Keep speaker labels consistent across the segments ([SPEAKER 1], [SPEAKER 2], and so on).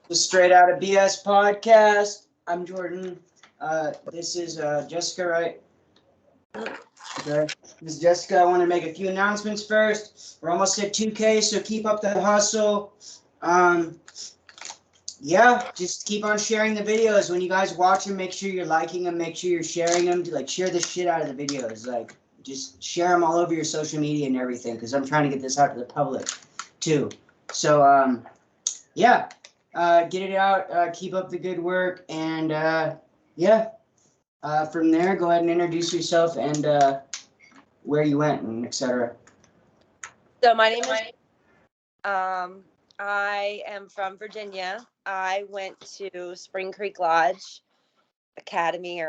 [SPEAKER 1] The Straight Out of BS podcast. I'm Jordan. This is Jessica, right? Okay. This is Jessica. I want to make a few announcements first. We're almost at 2K, so keep up the hustle. Yeah, just keep on sharing the videos. When you guys watch them, make sure you're liking them. Make sure you're sharing them. Share the shit out of the videos. Just share them all over your social media and everything, because I'm trying to get this out to the public, too. So, yeah. Get it out, keep up the good work, and yeah, from there, go ahead and introduce yourself and where you went and etc.
[SPEAKER 2] So my name is, I am from Virginia. I went to Spring Creek Lodge Academy,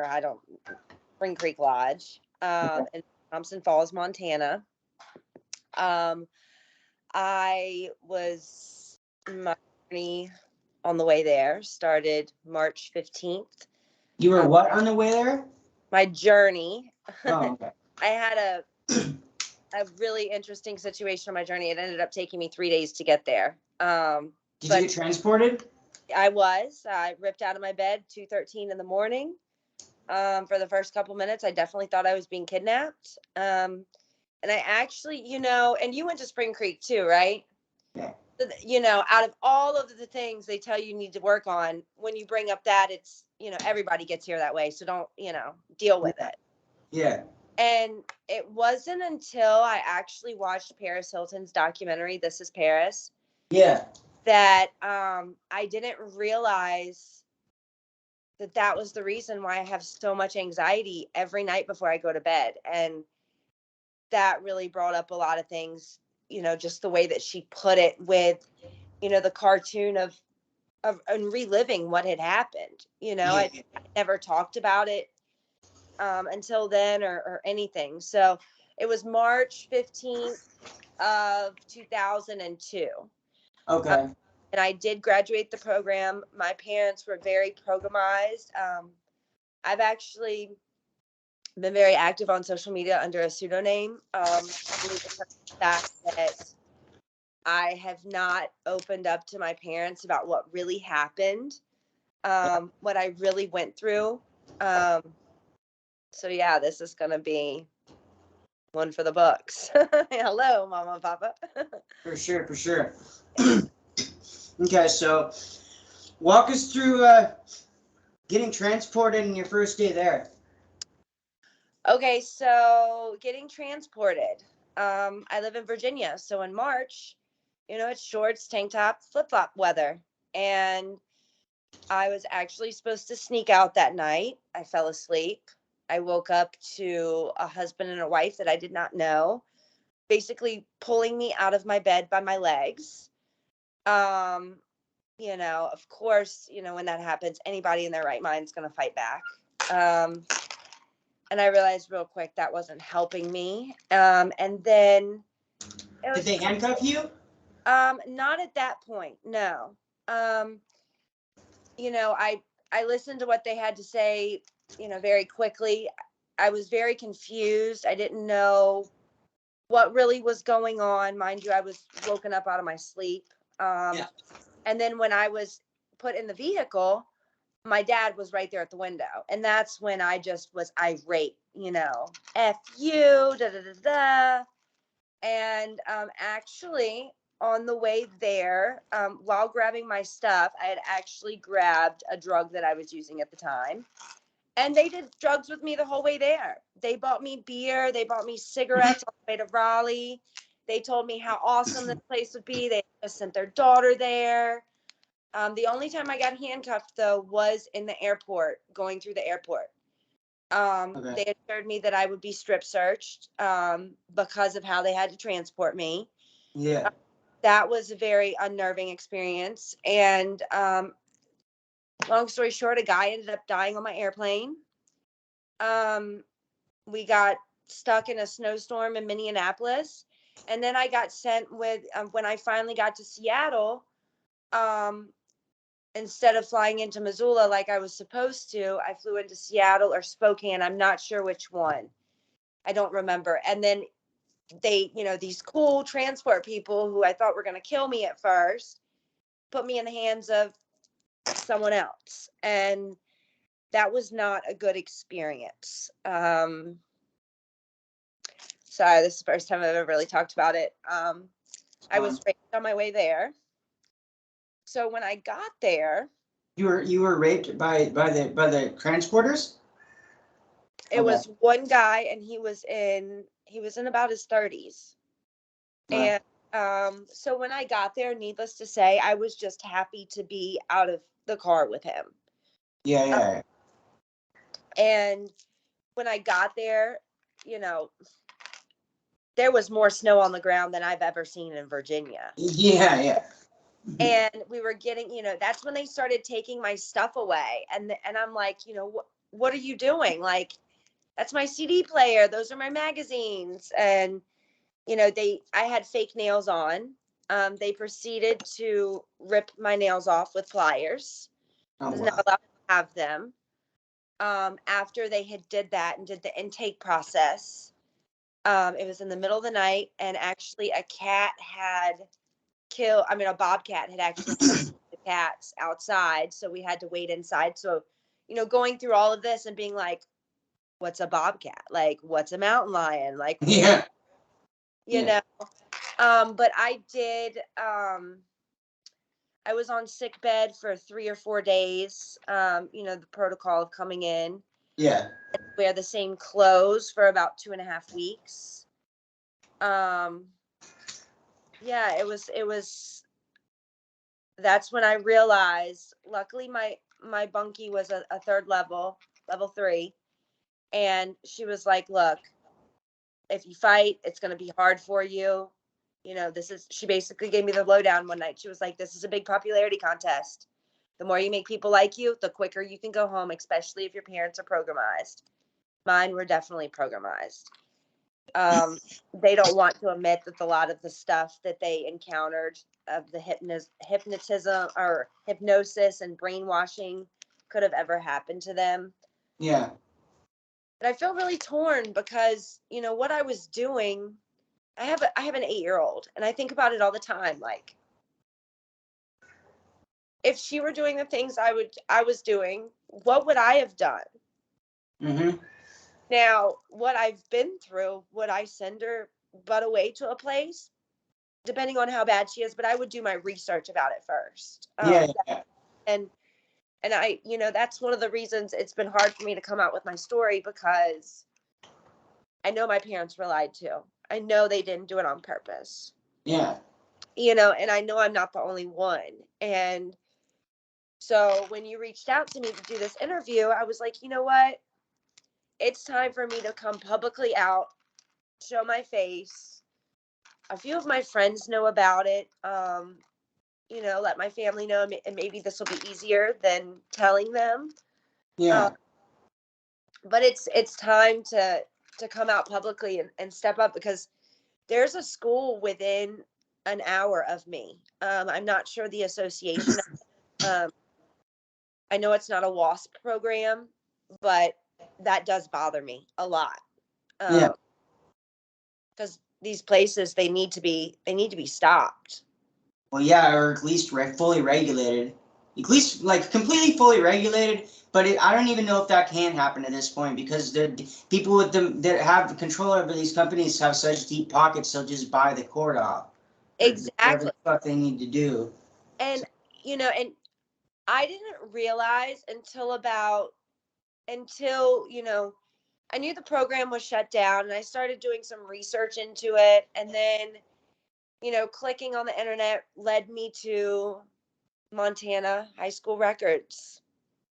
[SPEAKER 2] Spring Creek Lodge, in Thompson Falls, Montana. I was, my journey on the way there started March 15th.
[SPEAKER 1] You were what on the way there?
[SPEAKER 2] My journey.
[SPEAKER 1] Oh, okay.
[SPEAKER 2] I had a really interesting situation on my journey. It ended up taking me 3 days to get there.
[SPEAKER 1] Did you get transported?
[SPEAKER 2] I ripped out of my bed 2:13 in the morning. For the first couple minutes, I definitely thought I was being kidnapped. And I actually, and you went to Spring Creek too, right?
[SPEAKER 1] Yeah.
[SPEAKER 2] Out of all of the things they tell you need to work on, when you bring up that, it's, everybody gets here that way. So don't, deal with it.
[SPEAKER 1] Yeah.
[SPEAKER 2] And it wasn't until I actually watched Paris Hilton's documentary, This Is Paris.
[SPEAKER 1] Yeah.
[SPEAKER 2] That I didn't realize that was the reason why I have so much anxiety every night before I go to bed. And that really brought up a lot of things, just the way that she put it with, the cartoon of and reliving what had happened. I never talked about it until then or anything. So it was March 15th of 2002.
[SPEAKER 1] Okay.
[SPEAKER 2] And I did graduate the program. My parents were very programized. I've actually been very active on social media under a pseudonym. The fact that I have not opened up to my parents about what really happened, what I really went through. So yeah, this is going to be one for the books. Hello, Mama and Papa.
[SPEAKER 1] For sure. Okay, so walk us through getting transported in your first day there.
[SPEAKER 2] Okay, so getting transported. I live in Virginia, so in March, it's shorts, tank top, flip-flop weather. And I was actually supposed to sneak out that night. I fell asleep. I woke up to a husband and a wife that I did not know, basically pulling me out of my bed by my legs. Of course, when that happens, anybody in their right mind is going to fight back. And I realized real quick that wasn't helping me. And then
[SPEAKER 1] Did they handcuff you?
[SPEAKER 2] Not at that point, no. I listened to what they had to say, very quickly. I was very confused. I didn't know what really was going on. Mind you, I was woken up out of my sleep. And then when I was put in the vehicle, my dad was right there at the window. And that's when I just was irate, F you, da da da da. And actually, on the way there, while grabbing my stuff, I had actually grabbed a drug that I was using at the time. And they did drugs with me the whole way there. They bought me beer. They bought me cigarettes on the way to Raleigh. They told me how awesome this place would be. They just sent their daughter there. The only time I got handcuffed, though, was in the airport, going through the airport. They assured me that I would be strip searched because of how they had to transport me.
[SPEAKER 1] Yeah.
[SPEAKER 2] That was a very unnerving experience. And long story short, a guy ended up dying on my airplane. We got stuck in a snowstorm in Minneapolis. And then I got sent with, when I finally got to Seattle, instead of flying into Missoula like I was supposed to, I flew into Seattle or Spokane. I'm not sure which one. I don't remember. And then they, these cool transport people who I thought were going to kill me at first, put me in the hands of someone else. And that was not a good experience. Sorry, this is the first time I've ever really talked about it. I was raped on my way there. So when I got there,
[SPEAKER 1] you were raped by the transporters?
[SPEAKER 2] it was one guy, and he was in about his 30s.
[SPEAKER 1] Wow.
[SPEAKER 2] And so when I got there, needless to say, I was just happy to be out of the car with him.
[SPEAKER 1] Yeah.
[SPEAKER 2] And when I got there, you know, there was more snow on the ground than I've ever seen in Virginia.
[SPEAKER 1] Yeah.
[SPEAKER 2] And we were getting, that's when they started taking my stuff away. And I'm like, what are you doing? Like, that's my CD player. Those are my magazines. And, I had fake nails on. They proceeded to rip my nails off with pliers. I was not allowed to have them. After they had did that and did the intake process, it was in the middle of the night, and actually a bobcat had actually killed the cats outside. So we had to wait inside. So, going through all of this and being like, what's a bobcat? Like, what's a mountain lion? Like,
[SPEAKER 1] Yeah.
[SPEAKER 2] But I did, I was on sick bed for 3 or 4 days. The protocol of coming in.
[SPEAKER 1] Yeah.
[SPEAKER 2] Wear the same clothes for about 2.5 weeks. It was, that's when I realized, luckily my bunkie was a third level 3. And she was like, look, if you fight, it's going to be hard for you. She basically gave me the lowdown one night. She was like, this is a big popularity contest. The more you make people like you, the quicker you can go home, especially if your parents are programmized. Mine were definitely programmized. They don't want to admit that a lot of the stuff that they encountered of the hypnotism or hypnosis and brainwashing could have ever happened to them.
[SPEAKER 1] Yeah.
[SPEAKER 2] But I feel really torn because, what I was doing, I have an 8-year-old, and I think about it all the time. Like, if she were doing the things I was doing, what would I have done?
[SPEAKER 1] Mm-hmm.
[SPEAKER 2] Now, what I've been through, would I send her butt away to a place? Depending on how bad she is, but I would do my research about it first.
[SPEAKER 1] Yeah.
[SPEAKER 2] And I, that's one of the reasons it's been hard for me to come out with my story, because I know my parents were lied to. I know they didn't do it on purpose.
[SPEAKER 1] Yeah.
[SPEAKER 2] And I know I'm not the only one. And so when you reached out to me to do this interview, I was like, you know what? It's time for me to come publicly out, show my face. A few of my friends know about it. Let my family know, and maybe this will be easier than telling them.
[SPEAKER 1] Yeah.
[SPEAKER 2] But it's time to come out publicly and step up, because there's a school within an hour of me. I'm not sure the association. I know it's not a W.W.A.S.P program, but that does bother me a lot.
[SPEAKER 1] Yeah.
[SPEAKER 2] Because these places, they need to be stopped.
[SPEAKER 1] Well, yeah, or at least fully regulated. At least, like, completely fully regulated, but I don't even know if that can happen at this point, because the people with them that have control over these companies have such deep pockets, they'll just buy the cord off.
[SPEAKER 2] Exactly.
[SPEAKER 1] Whatever the fuck they need to do.
[SPEAKER 2] And, and I didn't realize until I knew the program was shut down, and I started doing some research into it. And then, clicking on the internet led me to Montana high school records.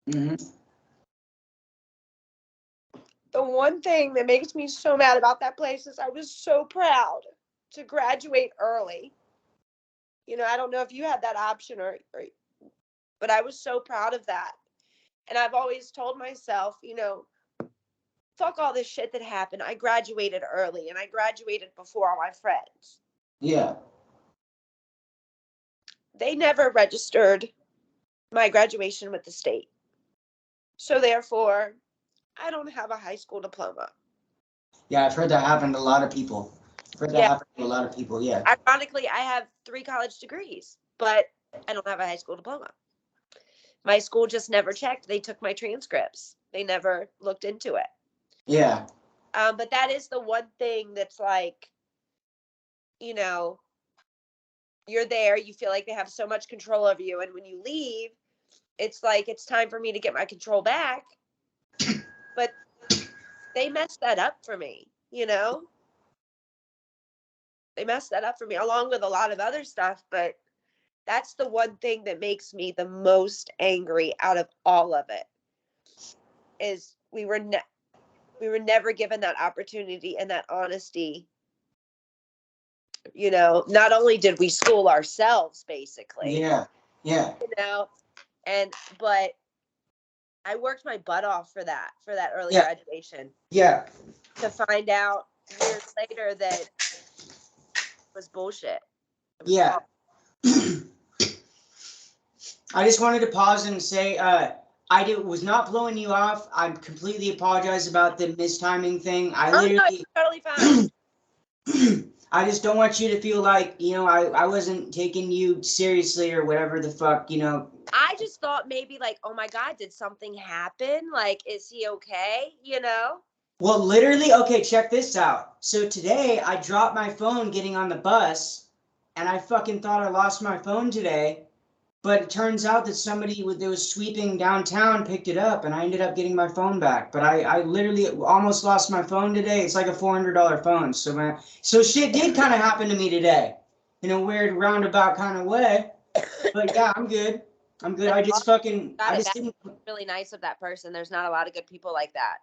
[SPEAKER 1] Mm-hmm.
[SPEAKER 2] The one thing that makes me so mad about that place is I was so proud to graduate early. I don't know if you had that option but I was so proud of that. And I've always told myself, fuck all this shit that happened. I graduated early, and I graduated before all my friends.
[SPEAKER 1] Yeah.
[SPEAKER 2] They never registered my graduation with the state. So therefore, I don't have a high school diploma.
[SPEAKER 1] Yeah, I've heard that happen to a lot of people. Yeah.
[SPEAKER 2] Ironically, I have 3 college degrees, but I don't have a high school diploma. My school just never checked. They took my transcripts. They never looked into it.
[SPEAKER 1] Yeah.
[SPEAKER 2] But that is the one thing that's like, you know, you're there, you feel like they have so much control over you. And when you leave, it's like, it's time for me to get my control back. But they messed that up for me, you know? They messed that up for me along with a lot of other stuff. But that's the one thing that makes me the most angry out of all of it is we were never given that opportunity and that honesty. You know, not only did we school ourselves, basically,
[SPEAKER 1] Yeah. Yeah.
[SPEAKER 2] you know, but I worked my butt off for that early
[SPEAKER 1] Yeah.
[SPEAKER 2] graduation
[SPEAKER 1] Yeah.
[SPEAKER 2] to find out years later that it was bullshit. It was
[SPEAKER 1] Yeah.
[SPEAKER 2] false.
[SPEAKER 1] I just wanted to pause and say, was not blowing you off. I completely apologize about the mistiming thing. I
[SPEAKER 2] Oh, no,
[SPEAKER 1] literally,
[SPEAKER 2] it's totally fine.
[SPEAKER 1] I just don't want you to feel like, I wasn't taking you seriously or whatever the fuck,
[SPEAKER 2] I just thought maybe like, oh my God, did something happen? Like, is he okay? You know?
[SPEAKER 1] Well, literally, okay, check this out. So today I dropped my phone getting on the bus and I fucking thought I lost my phone today. But it turns out that somebody that was sweeping downtown picked it up, and I ended up getting my phone back. But I literally almost lost my phone today. It's like a $400 phone. So shit did kind of happen to me today, in a weird roundabout kind of way. But yeah, I'm good. I'm good. I just didn't.
[SPEAKER 2] Really nice of that person. There's not a lot of good people like that.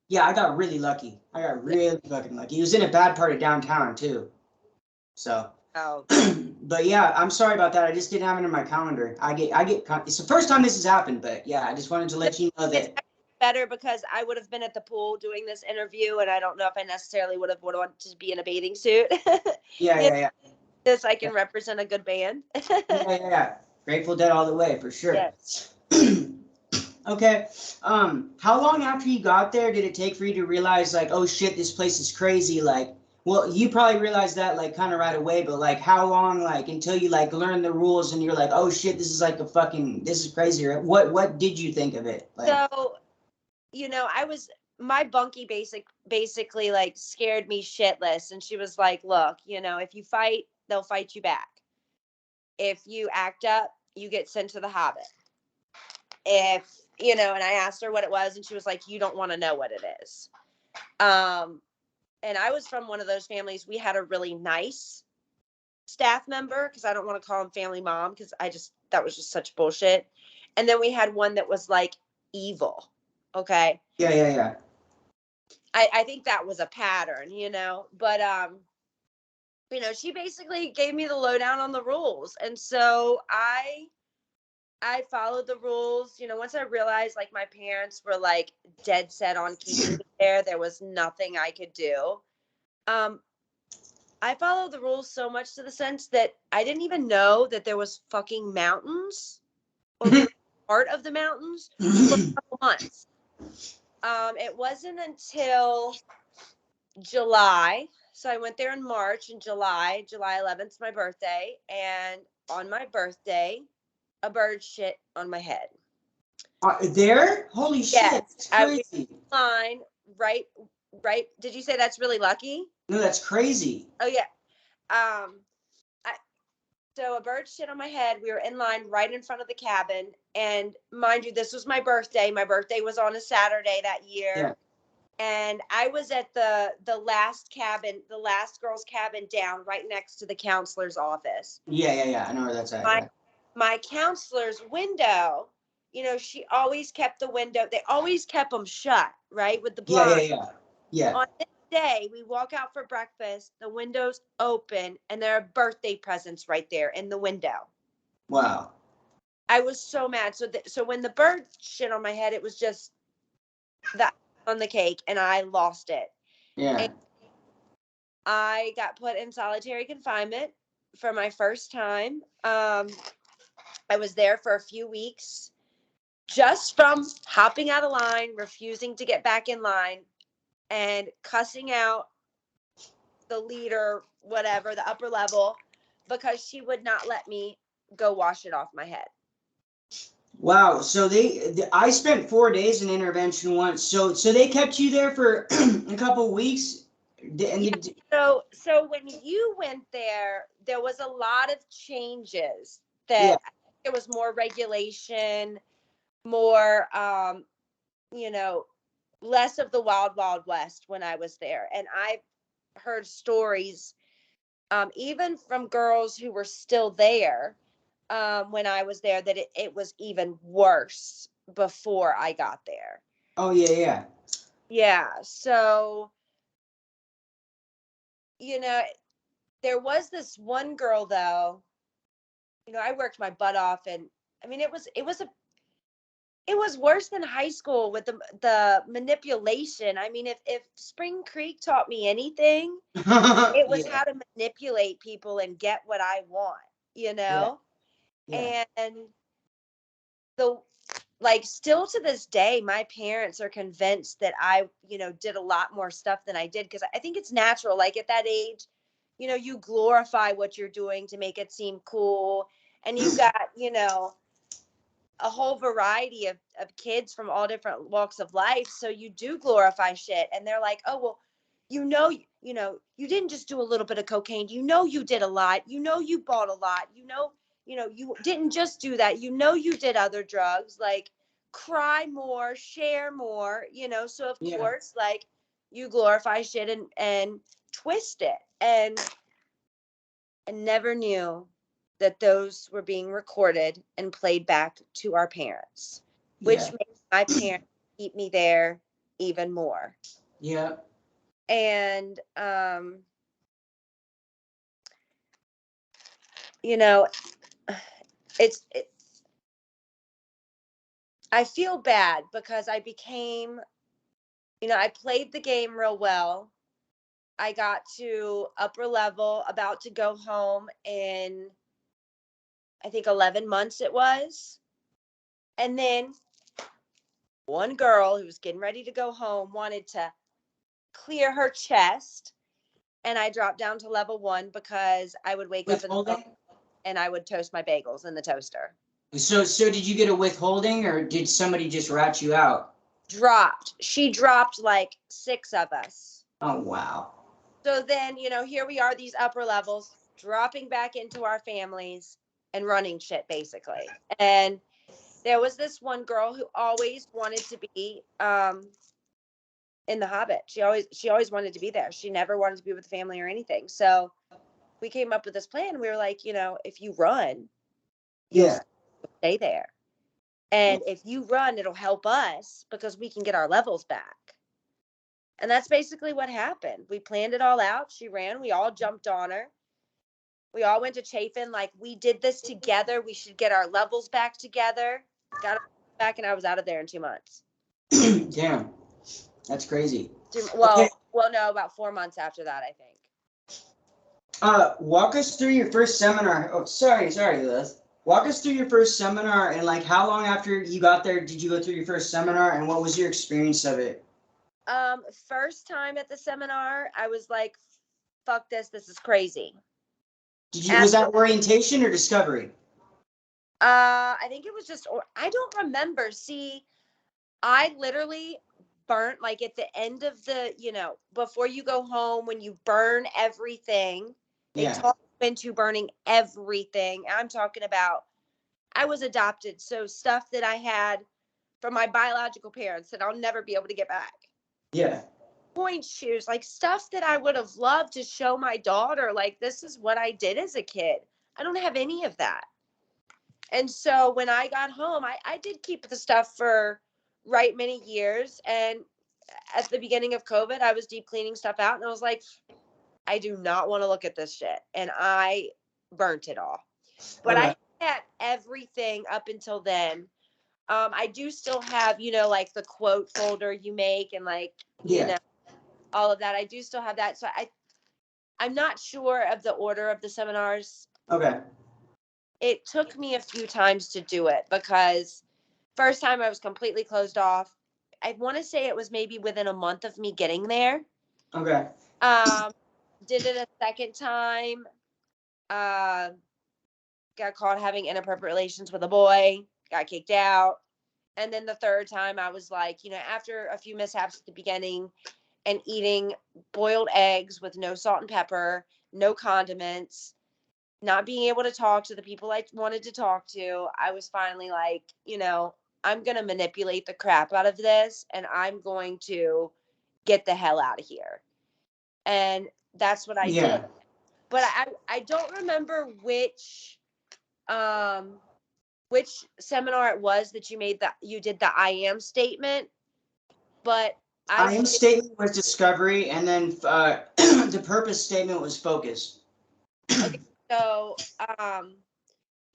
[SPEAKER 1] Yeah, I got really lucky. I got really fucking lucky. He was in a bad part of downtown too. So.
[SPEAKER 2] Oh.
[SPEAKER 1] But yeah, I'm sorry about that. I just didn't have it in my calendar. It's the first time this has happened, but yeah, I just wanted to let you know that.
[SPEAKER 2] It's better because I would have been at the pool doing this interview, and I don't know if I necessarily would wanted to be in a bathing suit.
[SPEAKER 1] Yeah.
[SPEAKER 2] This I can represent a good band.
[SPEAKER 1] Yeah. Grateful Dead all the way for sure.
[SPEAKER 2] Yes.
[SPEAKER 1] Okay. How long after you got there did it take for you to realize like, oh shit, this place is crazy? Like, well, you probably realized that like kind of right away, but like how long like until you like learn the rules and you're like, oh shit, this is like this is crazy. Or what did you think of it? Like,
[SPEAKER 2] So, my bunkie basically like scared me shitless, and she was like, look, if you fight, they'll fight you back. If you act up, you get sent to the Hobbit. And I asked her what it was, and she was like, you don't want to know what it is. And I was from one of those families. We had a really nice staff member, because I don't want to call him family mom, because that was just such bullshit. And then we had one that was like evil. Okay.
[SPEAKER 1] Yeah.
[SPEAKER 2] I think that was a pattern, but she basically gave me the lowdown on the rules. And so I followed the rules. Once I realized like my parents were like dead set on keeping me there was nothing I could do. I followed the rules so much to the sense that I didn't even know that there was fucking mountains or we were part of the mountains for a couple months. It wasn't until July. So I went there in March and July 11th is my birthday. And on my birthday, a bird shit on my head.
[SPEAKER 1] There? Holy shit. It's crazy.
[SPEAKER 2] Line, right. Did you say that's really lucky?
[SPEAKER 1] No, that's crazy.
[SPEAKER 2] Oh, yeah. So a bird shit on my head. We were in line right in front of the cabin. And mind you, this was my birthday. My birthday was on a Saturday that year.
[SPEAKER 1] Yeah.
[SPEAKER 2] And I was at the last cabin, the last girl's cabin down right next to the counselor's office.
[SPEAKER 1] Yeah. I know where that's at.
[SPEAKER 2] My counselor's window, she always kept the window. They always kept them shut, right? With the blind.
[SPEAKER 1] Yeah.
[SPEAKER 2] On this day, we walk out for breakfast, the window's open, and there are birthday presents right there in the window.
[SPEAKER 1] Wow.
[SPEAKER 2] I was so mad. So when the bird shit on my head, it was just that on the cake, and I lost it.
[SPEAKER 1] Yeah.
[SPEAKER 2] And I got put in solitary confinement for my first time. I was there for a few weeks just from hopping out of line, refusing to get back in line, and cussing out the leader, whatever, the upper level, because she would not let me go wash it off my head.
[SPEAKER 1] Wow. So I spent 4 days in intervention once. So they kept you there for a couple weeks. And
[SPEAKER 2] Yeah, so when you went there, there was a lot of changes
[SPEAKER 1] yeah.
[SPEAKER 2] that there was more regulation, more you know, less of the wild wild west when I was there. And I heard stories even from girls who were still there when I was there that it was even worse before I got there.
[SPEAKER 1] Oh yeah, yeah.
[SPEAKER 2] Yeah, so there was this one girl though. I worked my butt off, and I mean it was worse than high school with the manipulation. I mean, if Spring Creek taught me anything, it was
[SPEAKER 1] Yeah.
[SPEAKER 2] how to manipulate people and get what I want, you
[SPEAKER 1] Yeah.
[SPEAKER 2] know?
[SPEAKER 1] Yeah.
[SPEAKER 2] And the like still to this day, my parents are convinced that I, did a lot more stuff than I did because I think it's natural. Like at that age, you glorify what you're doing to make it seem cool. And you've got, a whole variety of kids from all different walks of life. So you do glorify shit. And they're like, oh, well, you didn't just do a little bit of cocaine. You did a lot. You bought a lot. You didn't just do that. You did other drugs, like cry more, share more, so of
[SPEAKER 1] Yeah.
[SPEAKER 2] course, like you glorify shit and twist it. And I never knew that those were being recorded and played back to our parents, which
[SPEAKER 1] Yeah.
[SPEAKER 2] made my parents keep me there even more.
[SPEAKER 1] Yeah.
[SPEAKER 2] And, you know, it's, I feel bad because I played the game real well. I got to upper level, about to go home in, I think, 11 months it was. And then one girl who was getting ready to go home wanted to clear her chest, and I dropped down to level 1 because I would wake up in the
[SPEAKER 1] Withholding?
[SPEAKER 2] morning and I would toast my bagels in the toaster.
[SPEAKER 1] So did you get a withholding or did somebody just rat you out?
[SPEAKER 2] She dropped like 6 of us.
[SPEAKER 1] Oh wow.
[SPEAKER 2] So then, here we are, these upper levels, dropping back into our families and running shit basically. And there was this one girl who always wanted to be in the Hobbit. She always wanted to be there. She never wanted to be with the family or anything. So we came up with this plan. We were like, if you run, you'll
[SPEAKER 1] Yeah.
[SPEAKER 2] stay there. And if you run, it'll help us because we can get our levels back. And that's basically what happened. We planned it all out. She ran. We all jumped on her. We all went to Chafin. Like, we did this together. We should get our levels back together. Got it back, and I was out of there in 2 months.
[SPEAKER 1] Damn. That's crazy. Okay.
[SPEAKER 2] Well, no, about 4 months after that, I think.
[SPEAKER 1] Walk us through your first seminar. Oh, sorry, Liz. Walk us through your first seminar and like how long after you got there did you go through your first seminar and what was your experience of it?
[SPEAKER 2] First time at the seminar, I was like, fuck this is crazy.
[SPEAKER 1] Was that orientation or discovery?
[SPEAKER 2] I think it was just, or I don't remember. See, I literally burnt, like at the end of the, before you go home, when you burn everything, they
[SPEAKER 1] Yeah.
[SPEAKER 2] talk into burning everything. I'm talking about, I was adopted. So stuff that I had from my biological parents that I'll never be able to get back.
[SPEAKER 1] Yeah.
[SPEAKER 2] Point shoes, like stuff that I would have loved to show my daughter. Like, this is what I did as a kid. I don't have any of that. And so when I got home, I did keep the stuff for right many years. And at the beginning of COVID, I was deep cleaning stuff out. And I was like, I do not want to look at this shit. And I burnt it all. But
[SPEAKER 1] Okay.
[SPEAKER 2] I had everything up until then. I do still have, like the quote folder you make and like,
[SPEAKER 1] Yeah.
[SPEAKER 2] all of that. I do still have that. So I'm not sure of the order of the seminars.
[SPEAKER 1] Okay.
[SPEAKER 2] It took me a few times to do it because first time I was completely closed off. I want to say it was maybe within a month of me getting there.
[SPEAKER 1] Okay.
[SPEAKER 2] Did it a second time. Got caught having inappropriate relations with a boy. got kicked out. And then the third time I was like, you know, after a few mishaps at the beginning and eating boiled eggs with no salt and pepper, no condiments, not being able to talk to the people I wanted to talk to, I was finally like, you know, I'm going to manipulate the crap out of this and I'm going to get the hell out of here. And that's what I did. But I don't remember which seminar it was that you did the I am statement, but
[SPEAKER 1] I am statement was discovery, and then the purpose statement was focus.
[SPEAKER 2] Okay, so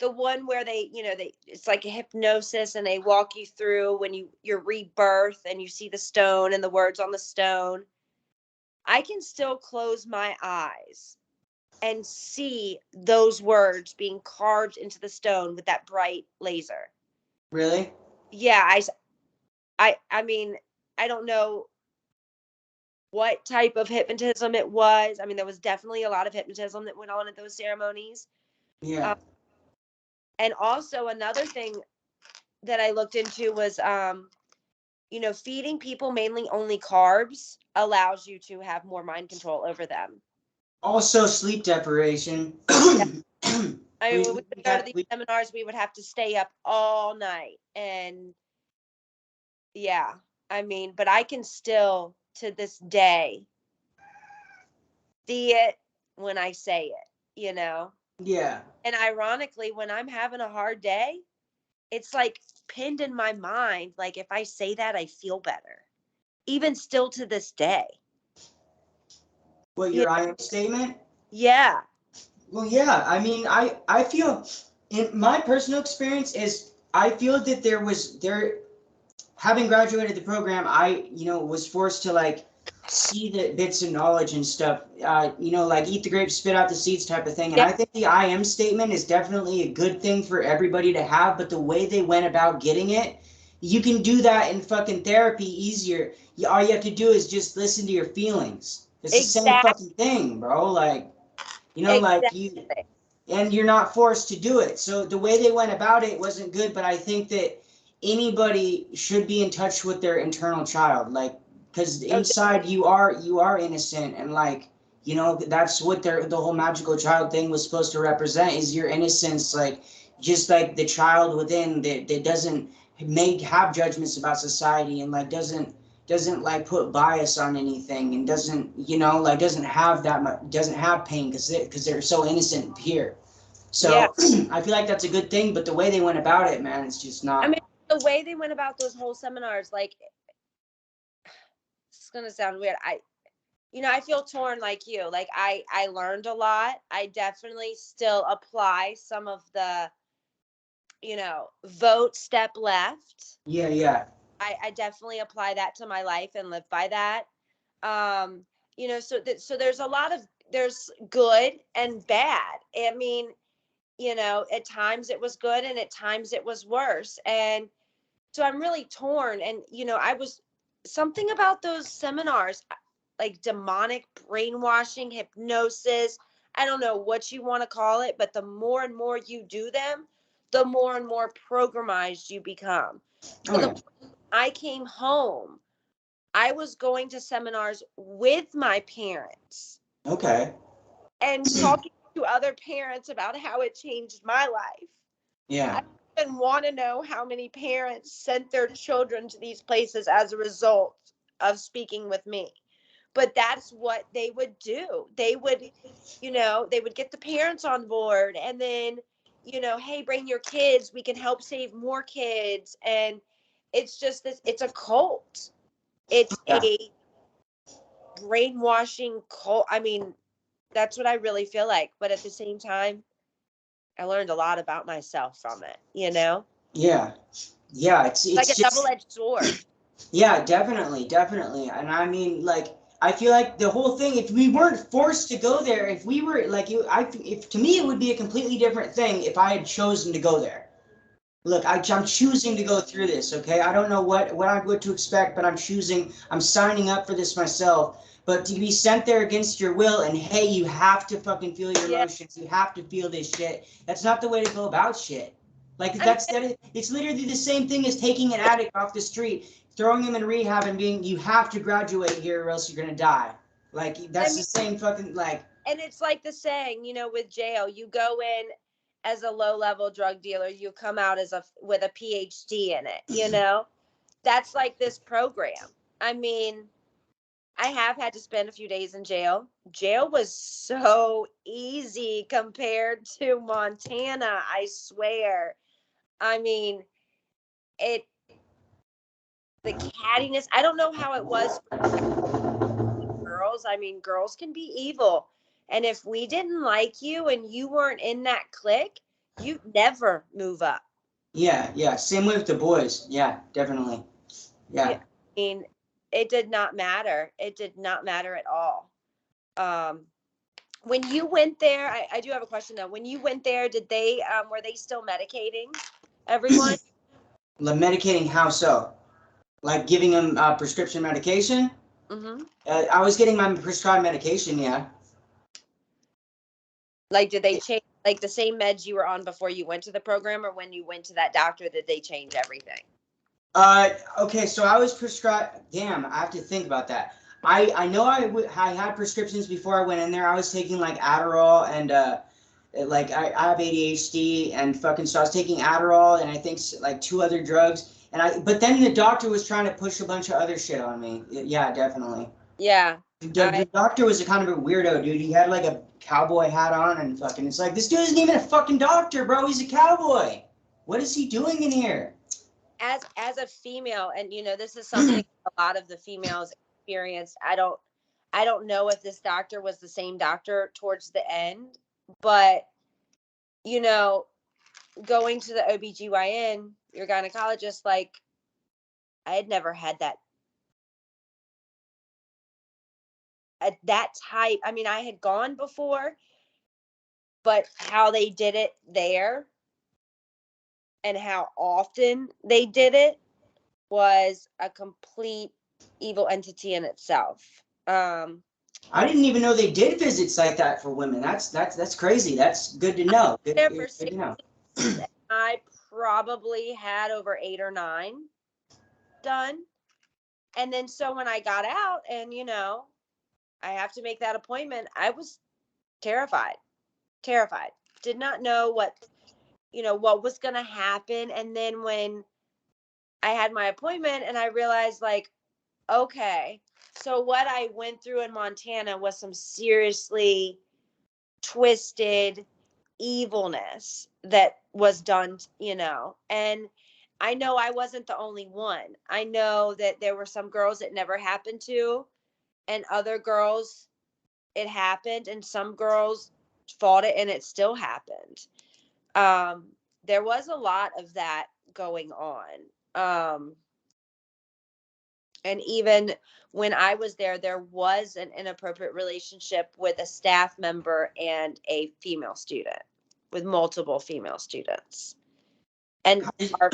[SPEAKER 2] the one where it's like a hypnosis and they walk you through when your rebirth and you see the stone and the words on the stone. I can still close my eyes and see those words being carved into the stone with that bright laser.
[SPEAKER 1] Really?
[SPEAKER 2] Yeah, I mean, I don't know what type of hypnotism it was. I mean, there was definitely a lot of hypnotism that went on at those ceremonies.
[SPEAKER 1] Yeah.
[SPEAKER 2] And also another thing that I looked into was, feeding people mainly only carbs allows you to have more mind control over them.
[SPEAKER 1] Also, sleep deprivation.
[SPEAKER 2] I mean, when we would go to these seminars, we would have to stay up all night. And yeah, I mean, but I can still, to this day, see it when I say it, you know?
[SPEAKER 1] Yeah.
[SPEAKER 2] And ironically, when I'm having a hard day, it's like pinned in my mind. Like if I say that, I feel better. Even still to this day.
[SPEAKER 1] What, your I am statement?
[SPEAKER 2] Yeah.
[SPEAKER 1] Well, yeah. I mean, I feel, in my personal experience is, I feel that having graduated the program, I, was forced to like see the bits of knowledge and stuff, like eat the grapes, spit out the seeds type of thing. And I think the I am statement is definitely a good thing for everybody to have, but the way they went about getting it, you can do that in fucking therapy easier. All you have to do is just listen to your feelings. It's the same fucking thing, bro. Like, and you're not forced to do it. So the way they went about it wasn't good, but I think that anybody should be in touch with their internal child, like, because inside you are innocent, and like, that's what the whole magical child thing was supposed to represent, is your innocence, like, just like the child within that doesn't have judgments about society, and like doesn't like put bias on anything, and doesn't doesn't have pain because they're so innocent and pure. So I feel like that's a good thing, but the way they went about it, man, it's just not.
[SPEAKER 2] I mean, the way they went about those whole seminars, like, it's gonna sound weird. I feel torn like you. Like I learned a lot. I definitely still apply some of the, vote, step left.
[SPEAKER 1] Yeah.
[SPEAKER 2] I definitely apply that to my life and live by that. So there's good and bad. I mean, at times it was good and at times it was worse. And so I'm really torn. And, I was something about those seminars, like demonic brainwashing, hypnosis. I don't know what you want to call it, but the more and more you do them, the more and more programized you become. I came home, I was going to seminars with my parents.
[SPEAKER 1] Okay.
[SPEAKER 2] And talking to other parents about how it changed my life.
[SPEAKER 1] Yeah.
[SPEAKER 2] I even want to know how many parents sent their children to these places as a result of speaking with me. But that's what they would do. They would, they would get the parents on board, and then, hey, bring your kids. We can help save more kids. And it's just it's a cult. It's a brainwashing cult. I mean, that's what I really feel like. But at the same time, I learned a lot about myself from it,
[SPEAKER 1] Yeah. It's
[SPEAKER 2] like a
[SPEAKER 1] just
[SPEAKER 2] double-edged sword.
[SPEAKER 1] Yeah, definitely. And I mean, like, I feel like the whole thing, if we weren't forced to go there, if we were like, if to me, it would be a completely different thing if I had chosen to go there. Look, I'm choosing to go through this, okay? I don't know what to expect, but I'm signing up for this myself. But to be sent there against your will, and hey, you have to fucking feel your emotions, you have to feel this shit, that's not the way to go about shit. Like it's literally the same thing as taking an addict off the street, throwing him in rehab and being, you have to graduate here or else you're going to die. Like, that's the same fucking, like.
[SPEAKER 2] And it's like the saying, with jail, you go in as a low-level drug dealer, you come out with a PhD in it, That's like this program. I mean, I have had to spend a few days in jail. Jail was so easy compared to Montana, I swear. I mean, the cattiness, I don't know how it was for girls. I mean, girls can be evil. And if we didn't like you and you weren't in that clique, you'd never move up.
[SPEAKER 1] Yeah. Same with the boys. Yeah, definitely. Yeah.
[SPEAKER 2] I mean, it did not matter. It did not matter at all. When you went there, I do have a question though. When you went there, were they still medicating everyone?
[SPEAKER 1] Medicating, how so? Like giving them prescription medication?
[SPEAKER 2] Mm-hmm.
[SPEAKER 1] I was getting my prescribed medication, yeah.
[SPEAKER 2] Like, did they change like the same meds you were on before you went to the program, or when you went to that doctor, did they change everything?
[SPEAKER 1] Okay, so I was prescribed. Damn, I have to think about that. I know I had prescriptions before I went in there. I was taking like Adderall and like I have ADHD and fucking, so I was taking Adderall and I think like 2 other drugs. But then the doctor was trying to push a bunch of other shit on me. Yeah, definitely.
[SPEAKER 2] Yeah.
[SPEAKER 1] The doctor was a kind of a weirdo, dude. He had like a cowboy hat on and fucking, it's like, this dude isn't even a fucking doctor, bro. He's a cowboy. What is he doing in here?
[SPEAKER 2] As a female, and this is something a lot of the females experience. I don't know if this doctor was the same doctor towards the end, but going to the OBGYN, your gynecologist, like, I had never had that at that type. I mean, I had gone before, but how they did it there and how often they did it was a complete evil entity in itself.
[SPEAKER 1] I didn't even know they did visits like that for women. That's crazy. That's good to know. Good to know.
[SPEAKER 2] I probably had over 8 or 9 done. And then so when I got out and, I have to make that appointment, I was terrified. Did not know what was going to happen. And then when I had my appointment and I realized, like, okay, so what I went through in Montana was some seriously twisted evilness that was done, and I know I wasn't the only one. I know that there were some girls it never happened to, and other girls it happened, and some girls fought it and it still happened. There was a lot of that going on. And even when I was there was an inappropriate relationship with a staff member and a female student, with multiple female students. And
[SPEAKER 1] how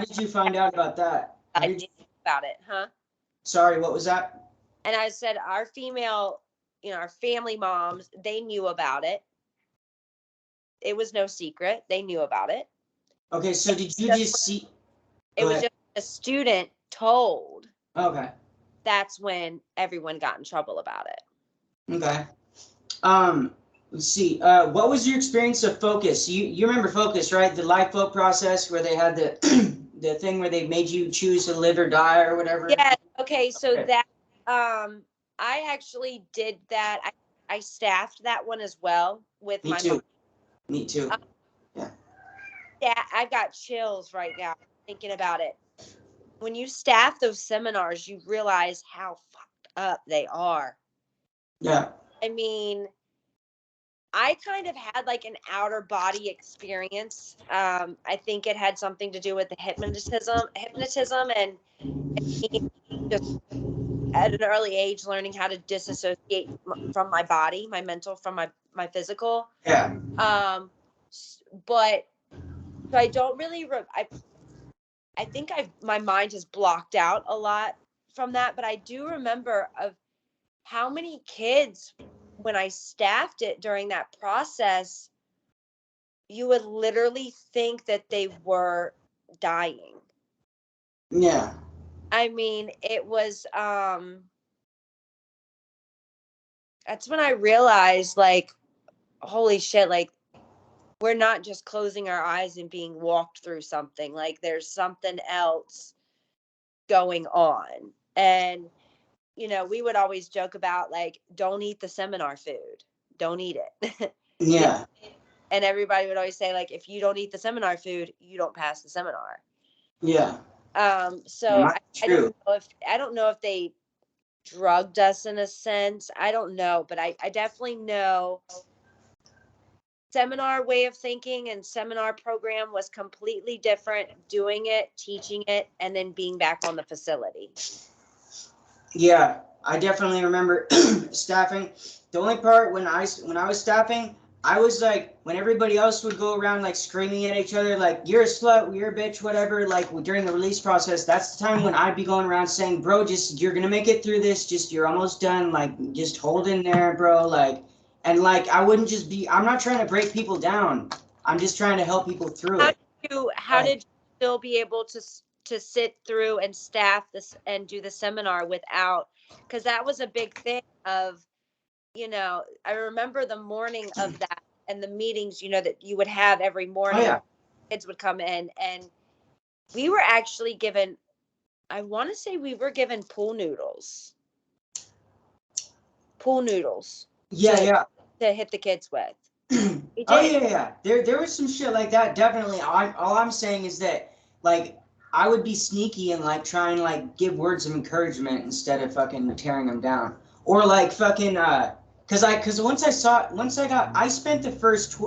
[SPEAKER 1] did you find out about that?
[SPEAKER 2] I knew about it, huh?
[SPEAKER 1] Sorry, what was that?
[SPEAKER 2] And I said our female, our family moms, they knew about it. It was no secret. They knew about it.
[SPEAKER 1] Okay, so did you just see?
[SPEAKER 2] It was just a student told.
[SPEAKER 1] Okay.
[SPEAKER 2] That's when everyone got in trouble about it.
[SPEAKER 1] Okay. Let's see. What was your experience of Focus? You remember Focus, right? The Lifeboat process where they had the the thing where they made you choose to live or die or whatever.
[SPEAKER 2] Yeah. Okay. So that I actually did that. I staffed that one as well with my mom.
[SPEAKER 1] Me too. Yeah.
[SPEAKER 2] Yeah, I've got chills right now thinking about it. When you staff those seminars, you realize how fucked up they are.
[SPEAKER 1] Yeah.
[SPEAKER 2] I mean, I kind of had like an outer body experience. I think it had something to do with the hypnotism, and just at an early age learning how to disassociate from my body, my mental from my physical.
[SPEAKER 1] Yeah.
[SPEAKER 2] But so I don't really. I think my mind has blocked out a lot from that, but I do remember of how many kids, when I staffed it during that process, you would literally think that they were dying.
[SPEAKER 1] Yeah.
[SPEAKER 2] I mean, it was, that's when I realized, like, holy shit, like, we're not just closing our eyes and being walked through something. Like, there's something else going on. And, you know, we would always joke about, like, don't eat the seminar food. Don't eat it.
[SPEAKER 1] Yeah.
[SPEAKER 2] And everybody would always say, like, if you don't eat the seminar food, you don't pass the seminar.
[SPEAKER 1] Yeah.
[SPEAKER 2] So
[SPEAKER 1] I
[SPEAKER 2] don't know if they drugged us in a sense. I don't know, but I definitely know seminar way of thinking and seminar program was completely different. Doing it, teaching it, and then being back on the facility.
[SPEAKER 1] Yeah, I definitely remember staffing. The only part when I was staffing, I was like, when everybody else would go around like screaming at each other, like, you're a slut, you're a bitch, whatever, like during the release process, that's the time when I'd be going around saying, bro, just, you're gonna make it through this, just, you're almost done, like, just hold in there, bro, like, and like, I wouldn't just be, I'm not trying to break people down, I'm just trying to help people through it.
[SPEAKER 2] How did you still be able to sit through and staff this and do the seminar without, because that was a big thing of, you know, I remember the morning of that and the meetings, you know, that you would have every morning.
[SPEAKER 1] Oh, yeah.
[SPEAKER 2] Kids would come in and we were actually given, I want to say we were given pool noodles.
[SPEAKER 1] Yeah.
[SPEAKER 2] To hit the kids with.
[SPEAKER 1] Oh yeah. There was some shit like that. Definitely. All I'm saying is that, like, I would be sneaky and like try and like give words of encouragement instead of fucking tearing them down, or like fucking cause once I spent the first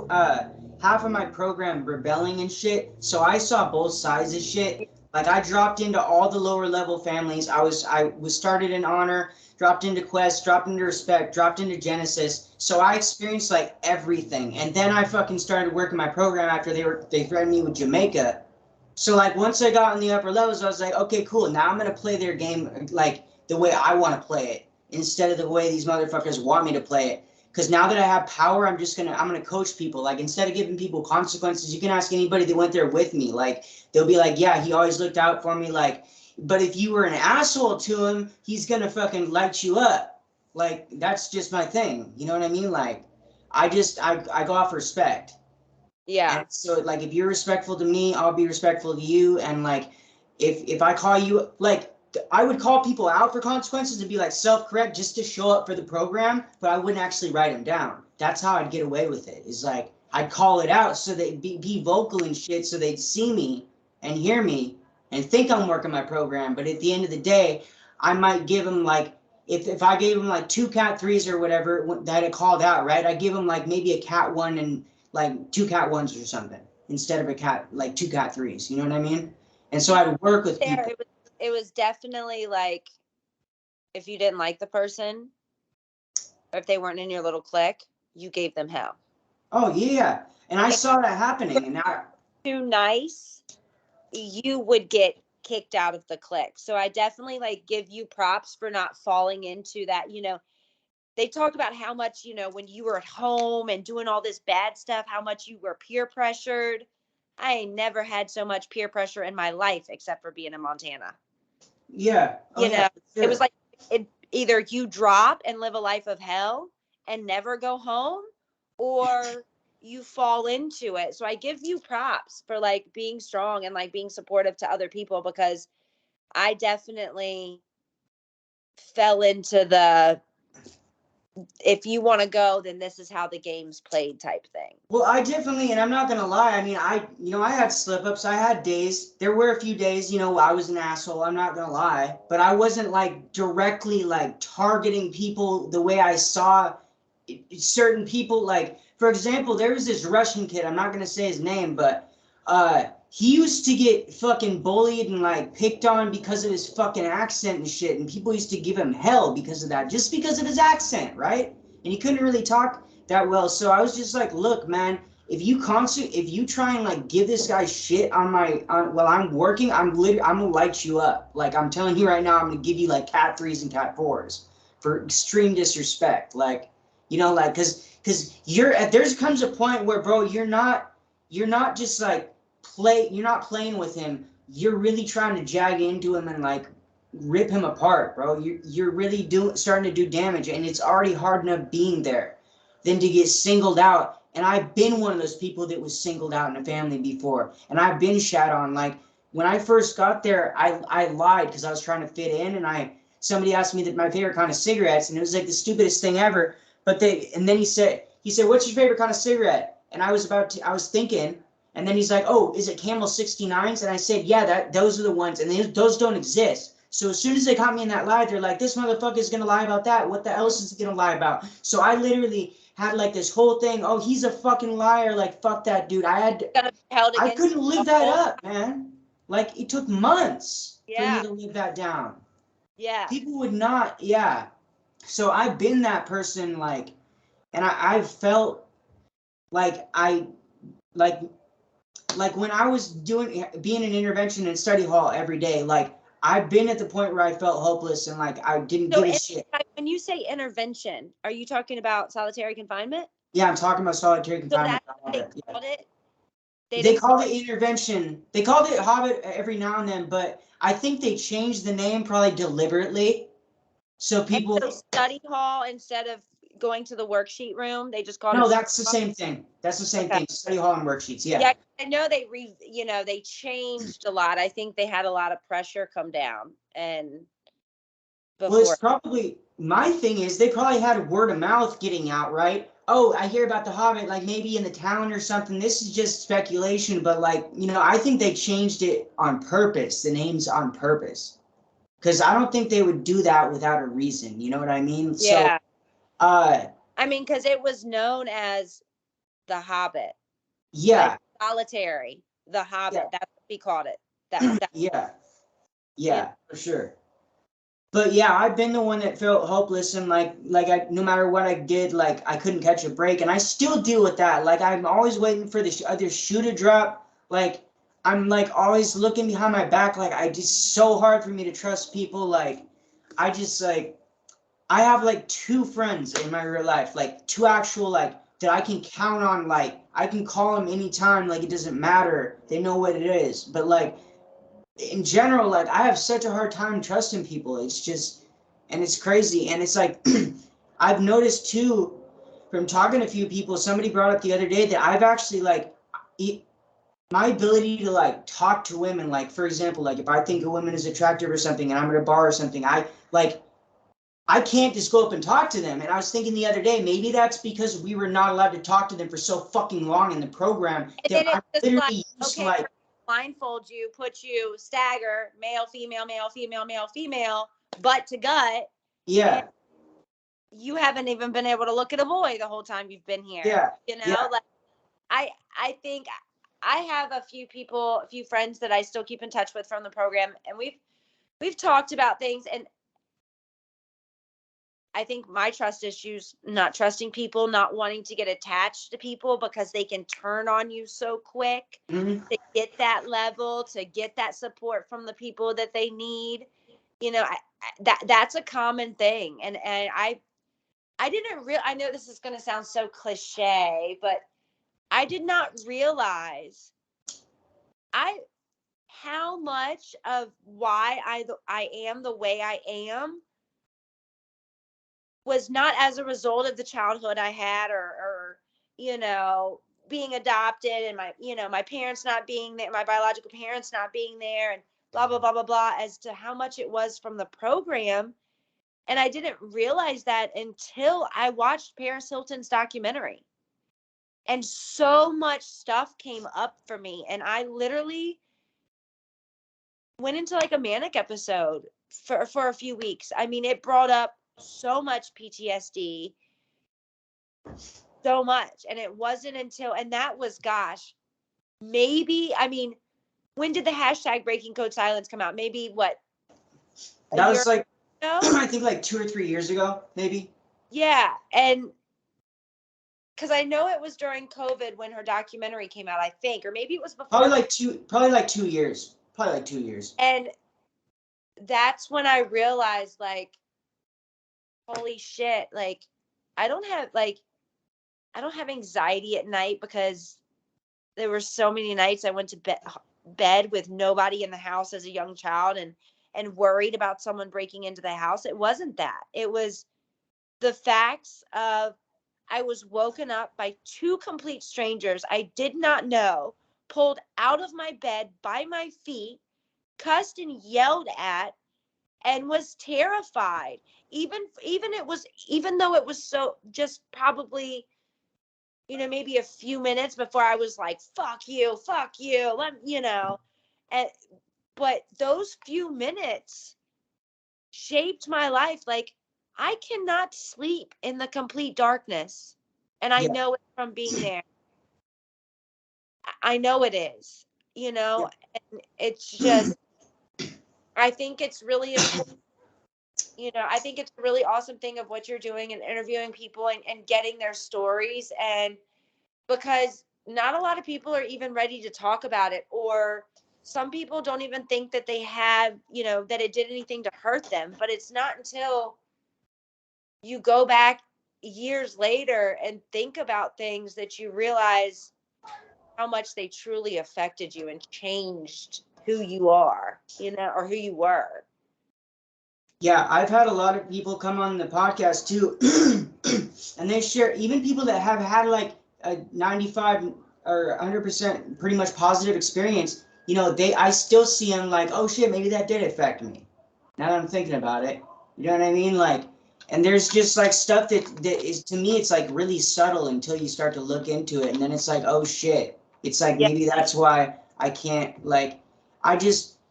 [SPEAKER 1] half of my program rebelling and shit, so I saw both sides of shit. Like, I dropped into all the lower level families. I was started in Honor, dropped into Quest, dropped into Respect, dropped into Genesis. So I experienced like everything. And then I fucking started working my program after they threatened me with Jamaica. So like once I got in the upper levels, I was like, okay, cool. Now I'm gonna play their game like the way I want to play it, instead of the way these motherfuckers want me to play it. Because now that I have power, I'm gonna coach people. Like, instead of giving people consequences, you can ask anybody that went there with me. Like, they'll be like, yeah, he always looked out for me. Like, but if you were an asshole to him, he's gonna fucking light you up. Like, that's just my thing. You know what I mean? Like, I go off respect.
[SPEAKER 2] Yeah.
[SPEAKER 1] And so like, if you're respectful to me, I'll be respectful to you. And like, if I call you, like, I would call people out for consequences and be like self-correct just to show up for the program, but I wouldn't actually write them down. That's how I'd get away with it. Is like, I'd call it out so they'd be vocal and shit, so they'd see me and hear me and think I'm working my program. But at the end of the day, I might give them like, if I gave them like 2 cat 3s or whatever that I called out, right? I give them like maybe a cat 1 and like 2 cat 1s or something, instead of like 2 cat 3s. You know what I mean? And so I'd work with people.
[SPEAKER 2] It was definitely like, if you didn't like the person, or if they weren't in your little clique, you gave them hell.
[SPEAKER 1] Oh yeah, and I saw that happening. And now,
[SPEAKER 2] too nice, you would get kicked out of the clique. So I definitely like give you props for not falling into that. You know, they talk about how much, you know, when you were at home and doing all this bad stuff, how much you were peer pressured. I ain't never had so much peer pressure in my life except for being in Montana.
[SPEAKER 1] Yeah. Oh,
[SPEAKER 2] you know, sure. It was like, either you drop and live a life of hell and never go home, or you fall into it. So I give you props for like being strong and like being supportive to other people, because I definitely fell into the, if you want to go, then this is how the game's played type thing.
[SPEAKER 1] Well, I definitely, and I'm not gonna lie, I mean, I had slip-ups, I had days, there were a few days, you know, I was an asshole, I'm not gonna lie, but I wasn't like directly like targeting people the way I saw certain people. Like, for example, there was this Russian kid, I'm not gonna say his name, but he used to get fucking bullied and like picked on because of his fucking accent and shit, and people used to give him hell because of that, just because of his accent, right? And he couldn't really talk that well. So I was just like, look, man, if you try and like give this guy shit while I'm working, I'm gonna light you up. Like, I'm telling you right now, I'm gonna give you like cat 3s and cat 4s for extreme disrespect. Like, you know, like, cause there comes a point where, bro, you're not you're not just like you're not playing with him. You're really trying to jag into him and like rip him apart, bro. You're really starting to do damage, and it's already hard enough being there than to get singled out. And I've been one of those people that was singled out in a family before, and I've been shat on. Like when I first got there, I lied because I was trying to fit in, and somebody asked me that my favorite kind of cigarettes, and it was like the stupidest thing ever. But then he said, what's your favorite kind of cigarette? And I was thinking, and then he's like, oh, is it Camel 69s? And I said, yeah, those are the ones, and those don't exist. So as soon as they caught me in that lie, they're like, this motherfucker is going to lie about that. What the else is he going to lie about? So I literally had like this whole thing. Oh, he's a fucking liar. Like, fuck that dude. I couldn't live that up, man. Like, it took months for me to live that down.
[SPEAKER 2] Yeah.
[SPEAKER 1] People would not, yeah. So I've been that person, like, and I've felt like like when I was being in intervention and study hall every day, like I've been at the point where I felt hopeless and like I didn't give a shit.
[SPEAKER 2] When you say intervention, are you talking about solitary confinement?
[SPEAKER 1] Yeah, I'm talking about solitary confinement.
[SPEAKER 2] So that's what they called it?
[SPEAKER 1] They called it intervention. They called it Hobbit every now and then, but I think they changed the name probably deliberately. So people
[SPEAKER 2] study hall instead of going to the worksheet room, they just called it.
[SPEAKER 1] No, that's the same thing. That's the same thing. Study hall and worksheets. Yeah.
[SPEAKER 2] Yeah, I know they they changed a lot. I think they had a lot of pressure come down and before.
[SPEAKER 1] Well, it's probably my thing is they probably had word of mouth getting out, right? Oh, I hear about the Hobbit, like maybe in the town or something. This is just speculation, but like, I think they changed it on purpose, the names on purpose. Because I don't think they would do that without a reason. You know what I mean?
[SPEAKER 2] Yeah.
[SPEAKER 1] So,
[SPEAKER 2] I mean, because it was known as the Hobbit.
[SPEAKER 1] Yeah.
[SPEAKER 2] Like solitary, the Hobbit. Yeah. That's what we called it.
[SPEAKER 1] Yeah, for sure. But yeah, I've been the one that felt hopeless and like no matter what I did, like I couldn't catch a break, and I still deal with that. Like I'm always waiting for the other shoe to drop. Like I'm like always looking behind my back. Like it's so hard for me to trust people. Like I just like I have like 2 friends in my real life, like 2 actual like that I can count on. Like I can call them anytime. Like it doesn't matter. They know what it is. But like in general, like I have such a hard time trusting people. It's just, and it's crazy. And it's like, I've noticed too, from talking to a few people, somebody brought up the other day that I've actually like, my ability to like talk to women, like for example, like if I think a woman is attractive or something and I'm at a bar or something, I can't just go up and talk to them. And I was thinking the other day, maybe that's because we were not allowed to talk to them for so fucking long in the program.
[SPEAKER 2] And that I literally blindfold you, put you stagger, male, female, male, female, male, female, butt to gut.
[SPEAKER 1] Yeah.
[SPEAKER 2] You haven't even been able to look at a boy the whole time you've been here.
[SPEAKER 1] Yeah.
[SPEAKER 2] Like I think I have a few friends that I still keep in touch with from the program, and we've talked about things, and I think my trust issues, not trusting people, not wanting to get attached to people because they can turn on you so quick to get that level, to get that support from the people that they need. That's a common thing. And I know this is going to sound so cliche, but I did not realize how much of why I am the way I am was not as a result of the childhood I had or being adopted and my parents not being there, my biological parents not being there, and blah, blah, blah, blah, blah, as to how much it was from the program. And I didn't realize that until I watched Paris Hilton's documentary. And so much stuff came up for me. And I literally went into like a manic episode for a few weeks. I mean, it brought up so much PTSD, so much. And it wasn't until, and that was, maybe, I mean, when did the hashtag Breaking Code Silence come out? Maybe what?
[SPEAKER 1] That was like, I think like 2 or 3 years ago, maybe. Yeah.
[SPEAKER 2] And because I know it was during COVID when her documentary came out, I think, or maybe it was before.
[SPEAKER 1] Probably like 2 years. Probably like 2 years.
[SPEAKER 2] And that's when I realized, like, holy shit, like, I don't have anxiety at night because there were so many nights I went to bed with nobody in the house as a young child and worried about someone breaking into the house. It wasn't that. It was the facts of I was woken up by two complete strangers I did not know, pulled out of my bed by my feet, cussed and yelled at, and was terrified. Even though it was so just probably, maybe a few minutes before I was like, fuck you, and but those few minutes shaped my life. Like, I cannot sleep in the complete darkness. And I
[SPEAKER 1] Yeah.
[SPEAKER 2] know it from being there. I know it is,
[SPEAKER 1] Yeah.
[SPEAKER 2] and it's just, I think it's really important. I think it's a really awesome thing of what you're doing and interviewing people and getting their stories. And because not a lot of people are even ready to talk about it, or some people don't even think that they have, that it did anything to hurt them. But it's not until you go back years later and think about things that you realize how much they truly affected you and changed who you are, or who you were.
[SPEAKER 1] Yeah, I've had a lot of people come on the podcast too, and they share, even people that have had like a 95 or 100% pretty much positive experience, I still see them like, oh shit, maybe that did affect me. Now that I'm thinking about it, you know what I mean? Like, and there's just like stuff that is, to me, it's like really subtle until you start to look into it, and then it's like, oh shit, it's like,
[SPEAKER 2] Yeah.
[SPEAKER 1] maybe that's why I can't, like,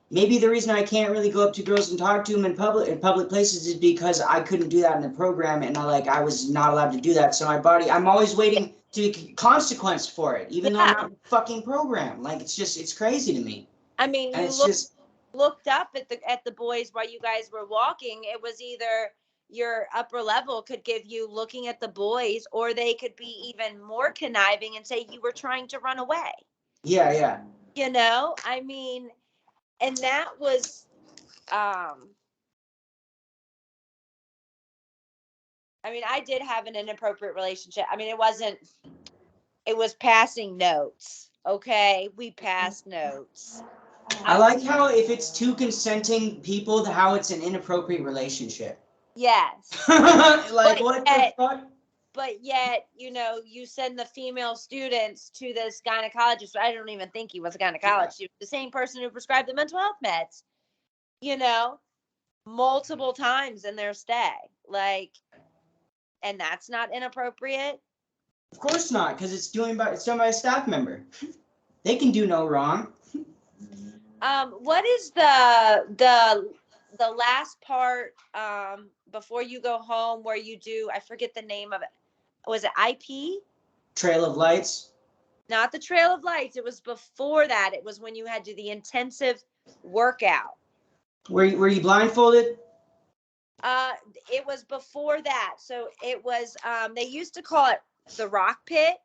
[SPEAKER 1] maybe the reason I can't really go up to girls and talk to them in public places is because I couldn't do that in the program, and I was not allowed to do that. So I'm always waiting to be consequenced for it, even though I'm not in the fucking program. Like, it's crazy to me.
[SPEAKER 2] I mean,
[SPEAKER 1] And
[SPEAKER 2] you looked up at the boys while you guys were walking. It was either your upper level could give you looking at the boys, or they could be even more conniving and say you were trying to run away.
[SPEAKER 1] Yeah.
[SPEAKER 2] I mean, and that was, I mean, I did have an inappropriate relationship. I mean, it was passing notes. Okay. We passed notes.
[SPEAKER 1] I like how if it's two consenting people, how it's an inappropriate relationship.
[SPEAKER 2] Yes.
[SPEAKER 1] Like, what the fuck?
[SPEAKER 2] But yet, you send the female students to this gynecologist. I don't even think he was a gynecologist. He was the same person who prescribed the mental health meds, multiple times in their stay. Like, and that's not inappropriate.
[SPEAKER 1] Of course not, because it's done by a staff member. They can do no wrong.
[SPEAKER 2] What is the last part before you go home where you do, I forget the name of it. Was it IP?
[SPEAKER 1] Trail of Lights.
[SPEAKER 2] Not the Trail of Lights. It was before that. It was when you had to do the intensive workout.
[SPEAKER 1] Were you blindfolded?
[SPEAKER 2] It was before that. So it was, they used to call it the rock pit.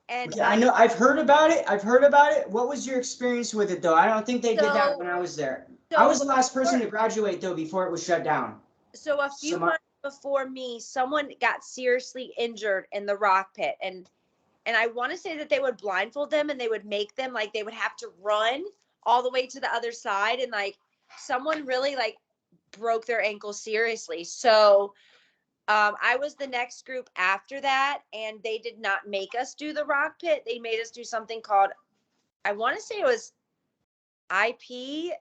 [SPEAKER 2] And
[SPEAKER 1] I know, I've heard about it. What was your experience with it though? I don't think they did that when I was there. I was the last person to graduate though before it was shut down.
[SPEAKER 2] So a few months before me, someone got seriously injured in the rock pit. And I want to say that they would blindfold them and they would make them, like, they would have to run all the way to the other side. And like, someone really like broke their ankle seriously. So I was the next group after that, and they did not make us do the rock pit. They made us do something called, I want to say it was IP,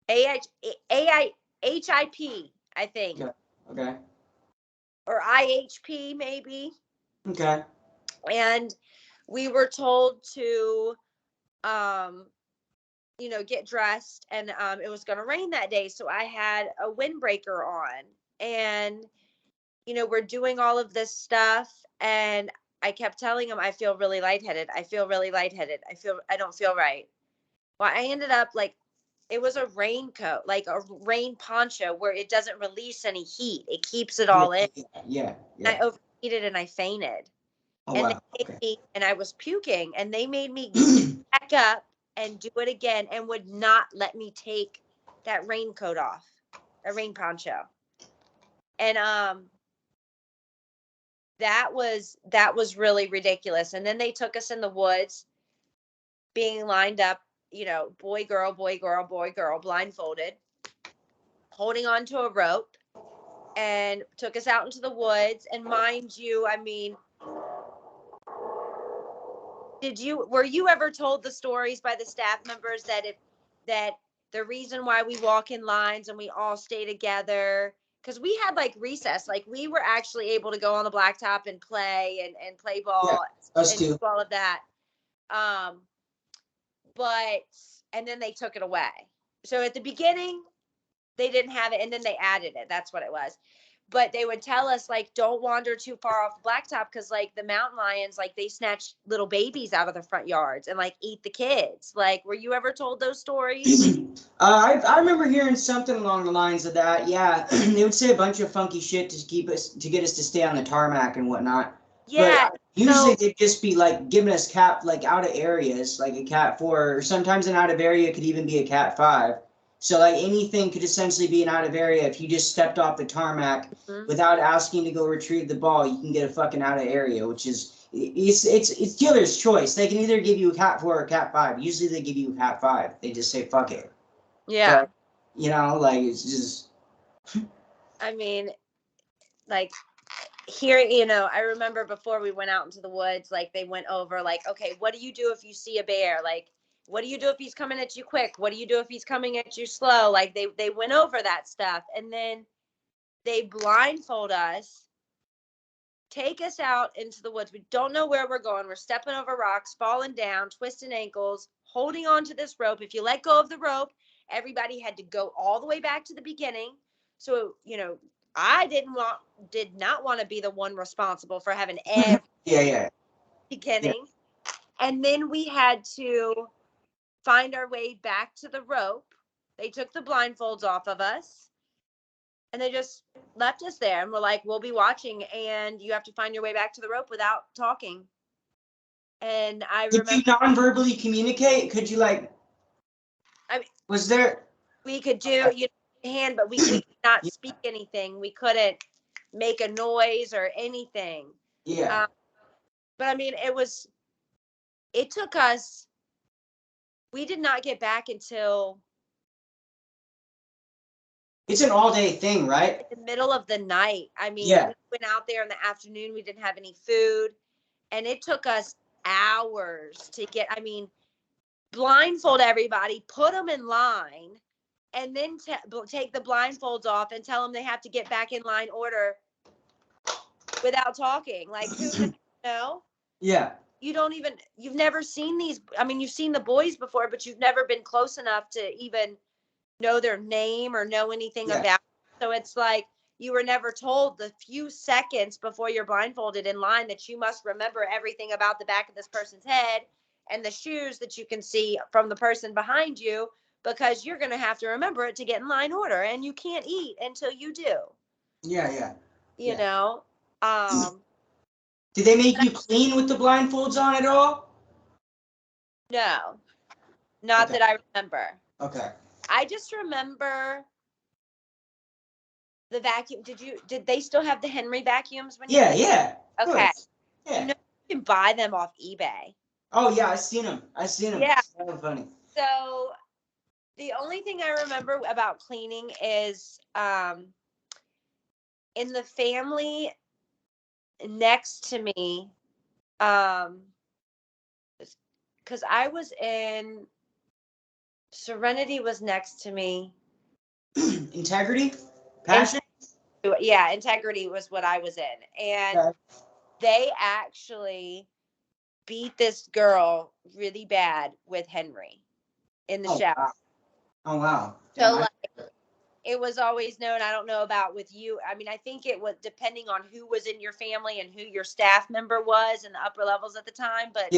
[SPEAKER 2] HIP, I think.
[SPEAKER 1] Yeah. Okay.
[SPEAKER 2] Or IHP maybe.
[SPEAKER 1] Okay.
[SPEAKER 2] And we were told to, get dressed, and it was going to rain that day. So I had a windbreaker on, and, we're doing all of this stuff. And I kept telling him, I feel really lightheaded. I feel really lightheaded. I don't feel right. Well, I ended up like, it was a raincoat, like a rain poncho where it doesn't release any heat. It keeps it all in.
[SPEAKER 1] Yeah.
[SPEAKER 2] I overheated and I fainted.
[SPEAKER 1] Oh,
[SPEAKER 2] And
[SPEAKER 1] wow.
[SPEAKER 2] they made me, and I was puking, and they made me back up and do it again, and would not let me take that raincoat off, a rain poncho. And that was really ridiculous. And then they took us in the woods, being lined up, boy, girl, boy, girl, boy, girl, blindfolded, holding onto a rope, and took us out into the woods. And mind you, I mean, were you ever told the stories by the staff members that the reason why we walk in lines and we all stay together, because we had like recess, like we were actually able to go on the blacktop and play and play ball,
[SPEAKER 1] us
[SPEAKER 2] and
[SPEAKER 1] too.
[SPEAKER 2] do all of that. And then they took it away. So at the beginning, they didn't have it, and then they added it. That's what it was. But they would tell us, like, don't wander too far off the blacktop, because, like, the mountain lions, like, they snatch little babies out of the front yards and, like, eat the kids. Like, were you ever told those stories?
[SPEAKER 1] I remember hearing something along the lines of that. Yeah, they would say a bunch of funky shit to get us to stay on the tarmac and whatnot.
[SPEAKER 2] Yeah.
[SPEAKER 1] But usually they'd just be like giving us like out of areas, like a cat 4, or sometimes an out of area could even be a cat 5. So like anything could essentially be an out of area. If you just stepped off the tarmac without asking to go retrieve the ball, you can get a fucking out of area, which is it's dealer's choice. They can either give you a cat 4 or a cat 5. Usually they give you a cat 5. They just say fuck it.
[SPEAKER 2] Yeah.
[SPEAKER 1] But, like it's just.
[SPEAKER 2] I mean, like here, I remember before we went out into the woods, like they went over, like, okay, what do you do if you see a bear? Like, what do you do if he's coming at you quick? What do you do if he's coming at you slow? Like they went over that stuff, and then they blindfold us, take us out into the woods. We don't know where we're going. We're stepping over rocks, falling down, twisting ankles, holding on to this rope. If you let go of the rope, everybody had to go all the way back to the beginning. So, I did not want to be the one responsible for having every beginning. Yeah. And then we had to find our way back to the rope. They took the blindfolds off of us, and they just left us there. And we're like, we'll be watching, and you have to find your way back to the rope without talking. And I remember.
[SPEAKER 1] Did you non-verbally communicate? Could you was there?
[SPEAKER 2] We could do hand, but we could not speak anything. We couldn't make a noise or anything.
[SPEAKER 1] Yeah.
[SPEAKER 2] But I mean, it took us, we did not get back until.
[SPEAKER 1] It's an all-day thing, right?
[SPEAKER 2] In the middle of the night. I mean, we went out there in the afternoon. We didn't have any food. And it took us hours to blindfold everybody, put them in line, and then take the blindfolds off and tell them they have to get back in line order without talking. Like, who doesn't know?
[SPEAKER 1] Yeah.
[SPEAKER 2] You've never seen these. I mean, you've seen the boys before, but you've never been close enough to even know their name or know anything about it. So it's like you were never told the few seconds before you're blindfolded in line that you must remember everything about the back of this person's head and the shoes that you can see from the person behind you, because you're going to have to remember it to get in line order, and you can't eat until you do.
[SPEAKER 1] Yeah.
[SPEAKER 2] You know?
[SPEAKER 1] Did they make you clean with the blindfolds on at all?
[SPEAKER 2] No. Not that I remember.
[SPEAKER 1] Okay.
[SPEAKER 2] I just remember the vacuum. Did they still have the Henry vacuums when you?
[SPEAKER 1] Yeah.
[SPEAKER 2] Okay.
[SPEAKER 1] Yeah.
[SPEAKER 2] You can buy them off eBay.
[SPEAKER 1] Oh yeah, I seen them.
[SPEAKER 2] Yeah.
[SPEAKER 1] So funny.
[SPEAKER 2] So the only thing I remember about cleaning is in the family next to me, because I was in Serenity was next to me.
[SPEAKER 1] Integrity? Passion?
[SPEAKER 2] Yeah, Integrity was what I was in. And they actually beat this girl really bad with Henry in the shower.
[SPEAKER 1] Wow. Oh, wow.
[SPEAKER 2] So, it was always known, I don't know about with you. I mean, I think it was depending on who was in your family and who your staff member was in the upper levels at the time. But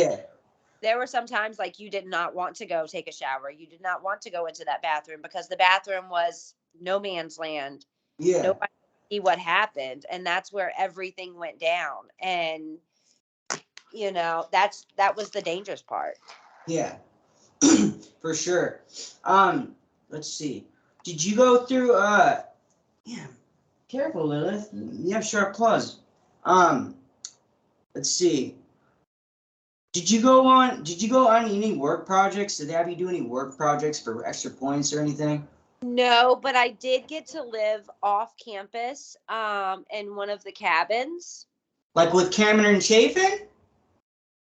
[SPEAKER 2] there were some times like you did not want to go take a shower. You did not want to go into that bathroom because the bathroom was no man's land.
[SPEAKER 1] Yeah.
[SPEAKER 2] Nobody could see what happened. And that's where everything went down. And, that was the dangerous part.
[SPEAKER 1] Yeah, for sure. Let's see. Did you go through, careful, Lilith. You have sharp claws. Let's see. Did you go on any work projects? Did they have you do any work projects for extra points or anything?
[SPEAKER 2] No, but I did get to live off campus in one of the cabins.
[SPEAKER 1] Like with Cameron and Chafin?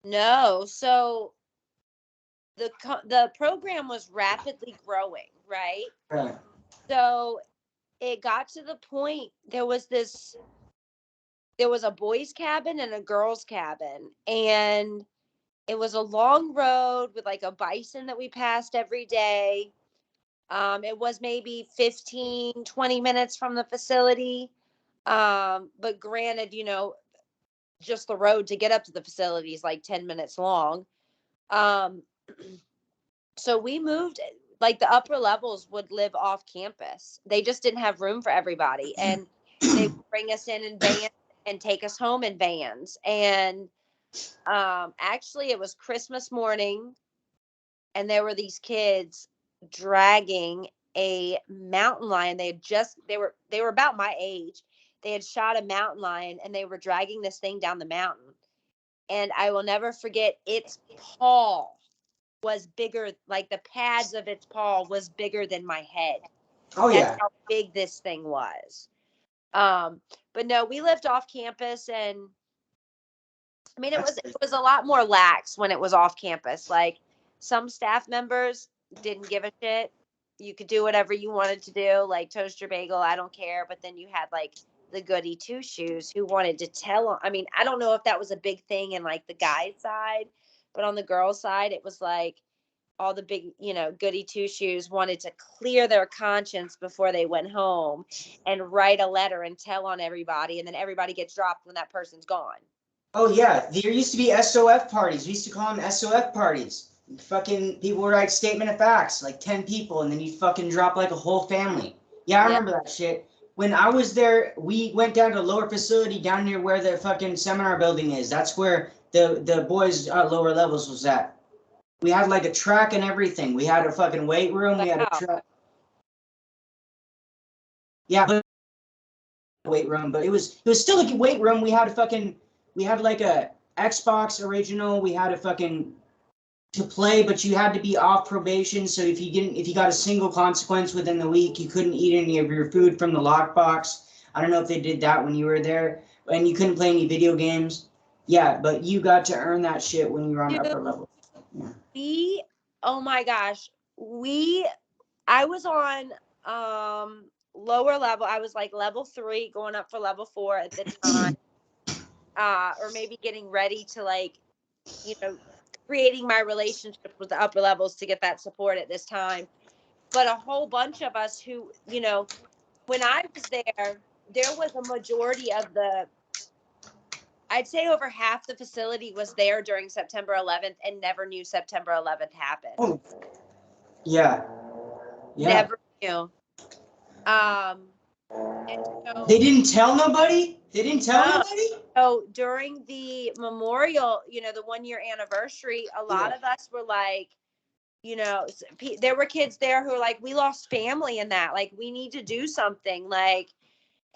[SPEAKER 2] No, so the program was rapidly growing, right?
[SPEAKER 1] Right.
[SPEAKER 2] So it got to the point there was a boys cabin and a girls cabin, and it was a long road with like a bison that we passed every day. It was maybe 15, 20 minutes from the facility. But granted, just the road to get up to the facility is like 10 minutes long. Um, so we moved, like the upper levels would live off campus. They just didn't have room for everybody. And they would bring us in vans and take us home in vans. And actually, it was Christmas morning, and there were these kids dragging a mountain lion. They were about my age. They had shot a mountain lion, and they were dragging this thing down the mountain. And I will never forget, its paw was bigger, like the pads of its paw was bigger than my head.
[SPEAKER 1] Oh
[SPEAKER 2] That's
[SPEAKER 1] yeah.
[SPEAKER 2] how big this thing was. But no, we lived off campus, and I mean, it was a lot more lax when it was off campus. Like, some staff members didn't give a shit. You could do whatever you wanted to do, like toast your bagel, I don't care. But then you had like the goody two shoes who wanted to tell. I mean, I don't know if that was a big thing in like the guys' side, but on the girls' side, it was like all the big, goody two shoes wanted to clear their conscience before they went home and write a letter and tell on everybody, and then everybody gets dropped when that person's gone.
[SPEAKER 1] Oh yeah. There used to be SOF parties. We used to call them SOF parties. Fucking people would write statement of facts, like 10 people, and then you'd fucking drop like a whole family. Yeah, I
[SPEAKER 2] Yeah.
[SPEAKER 1] remember that shit. When I was there, we went down to lower facility down near where the fucking seminar building is. That's where the boys lower levels was at. We had like a track and everything. We had a fucking weight room. We had a
[SPEAKER 2] Wow.
[SPEAKER 1] track. Yeah, but weight room, but it was still like a weight room. We had like a Xbox original. We had a fucking to play, but you had to be off probation. So if you got a single consequence within the week, you couldn't eat any of your food from the lockbox. I don't know if they did that when you were there, and you couldn't play any video games. Yeah, but you got to earn that shit when you were on
[SPEAKER 2] Dude,
[SPEAKER 1] upper level. Yeah.
[SPEAKER 2] oh my gosh, I was on lower level. I was like level 3 going up for level 4 at the time. Or maybe getting ready to, like, creating my relationship with the upper levels to get that support at this time. But a whole bunch of us who, when I was there was a majority of I'd say over half the facility was there during September 11th and never knew September 11th happened.
[SPEAKER 1] Oh, yeah. Yeah.
[SPEAKER 2] Never knew. And so
[SPEAKER 1] They didn't tell nobody? They didn't tell nobody?
[SPEAKER 2] So during the memorial, the 1-year anniversary, a lot of us were like, there were kids there who were like, we lost family in that. Like, we need to do something. Like,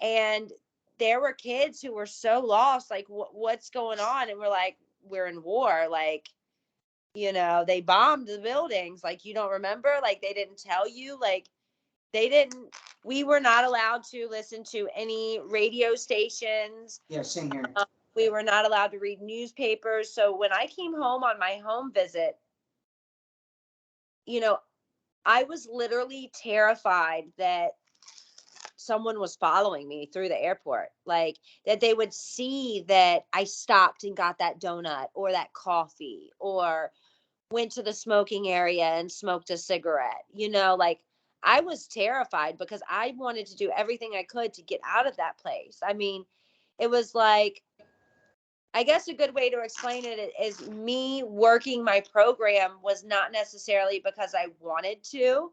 [SPEAKER 2] and there were kids who were so lost, like, what's going on? And we're like, we're in war. Like, they bombed the buildings. Like, you don't remember? Like, they didn't tell you. Like, we were not allowed to listen to any radio stations.
[SPEAKER 1] Yeah, same here.
[SPEAKER 2] We were not allowed to read newspapers. So when I came home on my home visit, I was literally terrified that someone was following me through the airport, like that they would see that I stopped and got that donut or that coffee or went to the smoking area and smoked a cigarette. Like, I was terrified because I wanted to do everything I could to get out of that place. I mean, it was like, I guess a good way to explain it is me working my program was not necessarily because I wanted to.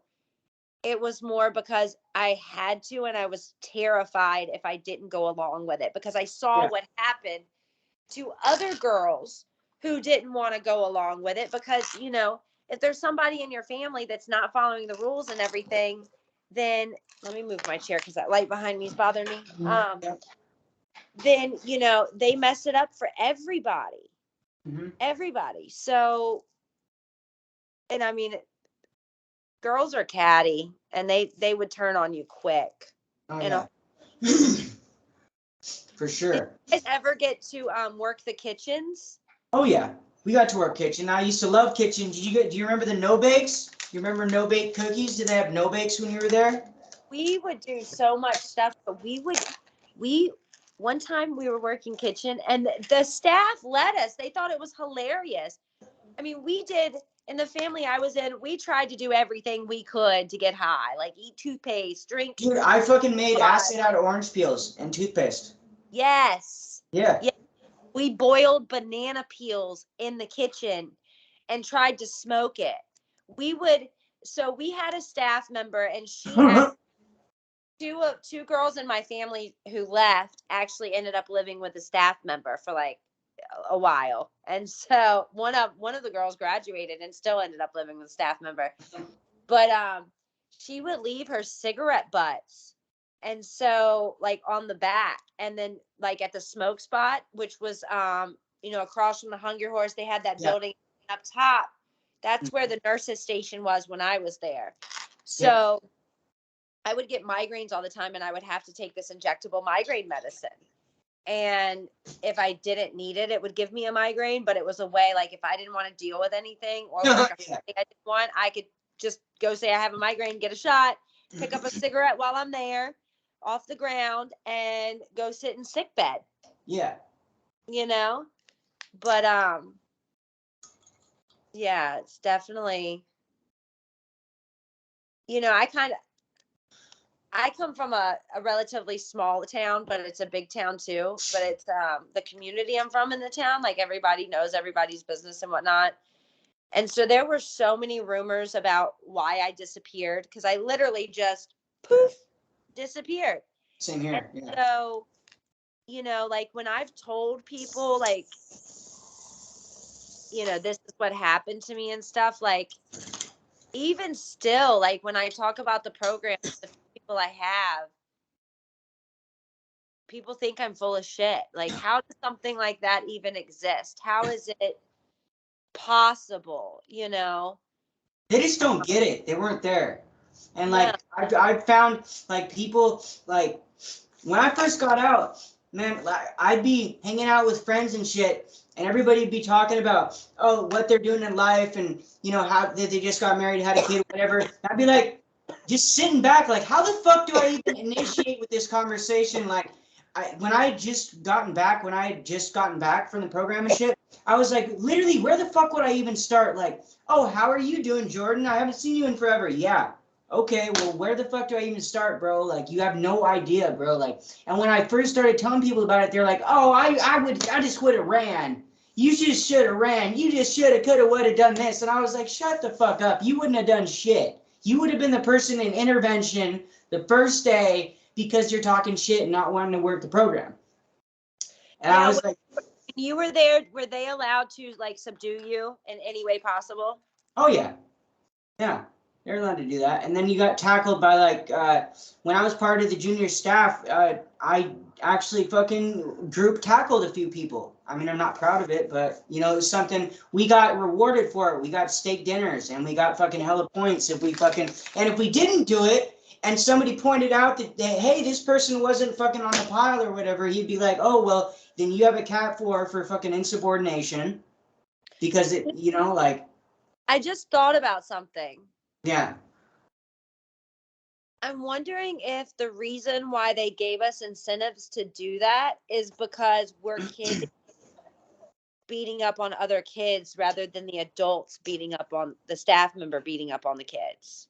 [SPEAKER 2] It was more because I had to, and I was terrified if I didn't go along with it, because I saw what happened to other girls who didn't want to go along with it. Because, if there's somebody in your family that's not following the rules and everything, then let me move my chair because that light behind me is bothering me. Then, they mess it up for everybody.
[SPEAKER 1] Mm-hmm.
[SPEAKER 2] everybody. So, and I mean, girls are catty, and they would turn on you quick.
[SPEAKER 1] Oh,
[SPEAKER 2] And
[SPEAKER 1] yeah. For
[SPEAKER 2] did
[SPEAKER 1] sure.
[SPEAKER 2] you guys ever get to work the kitchens?
[SPEAKER 1] Oh, yeah. We got to our kitchen. I used to love kitchen. Do you remember the no bakes? You remember no bake cookies? Did they have no bakes when you were there?
[SPEAKER 2] We would do so much stuff, but we one time we were working kitchen, and the staff let us. They thought it was hilarious. I mean, we did, in the family I was in, we tried to do everything we could to get high, like eat toothpaste, drink.
[SPEAKER 1] Dude, I fucking made acid out of orange peels and toothpaste.
[SPEAKER 2] Yes.
[SPEAKER 1] Yeah.
[SPEAKER 2] Yeah. We boiled banana peels in the kitchen and tried to smoke it. So we had a staff member, and she two girls in my family who left actually ended up living with a staff member for like a while. And so one of the girls graduated and still ended up living with a staff member. But she would leave her cigarette butts, and so like on the back, and then like at the smoke spot, which was across from the Hunger Horse, they had that building up top. That's where the nurses station was when I was there. So I would get migraines all the time, and I would have to take this injectable migraine medicine. And if I didn't need it, it would give me a migraine, but it was a way, like if I didn't want to deal with anything or like I didn't want, I could just go say I have a migraine, get a shot, pick up a cigarette while I'm there off the ground, and go sit in sick bed.
[SPEAKER 1] Yeah.
[SPEAKER 2] But yeah, it's definitely, I come from a relatively small town, but it's a big town too. But it's the community I'm from in the town. Like everybody knows everybody's business and whatnot. And so there were so many rumors about why I disappeared, because I literally just poof disappeared.
[SPEAKER 1] Same here.
[SPEAKER 2] And
[SPEAKER 1] Yeah.
[SPEAKER 2] so, like when I've told people like, this is what happened to me and stuff, like even still, like when I talk about the program, the people I have, people think I'm full of shit. Like, how does something like that even exist? How is it possible?
[SPEAKER 1] They just don't get it. They weren't there. And
[SPEAKER 2] No.
[SPEAKER 1] like I found like people like when I first got out, man, like, I'd be hanging out with friends and shit, and everybody'd be talking about what they're doing in life, and how they just got married, had a kid, whatever. And I'd be like, just sitting back, like, how the fuck do I even initiate with this conversation? Like, when I had just gotten back from the program and shit, I was like, literally, where the fuck would I even start? Like, oh, how are you doing, Jordan? I haven't seen you in forever. Yeah. Okay, well, where the fuck do I even start, bro? Like, you have no idea, bro. Like, and when I first started telling people about it, they're like, oh, I just would have ran. You just should have ran. You just should have, could have, would have done this. And I was like, shut the fuck up. You wouldn't have done shit. You would have been the person in intervention the first day because you're talking shit and not wanting to work the program. And I was like,
[SPEAKER 2] when you were there, were they allowed to like subdue you in any way possible?
[SPEAKER 1] oh, yeah. Yeah. They're allowed to do that. And then you got tackled by like when I was part of the junior staff, I actually fucking group tackled a few people. I mean, I'm not proud of it, but it was something we got rewarded for it. We got steak dinners and we got fucking hella points if we didn't do it and somebody pointed out that hey, this person wasn't fucking on the pile or whatever, he'd be like, oh, well, then you have a cat for fucking insubordination because it, like.
[SPEAKER 2] I just thought about something.
[SPEAKER 1] Yeah.
[SPEAKER 2] I'm wondering if the reason why they gave us incentives to do that is because we're kids beating up on other kids rather than the adults beating up on the staff member beating up on the kids.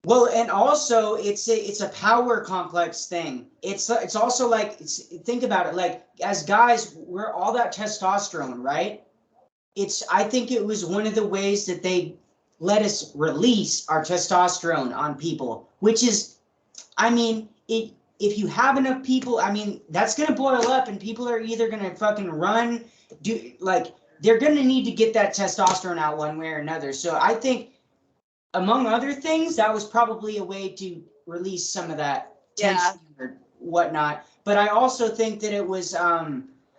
[SPEAKER 1] Well, and also it's a power complex thing. It's also like, think about it, like as guys, we're all that testosterone, right? I think it was one of the ways that they let us release our testosterone on people, which is, I mean, if you have enough people, I mean, that's going to boil up and people are either going to fucking run, they're going to need to get that testosterone out one way or another. So I think, among other things, that was probably a way to release some of that tension or whatnot. But I also think that it was,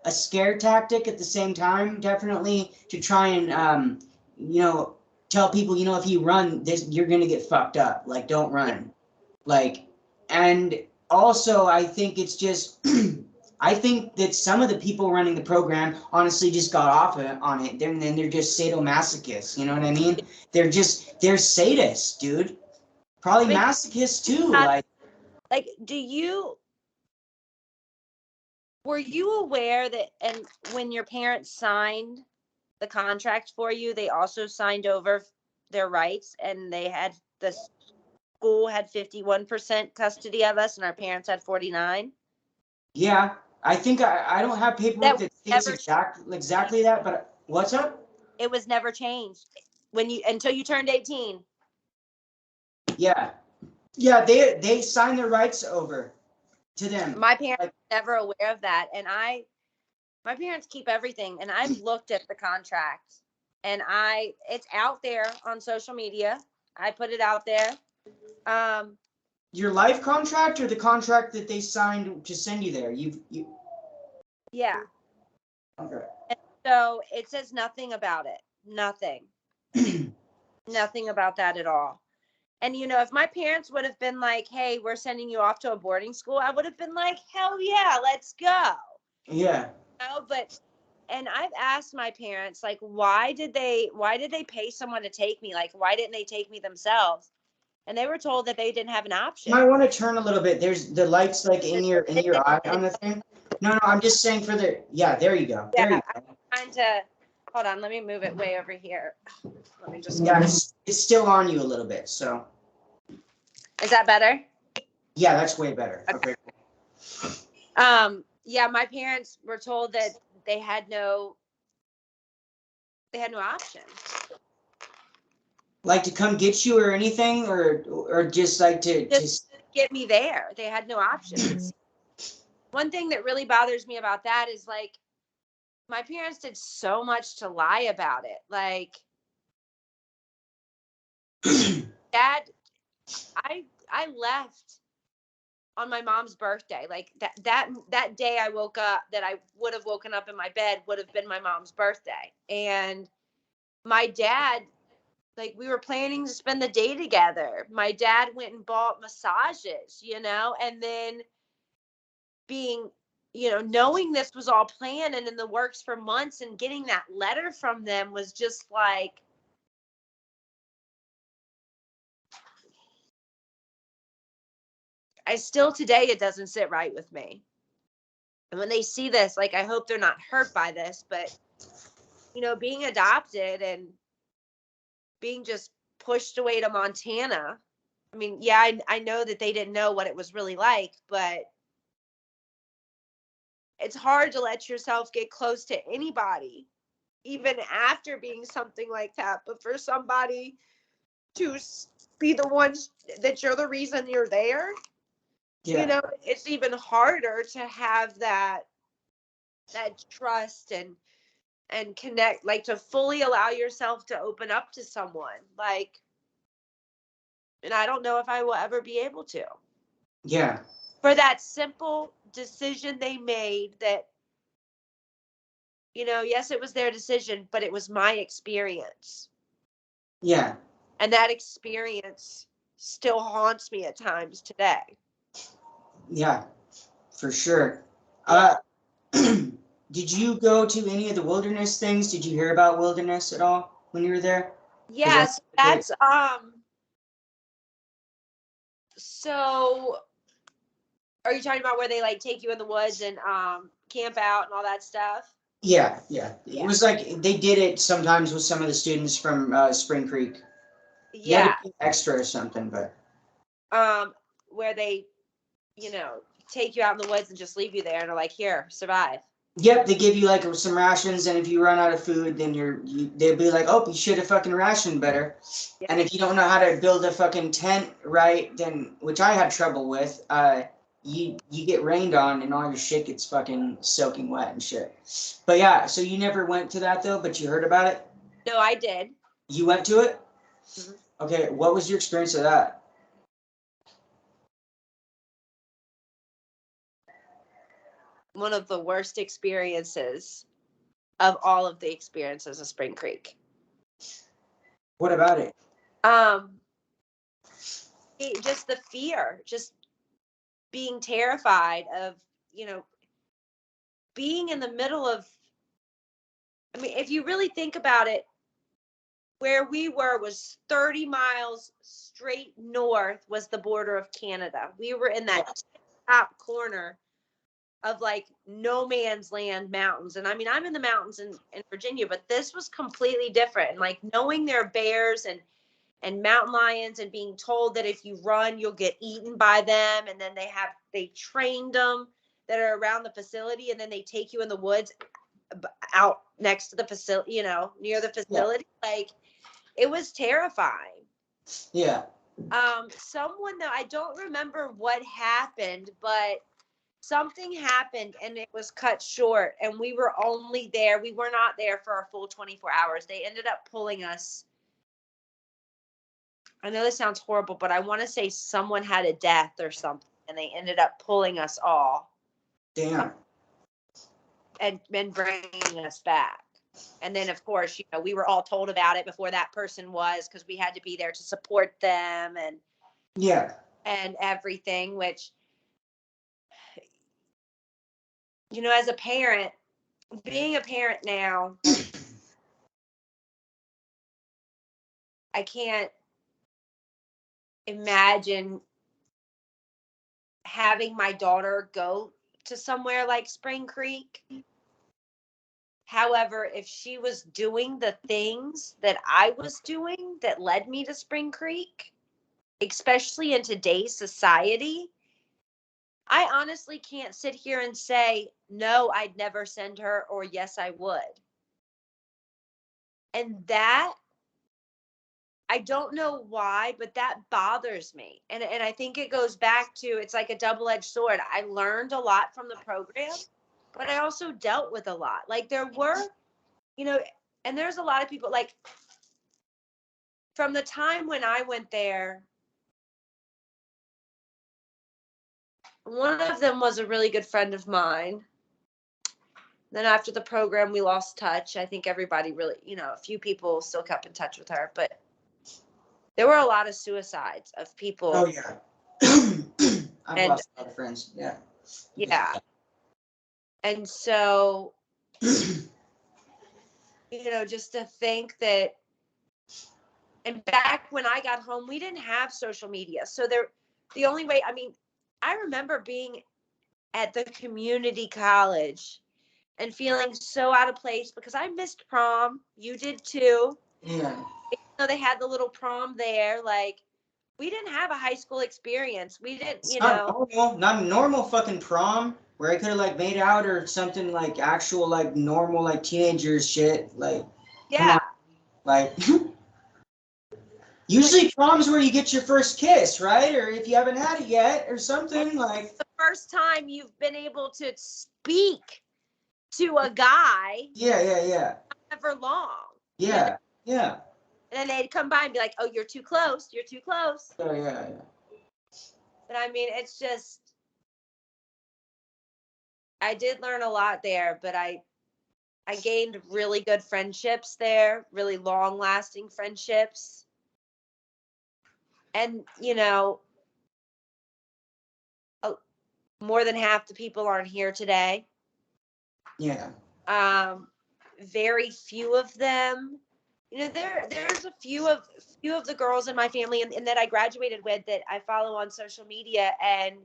[SPEAKER 1] a scare tactic at the same time, definitely, to try and, you know, tell people, you know, if you run this, you're going to get fucked up. Like, don't run. Like, and also I think it's just, I think that some of the people running the program honestly just got off on it. Then they're just sadomasochists. You know what I mean? They're sadists, dude. Probably masochists too.
[SPEAKER 2] Like, were you aware that, and when your parents signed the contract for you, they also signed over their rights, and the school had 51% custody of us and our parents had 49?
[SPEAKER 1] Yeah, I think I don't have paperwork that states
[SPEAKER 2] Never
[SPEAKER 1] exactly that, but what's up?
[SPEAKER 2] It was never changed until you turned 18.
[SPEAKER 1] Yeah. Yeah, they signed their rights over to them.
[SPEAKER 2] My parents were never aware of that, and my parents keep everything, and I've looked at the contract, and it's out there on social media. I put it out there.
[SPEAKER 1] Your life contract or the contract that they signed to send you there?
[SPEAKER 2] Yeah.
[SPEAKER 1] Okay.
[SPEAKER 2] And so it says nothing about it. Nothing. Nothing about that at all. And, you know, if my parents would have been like, hey, we're sending you off to a boarding school, I would have been like, hell yeah, let's go.
[SPEAKER 1] Yeah.
[SPEAKER 2] You know, and I've asked my parents, like, why did they pay someone to take me? Like, why didn't they take me themselves? And they were told that they didn't have an option.
[SPEAKER 1] You might want to turn a little bit. There's the lights like in your eye on the thing. No, I'm just saying for the, yeah, there you go. There you go.
[SPEAKER 2] I'm trying to, hold on, let me move it way over here. Let me just
[SPEAKER 1] Yeah, it's still on you a little bit, so.
[SPEAKER 2] Is that better?
[SPEAKER 1] Yeah, that's way better. Okay.
[SPEAKER 2] Yeah, my parents were told that they had no option.
[SPEAKER 1] Like to come get you or anything, or just like to
[SPEAKER 2] just get me there. They had no options. One thing that really bothers me about that is, like, my parents did so much to lie about it. Like, Dad, I left on my mom's birthday. Like that day I woke up, that I would have woken up in my bed, would have been my mom's birthday. And my dad, like, we were planning to spend the day together. My dad went and bought massages, you know, and then being, you know, knowing this was all planned and in the works for months, and getting that letter from them was just like, I still today, it doesn't sit right with me. And when they see this, like, I hope they're not hurt by this, but, you know, being adopted and being just pushed away to Montana. I mean, yeah, I know that they didn't know what it was really like, but it's hard to let yourself get close to anybody, even after being something like that. But for somebody to be the ones that you're the reason you're there,
[SPEAKER 1] yeah.
[SPEAKER 2] You know, it's even harder to have that trust and connect, like, to fully allow yourself to open up to someone. Like, and I don't know if I will ever be able to.
[SPEAKER 1] Yeah.
[SPEAKER 2] For that simple decision they made, that, you know, yes, it was their decision, but it was my experience.
[SPEAKER 1] Yeah.
[SPEAKER 2] And that experience still haunts me at times today.
[SPEAKER 1] Yeah, for sure.
[SPEAKER 2] Yeah.
[SPEAKER 1] Did you go to any of the wilderness things? Did you hear about wilderness at all when you were there?
[SPEAKER 2] Yes, that's so are you talking about where they, like, take you in the woods and camp out and all that stuff?
[SPEAKER 1] Yeah. It was like they did it sometimes with some of the students from Spring Creek.
[SPEAKER 2] Yeah.
[SPEAKER 1] You had to pay extra or something, but
[SPEAKER 2] where they, you know, take you out in the woods and just leave you there and are like, here, survive.
[SPEAKER 1] Yep, they give you like some rations, and if you run out of food, then they'll be like, oh, you should have fucking rationed better. Yeah. And if you don't know how to build a fucking tent right, then, which I had trouble with, you get rained on and all your shit gets fucking soaking wet and shit. But yeah, so you never went to that though, but you heard about it?
[SPEAKER 2] No, I did.
[SPEAKER 1] You went to it?
[SPEAKER 2] Mm-hmm.
[SPEAKER 1] Okay, what was your experience of that?
[SPEAKER 2] one of the worst experiences of all of the experiences of Spring Creek.
[SPEAKER 1] What about it?
[SPEAKER 2] Just the fear, just being terrified of, being in the middle of, I mean, if you really think about it, where we were was 30 miles straight north was the border of Canada. We were in that top corner of like no man's land mountains. And I mean, I'm in the mountains in Virginia, but this was completely different. And like knowing there are bears and mountain lions and being told that if you run, you'll get eaten by them. And then they trained them that are around the facility. And then they take you in the woods out next to the facility, near the facility. Yeah. Like, it was terrifying.
[SPEAKER 1] Yeah.
[SPEAKER 2] Someone, though, I don't remember what happened, but something happened and it was cut short. And we were not there for a full 24 hours. They ended up pulling us. I know this sounds horrible, but I want to say someone had a death or something, and they ended up pulling us all.
[SPEAKER 1] Damn.
[SPEAKER 2] And bringing us back. And then, of course, we were all told about it before that person was, because we had to be there to support them and everything, which, as a parent, being a parent now, I can't imagine having my daughter go to somewhere like Spring Creek. However, if she was doing the things that I was doing that led me to Spring Creek, especially in today's society, I honestly can't sit here and say, no, I'd never send her, or yes, I would. And that, I don't know why, but that bothers me. And I think it goes back to, it's like a double-edged sword. I learned a lot from the program, but I also dealt with a lot. Like there were, and there's a lot of people, like from the time when I went there, one of them was a really good friend of mine. Then after the program, we lost touch. I think everybody really, a few people still kept in touch with her, but there were a lot of suicides of people.
[SPEAKER 1] Oh, yeah. I've lost a lot of friends. Yeah.
[SPEAKER 2] Yeah. And so, just to think that, and back when I got home, we didn't have social media. So the only way, I remember being at the community college and feeling so out of place because I missed prom. You did too.
[SPEAKER 1] Yeah.
[SPEAKER 2] They had the little prom there. Like, we didn't have a high school experience. We didn't,
[SPEAKER 1] not a normal fucking prom where I could have like made out or something, like actual like normal like teenagers shit. Like,
[SPEAKER 2] yeah.
[SPEAKER 1] Like, usually prom's where you get your first kiss, right? Or if you haven't had it yet or something, like.
[SPEAKER 2] The first time you've been able to speak to a guy.
[SPEAKER 1] Yeah.
[SPEAKER 2] However long.
[SPEAKER 1] Yeah.
[SPEAKER 2] And then they'd come by and be like, oh, you're too close. You're too close.
[SPEAKER 1] Oh, yeah.
[SPEAKER 2] But it's just, I did learn a lot there, but I gained really good friendships there, really long lasting friendships. And, more than half the people aren't here today.
[SPEAKER 1] Yeah.
[SPEAKER 2] Very few of them, there's a few of the girls in my family and that I graduated with that I follow on social media, and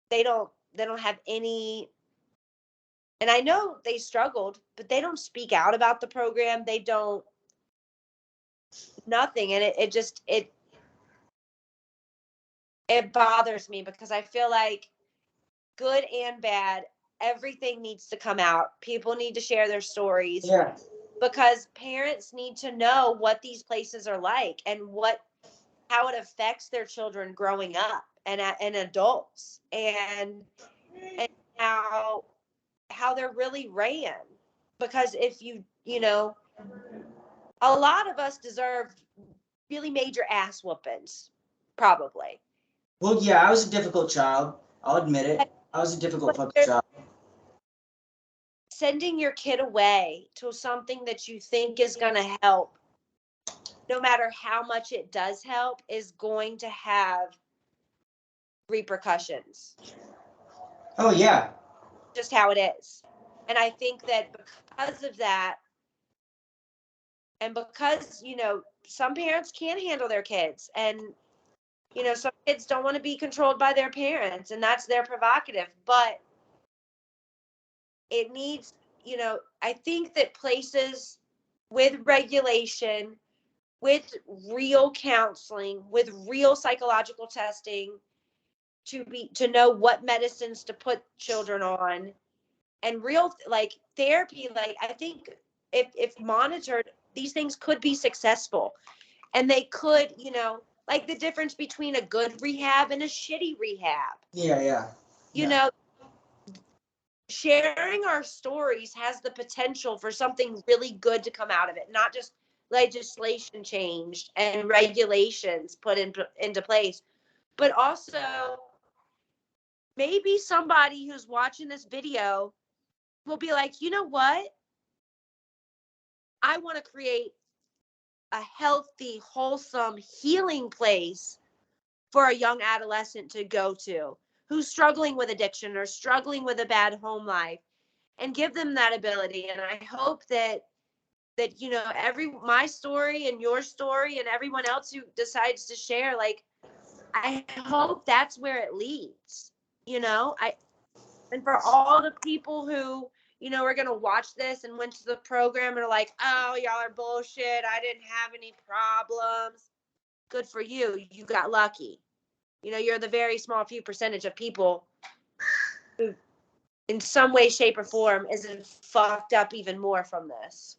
[SPEAKER 2] they don't have any, and I know they struggled, but they don't speak out about the program. They don't, nothing. And it bothers me because I feel like good and bad, everything needs to come out. People need to share their stories.
[SPEAKER 1] Yeah.
[SPEAKER 2] Because parents need to know what these places are like and how it affects their children growing up and adults, and how they're really ran. Because if a lot of us deserve really major ass whoopings, probably.
[SPEAKER 1] Well, yeah, I was a difficult child. I'll admit it. That was a difficult
[SPEAKER 2] But
[SPEAKER 1] fucking job.
[SPEAKER 2] sending your kid away to something that you think is going to help, no matter how much it does help, is going to have repercussions.
[SPEAKER 1] Oh yeah.
[SPEAKER 2] Just how it is. And I think that because of that, and because, some parents can't handle their kids, and, some kids don't want to be controlled by their parents, and that's their prerogative. But it needs, I think that places with regulation, with real counseling, with real psychological testing, to know what medicines to put children on, and real like therapy, like I think if monitored, these things could be successful, and they could, like the difference between a good rehab and a shitty rehab.
[SPEAKER 1] Yeah.
[SPEAKER 2] Sharing our stories has the potential for something really good to come out of it, not just legislation changed and regulations put into place, but also maybe somebody who's watching this video will be like, you know what? I want to create a healthy, wholesome, healing place for a young adolescent to go to who's struggling with addiction or struggling with a bad home life, and give them that ability. And I hope that my story and your story and everyone else who decides to share, like, I hope that's where it leads. And for all the people who, are going to watch this and went to the program and are like, oh, y'all are bullshit, I didn't have any problems. Good for you. You got lucky. You're the very small few percentage of people who, in some way, shape, or form, isn't fucked up even more from this.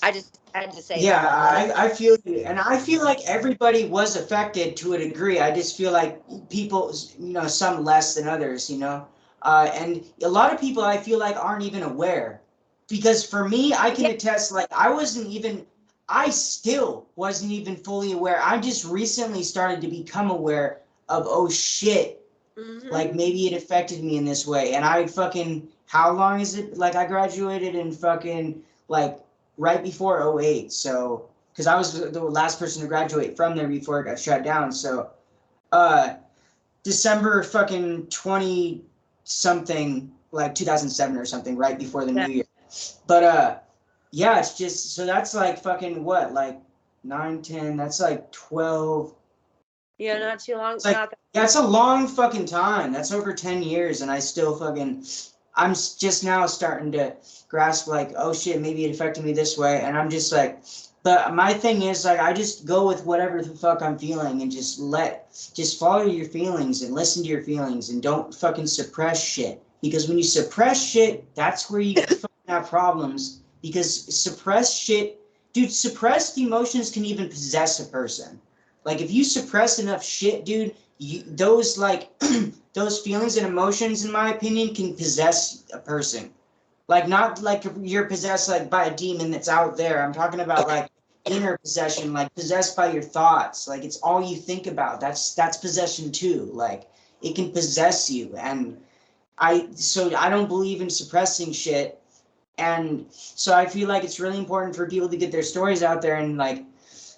[SPEAKER 2] I just had to say
[SPEAKER 1] Yeah,
[SPEAKER 2] that.
[SPEAKER 1] I feel you, and I feel like everybody was affected to a degree. I just feel like people, some less than others, and a lot of people I feel like aren't even aware, because for me, I can attest, like I still wasn't even fully aware. I just recently started to become aware of, oh shit, like maybe it affected me in this way. And how long is it? Like I graduated in fucking like right before 2008. So, because I was the last person to graduate from there before it got shut down. So, December fucking 20 something, like 2007 or something, right before the new year. But, yeah, it's just, so that's like fucking what, like 9, 10, that's like 12.
[SPEAKER 2] Yeah, not too long.
[SPEAKER 1] That's a long fucking time. That's over 10 years, and I still I'm just now starting to grasp, like, oh shit, maybe it affected me this way, and I'm just like, but my thing is, like, I just go with whatever the fuck I'm feeling, and just follow your feelings, and listen to your feelings, and don't fucking suppress shit, because when you suppress shit, that's where you fucking have problems, because suppressed emotions can even possess a person. Like, if you suppress enough shit, dude, those those feelings and emotions, in my opinion, can possess a person. Like, not like you're possessed like by a demon that's out there. I'm talking about like inner possession, like possessed by your thoughts. Like, it's all you think about. That's possession too. Like, it can possess you. And I don't believe in suppressing shit. And so I feel like it's really important for people to get their stories out there. And like,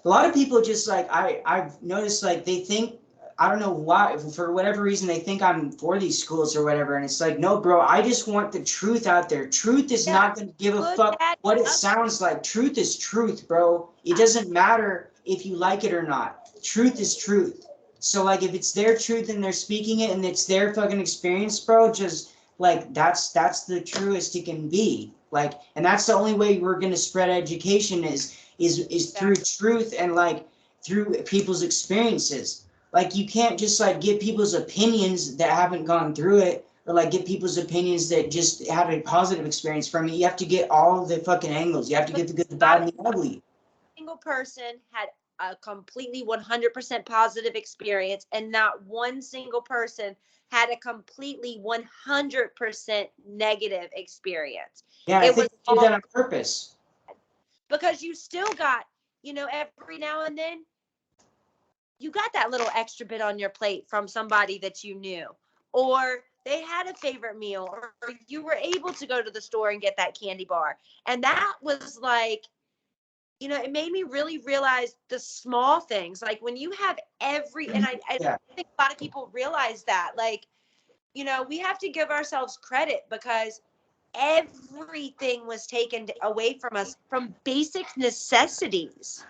[SPEAKER 1] a lot of people just like, I've noticed, like, they think, I don't know why, for whatever reason, they think I'm for these schools or whatever. And it's like, no, bro, I just want the truth out there. Truth is not going to give a fuck what it sounds like. Truth is truth, bro. It doesn't matter if you like it or not. Truth is truth. So, like, if it's their truth and they're speaking it and it's their fucking experience, bro, just, like, that's the truest it can be. Like, and that's the only way we're going to spread education is through truth and, like, through people's experiences. Like, you can't just, like, get people's opinions that haven't gone through it, or, like, get people's opinions that just had a positive experience from it. You have to get all the fucking angles. You have to get the good, the bad, and the ugly.
[SPEAKER 2] Single person had a completely 100% positive experience, and not one single person had a completely 100% negative experience.
[SPEAKER 1] Yeah, I think they do that on purpose.
[SPEAKER 2] Because you still got, every now and then, you got that little extra bit on your plate from somebody that you knew. or they had a favorite meal, or you were able to go to the store and get that candy bar. And that was like, it made me really realize the small things. Like when you have and I
[SPEAKER 1] Yeah.
[SPEAKER 2] think a lot of people realize that, like, we have to give ourselves credit because everything was taken away from us, from basic necessities.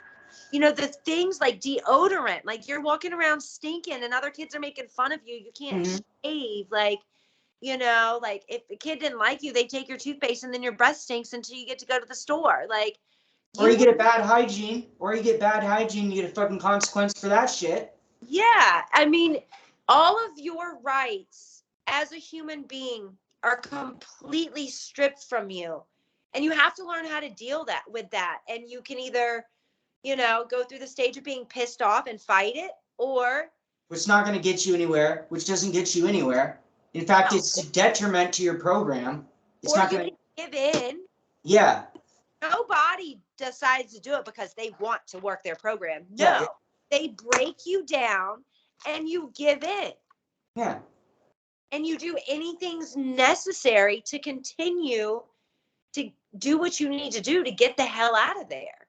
[SPEAKER 2] The things like deodorant, like you're walking around stinking and other kids are making fun of you. You can't shave. Like, like if a kid didn't like you, they take your toothpaste and then your breath stinks until you get to go to the store. Like,
[SPEAKER 1] Or you get a bad hygiene, you get a fucking consequence for that shit.
[SPEAKER 2] Yeah. I mean, all of your rights as a human being are completely stripped from you. And you have to learn how to deal with that. And you can either, go through the stage of being pissed off and fight it, or
[SPEAKER 1] Which not going to get you anywhere, which doesn't get you anywhere. In fact, it's a detriment to your program. It's
[SPEAKER 2] or
[SPEAKER 1] not
[SPEAKER 2] you
[SPEAKER 1] going to
[SPEAKER 2] can give in.
[SPEAKER 1] Yeah.
[SPEAKER 2] Nobody decides to do it because they want to work their program. No,
[SPEAKER 1] Yeah.
[SPEAKER 2] they break you down and you give in.
[SPEAKER 1] Yeah.
[SPEAKER 2] And you do anything necessary to continue to do what you need to do to get the hell out of there.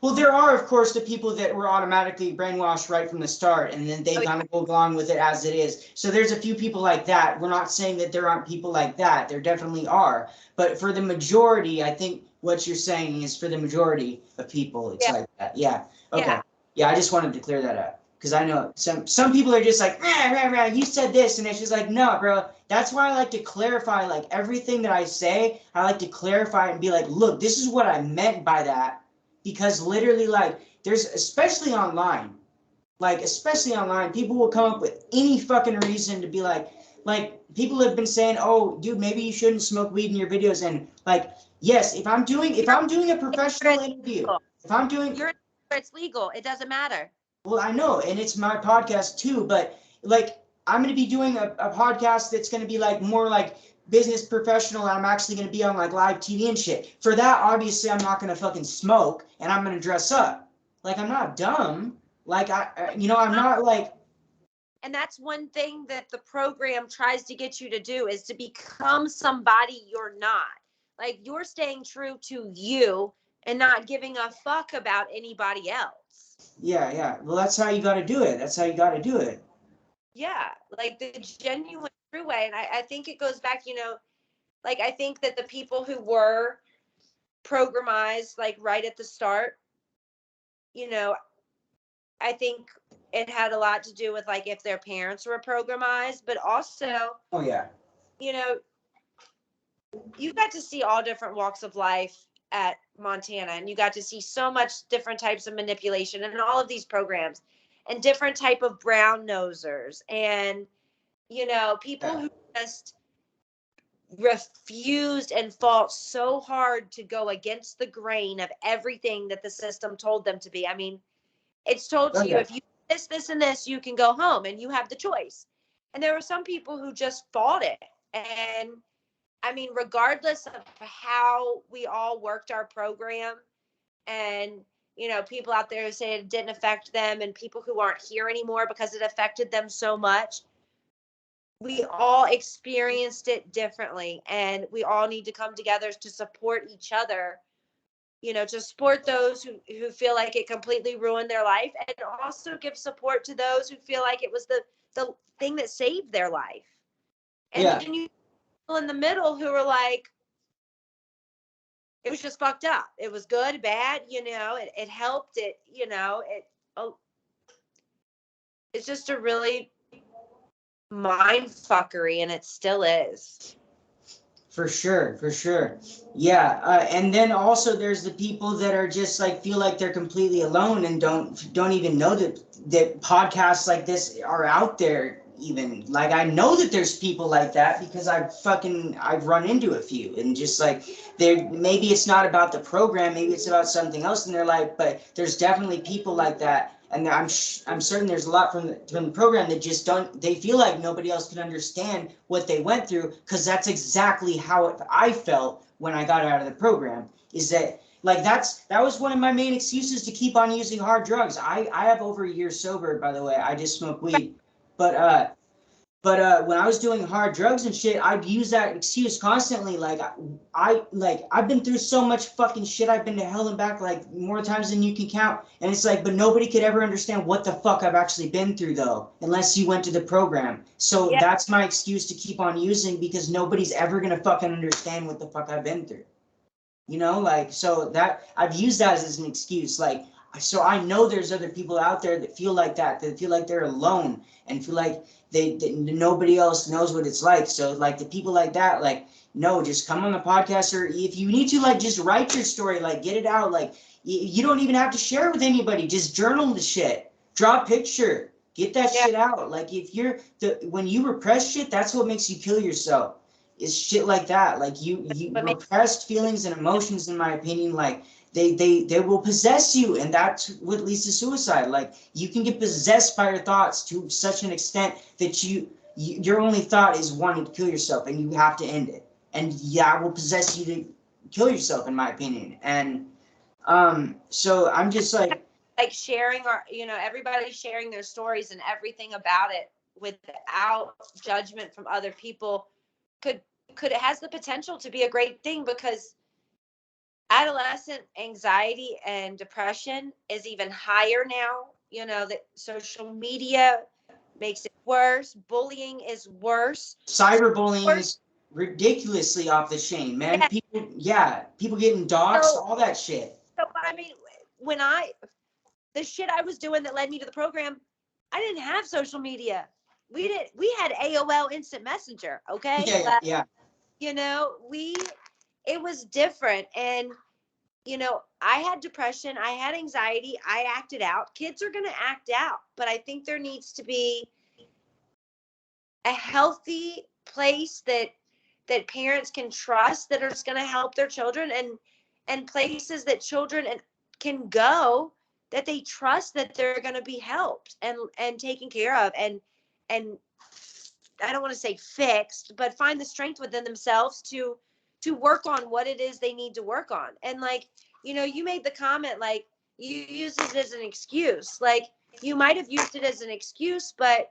[SPEAKER 1] Well, there are, of course, the people that were automatically brainwashed right from the start, and then they kind of go along with it as it is. So there's a few people like that. We're not saying that there aren't people like that. There definitely are. But for the majority, I think what you're saying is for the majority of people, it's like that. Yeah. Okay. Yeah, I just wanted to clear that up. Because I know some people are just like, you said this, and it's just like, no, bro. That's why I like to clarify, like, everything that I say. I like to clarify and be like, look, this is what I meant by that. Because literally, like, there's, especially online, people will come up with any fucking reason to be like, people have been saying, oh, dude, maybe you shouldn't smoke weed in your videos. And like, yes, if I'm doing a professional interview,
[SPEAKER 2] it's legal. It doesn't matter.
[SPEAKER 1] Well, I know, and it's my podcast too, but like, I'm going to be doing a podcast that's going to be like more like business professional, and I'm actually going to be on like live TV and shit. For that, obviously, I'm not going to fucking smoke, and I'm going to dress up. Like, I'm not dumb. Like, I'm not like.
[SPEAKER 2] And that's one thing that the program tries to get you to do, is to become somebody you're not. Like, you're staying true to you and not giving a fuck about anybody else.
[SPEAKER 1] Yeah. Well, that's how you got to do it.
[SPEAKER 2] Yeah, like the genuine true way. And I think it goes back, like, I think that the people who were programmized, like right at the start, I think it had a lot to do with like if their parents were programmized, but also,
[SPEAKER 1] Oh, yeah.
[SPEAKER 2] You got to see all different walks of life at Montana, and you got to see so much different types of manipulation and all of these programs, and different type of brown nosers, and people who just refused and fought so hard to go against the grain of everything that the system told them to be. I mean, it's told to you, if you do this, and this, you can go home and you have the choice. And there were some people who just fought it. And I mean, regardless of how we all worked our program, and, people out there who say it didn't affect them, and people who aren't here anymore because it affected them so much, we all experienced it differently, and we all need to come together to support each other, to support those who feel like it completely ruined their life, and also give support to those who feel like it was the thing that saved their life. And then you people in the middle who are like, it was just fucked up. It was good, bad, it helped it, it's just a really mind fuckery, and it still is.
[SPEAKER 1] For sure. Yeah, and then also there's the people that are just like feel like they're completely alone and don't even know that podcasts like this are out there even. Like, I know that there's people like that because I've run into a few, and just like, maybe it's not about the program, maybe it's about something else in their life, but there's definitely people like that. And I'm certain there's a lot from the program that just they feel like nobody else can understand what they went through, because that's exactly how I felt when I got out of the program. Is that, like, that was one of my main excuses to keep on using hard drugs. I have over a year sober, by the way. I just smoke weed, but But when I was doing hard drugs and shit, I'd use that excuse constantly. Like I've been through so much fucking shit. I've been to hell and back like more times than you can count. And it's like, but nobody could ever understand what the fuck I've actually been through though, unless you went to the program. So
[SPEAKER 2] Yeah.
[SPEAKER 1] that's my excuse to keep on using, because nobody's ever gonna fucking understand what the fuck I've been through. You know, like, so that I've used that as an excuse. Like, so I know there's other people out there that feel like that feel like they're alone and feel like they nobody else knows what it's like. So like the people like that, like, no, just come on the podcast, or if you need to, like, just write your story, like, get it out. Like, you don't even have to share it with anybody. Just journal the shit, draw a picture, get that
[SPEAKER 2] Yeah.
[SPEAKER 1] shit out. Like, if you're when you repress shit, that's what makes you kill yourself. Is shit like that. Like, you
[SPEAKER 2] But
[SPEAKER 1] repressed feelings and emotions, in my opinion, like they will possess you, and that's what leads to suicide. Like, you can get possessed by your thoughts to such an extent that your only thought is wanting to kill yourself, and you have to end it. And yeah, it will possess you to kill yourself, in my opinion. And so I'm just
[SPEAKER 2] like sharing everybody sharing their stories and everything about it without judgment from other people could it has the potential to be a great thing, because adolescent anxiety and depression is even higher now. That social media makes it worse. Bullying is worse.
[SPEAKER 1] cyberbullying is ridiculously off the chain, man. People getting doxxed,
[SPEAKER 2] So,
[SPEAKER 1] all that shit.
[SPEAKER 2] I mean, when the shit I was doing that led me to the program, I didn't have social media. We had AOL Instant Messenger, okay?
[SPEAKER 1] Yeah, yeah.
[SPEAKER 2] It was different. And, I had depression, I had anxiety, I acted out. Kids are going to act out, but I think there needs to be a healthy place that parents can trust, that are just going to help their children, and places that children can go, that they trust that they're going to be helped and taken care of, and I don't want to say fixed, but find the strength within themselves to work on what it is they need to work on. And like, you made the comment, like, you use it as an excuse. Like, you might have used it as an excuse, but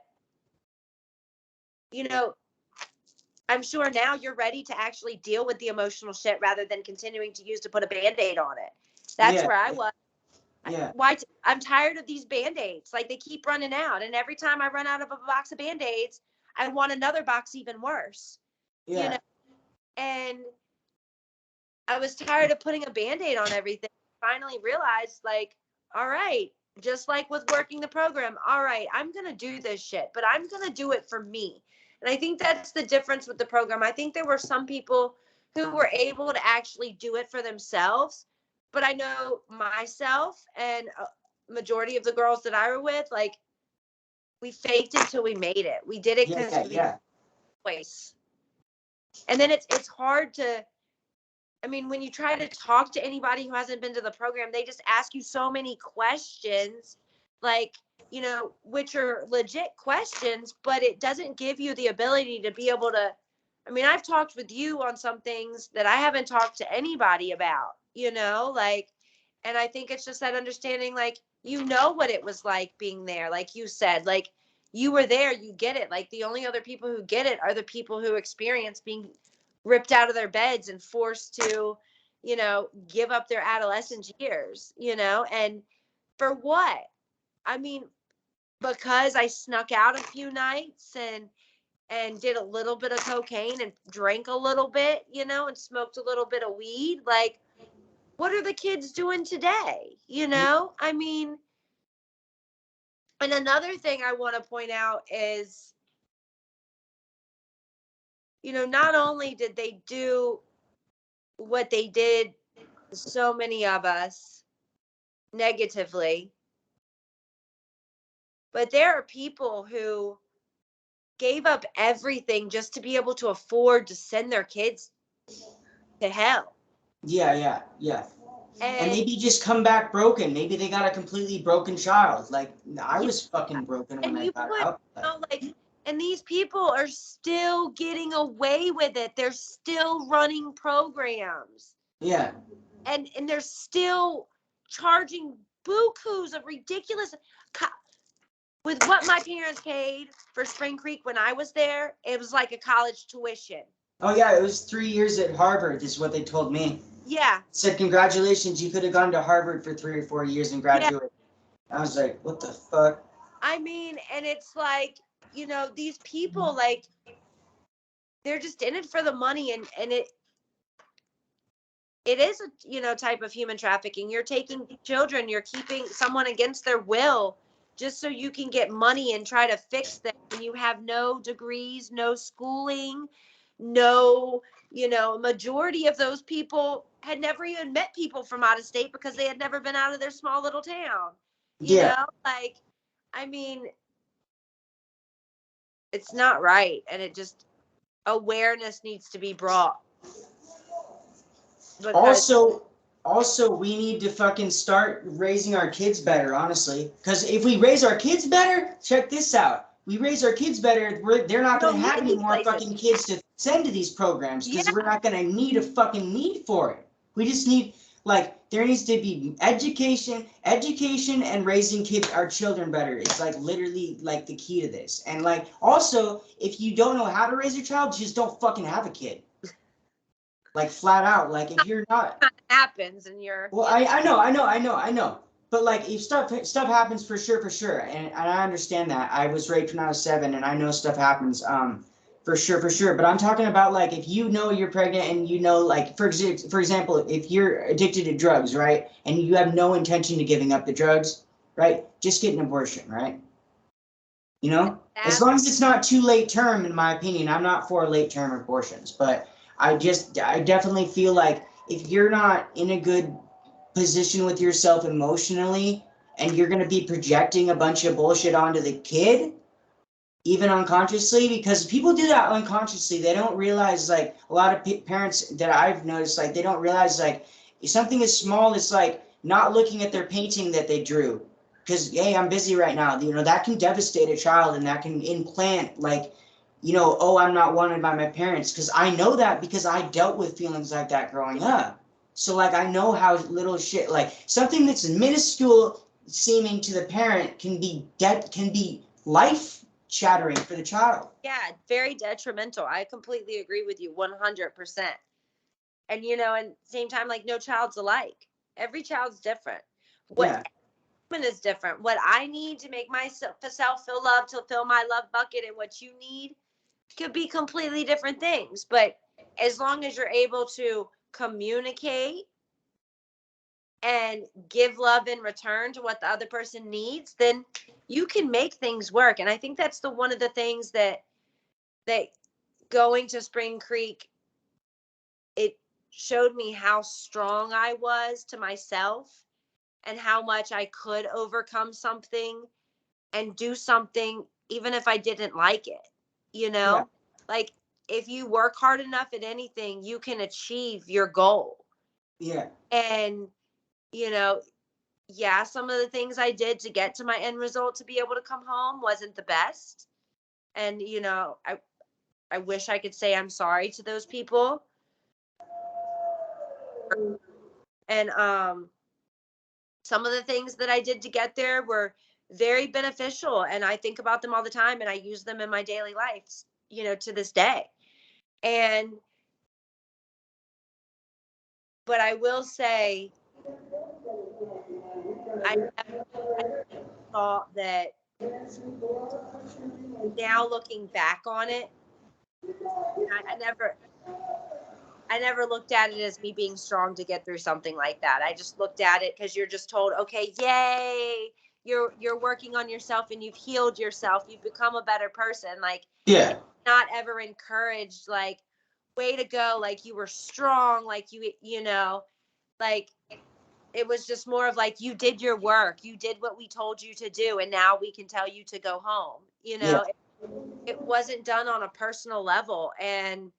[SPEAKER 2] I'm sure now you're ready to actually deal with the emotional shit rather than continuing to use to put a Band-Aid on it. That's where I was.
[SPEAKER 1] Yeah.
[SPEAKER 2] I'm tired of these Band-Aids. Like, they keep running out. And every time I run out of a box of Band-Aids, I want another box even worse.
[SPEAKER 1] Yeah.
[SPEAKER 2] And I was tired of putting a Band-Aid on everything. Finally realized, like, all right, just like with working the program, all right, I'm going to do this shit, but I'm going to do it for me. And I think that's the difference with the program. I think there were some people who were able to actually do it for themselves, but I know myself and a majority of the girls that I were with, like, we faked it till we made it. We did it because we had a choice. And then it's hard to, I mean, when you try to talk to anybody who hasn't been to the program, they just ask you so many questions, like, which are legit questions, but it doesn't give you the ability to be able to. I mean, I've talked with you on some things that I haven't talked to anybody about, like, and I think it's just that understanding, like, what it was like being there, like you said, like, you were there, you get it. Like, the only other people who get it are the people who experience being ripped out of their beds and forced to, give up their adolescent years, and for what? I mean, because I snuck out a few nights and did a little bit of cocaine and drank a little bit, and smoked a little bit of weed. Like, what are the kids doing today? I mean, and another thing I want to point out is, not only did they do what they did, so many of us, negatively, but there are people who gave up everything just to be able to afford to send their kids to hell.
[SPEAKER 1] Yeah. And
[SPEAKER 2] And
[SPEAKER 1] maybe just come back broken. Maybe they got a completely broken child. Like, I was fucking broken when I got out.
[SPEAKER 2] like, and these people are still getting away with it. They're still running programs.
[SPEAKER 1] Yeah.
[SPEAKER 2] And they're still charging bukus of ridiculous. with what my parents paid for Spring Creek when I was there, it was like a college tuition.
[SPEAKER 1] Oh yeah, it was 3 years at Harvard is what they told me.
[SPEAKER 2] Yeah.
[SPEAKER 1] Said, congratulations, you could have gone to Harvard for 3 or 4 years and graduated. Yeah. I was like, what the fuck?
[SPEAKER 2] I mean, and it's like, you know, these people, like, they're just in it for the money, and it is a, you know, type of human trafficking. You're taking children, you're keeping someone against their will just so you can get money and try to fix them. And you have no degrees, no schooling, no, you know, majority of those people had never even met people from out of state because they had never been out of their small little town. You know, like, I mean, it's not right. And it just, awareness needs to be brought.
[SPEAKER 1] Also, we need to fucking start raising our kids better, honestly. Because if we raise our kids better, check this out. We raise our kids better, they're not going to have any more fucking kids to send to these programs because we're not going to need a fucking need for it. We just need, like, there needs to be education, and raising our children better. It's like literally like the key to this. And like, also, if you don't know how to raise your child, just don't fucking have a kid. Like flat out, like if you're not
[SPEAKER 2] happens and you're
[SPEAKER 1] well, I know. But like if stuff happens for sure. And I understand that. I was raped when I was 7 and I know stuff happens for sure. But I'm talking about like if you know you're pregnant and you know like for example, if you're addicted to drugs, right? And you have no intention to giving up the drugs, right? Just get an abortion, right? You know? As long as it's not too late term, in my opinion. I'm not for late term abortions, but I definitely feel like if you're not in a good position with yourself emotionally and you're going to be projecting a bunch of bullshit onto the kid, even unconsciously, because people do that unconsciously. They don't realize, like, a lot of parents that I've noticed, like, they don't realize, like, something as small as, like, not looking at their painting that they drew. Because, hey, I'm busy right now. You know, that can devastate a child and that can implant, like, you know, oh, I'm not wanted by my parents. Because I know that because I dealt with feelings like that growing up. So, like, I know how little shit, like, something that's minuscule seeming to the parent can be life shattering for the child.
[SPEAKER 2] Yeah, very detrimental. I completely agree with you 100%. And, you know, and same time, like, no child's alike. Every child's different. What is different. What I need to make myself feel loved, to fill my love bucket, and what you need could be completely different things. But as long as you're able to communicate and give love in return to what the other person needs, then you can make things work. And I think that's one of the things that going to Spring Creek, it showed me how strong I was to myself and how much I could overcome something and do something even if I didn't like it, you know? Yeah. Like, if you work hard enough at anything, you can achieve your goal.
[SPEAKER 1] Yeah.
[SPEAKER 2] And, you know, yeah, some of the things I did to get to my end result to be able to come home wasn't the best. And, you know, I wish I could say I'm sorry to those people. And some of the things that I did to get there were very beneficial, and I think about them all the time, and I use them in my daily life, you know, to this day. But I will say, I thought that now looking back on it, I never looked at it as me being strong to get through something like that. I just looked at it because you're just told, okay, yay, you're working on yourself and you've healed yourself. You've become a better person. Like,
[SPEAKER 1] yeah,
[SPEAKER 2] not ever encouraged, like, way to go, like you were strong, like you know, like, it was just more of like, you did your work, you did what we told you to do, and now we can tell you to go home, you know. Yeah. It wasn't done on a personal level, and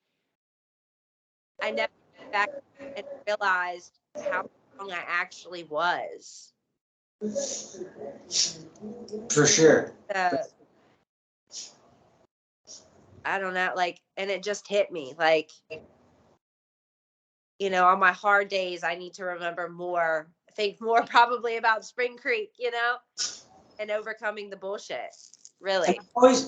[SPEAKER 2] I never went back and realized how strong I actually was.
[SPEAKER 1] For sure.
[SPEAKER 2] I don't know, like, and it just hit me, like, you know, on my hard days, I need to remember more, think more probably about Spring Creek, you know? and overcoming the bullshit. Really.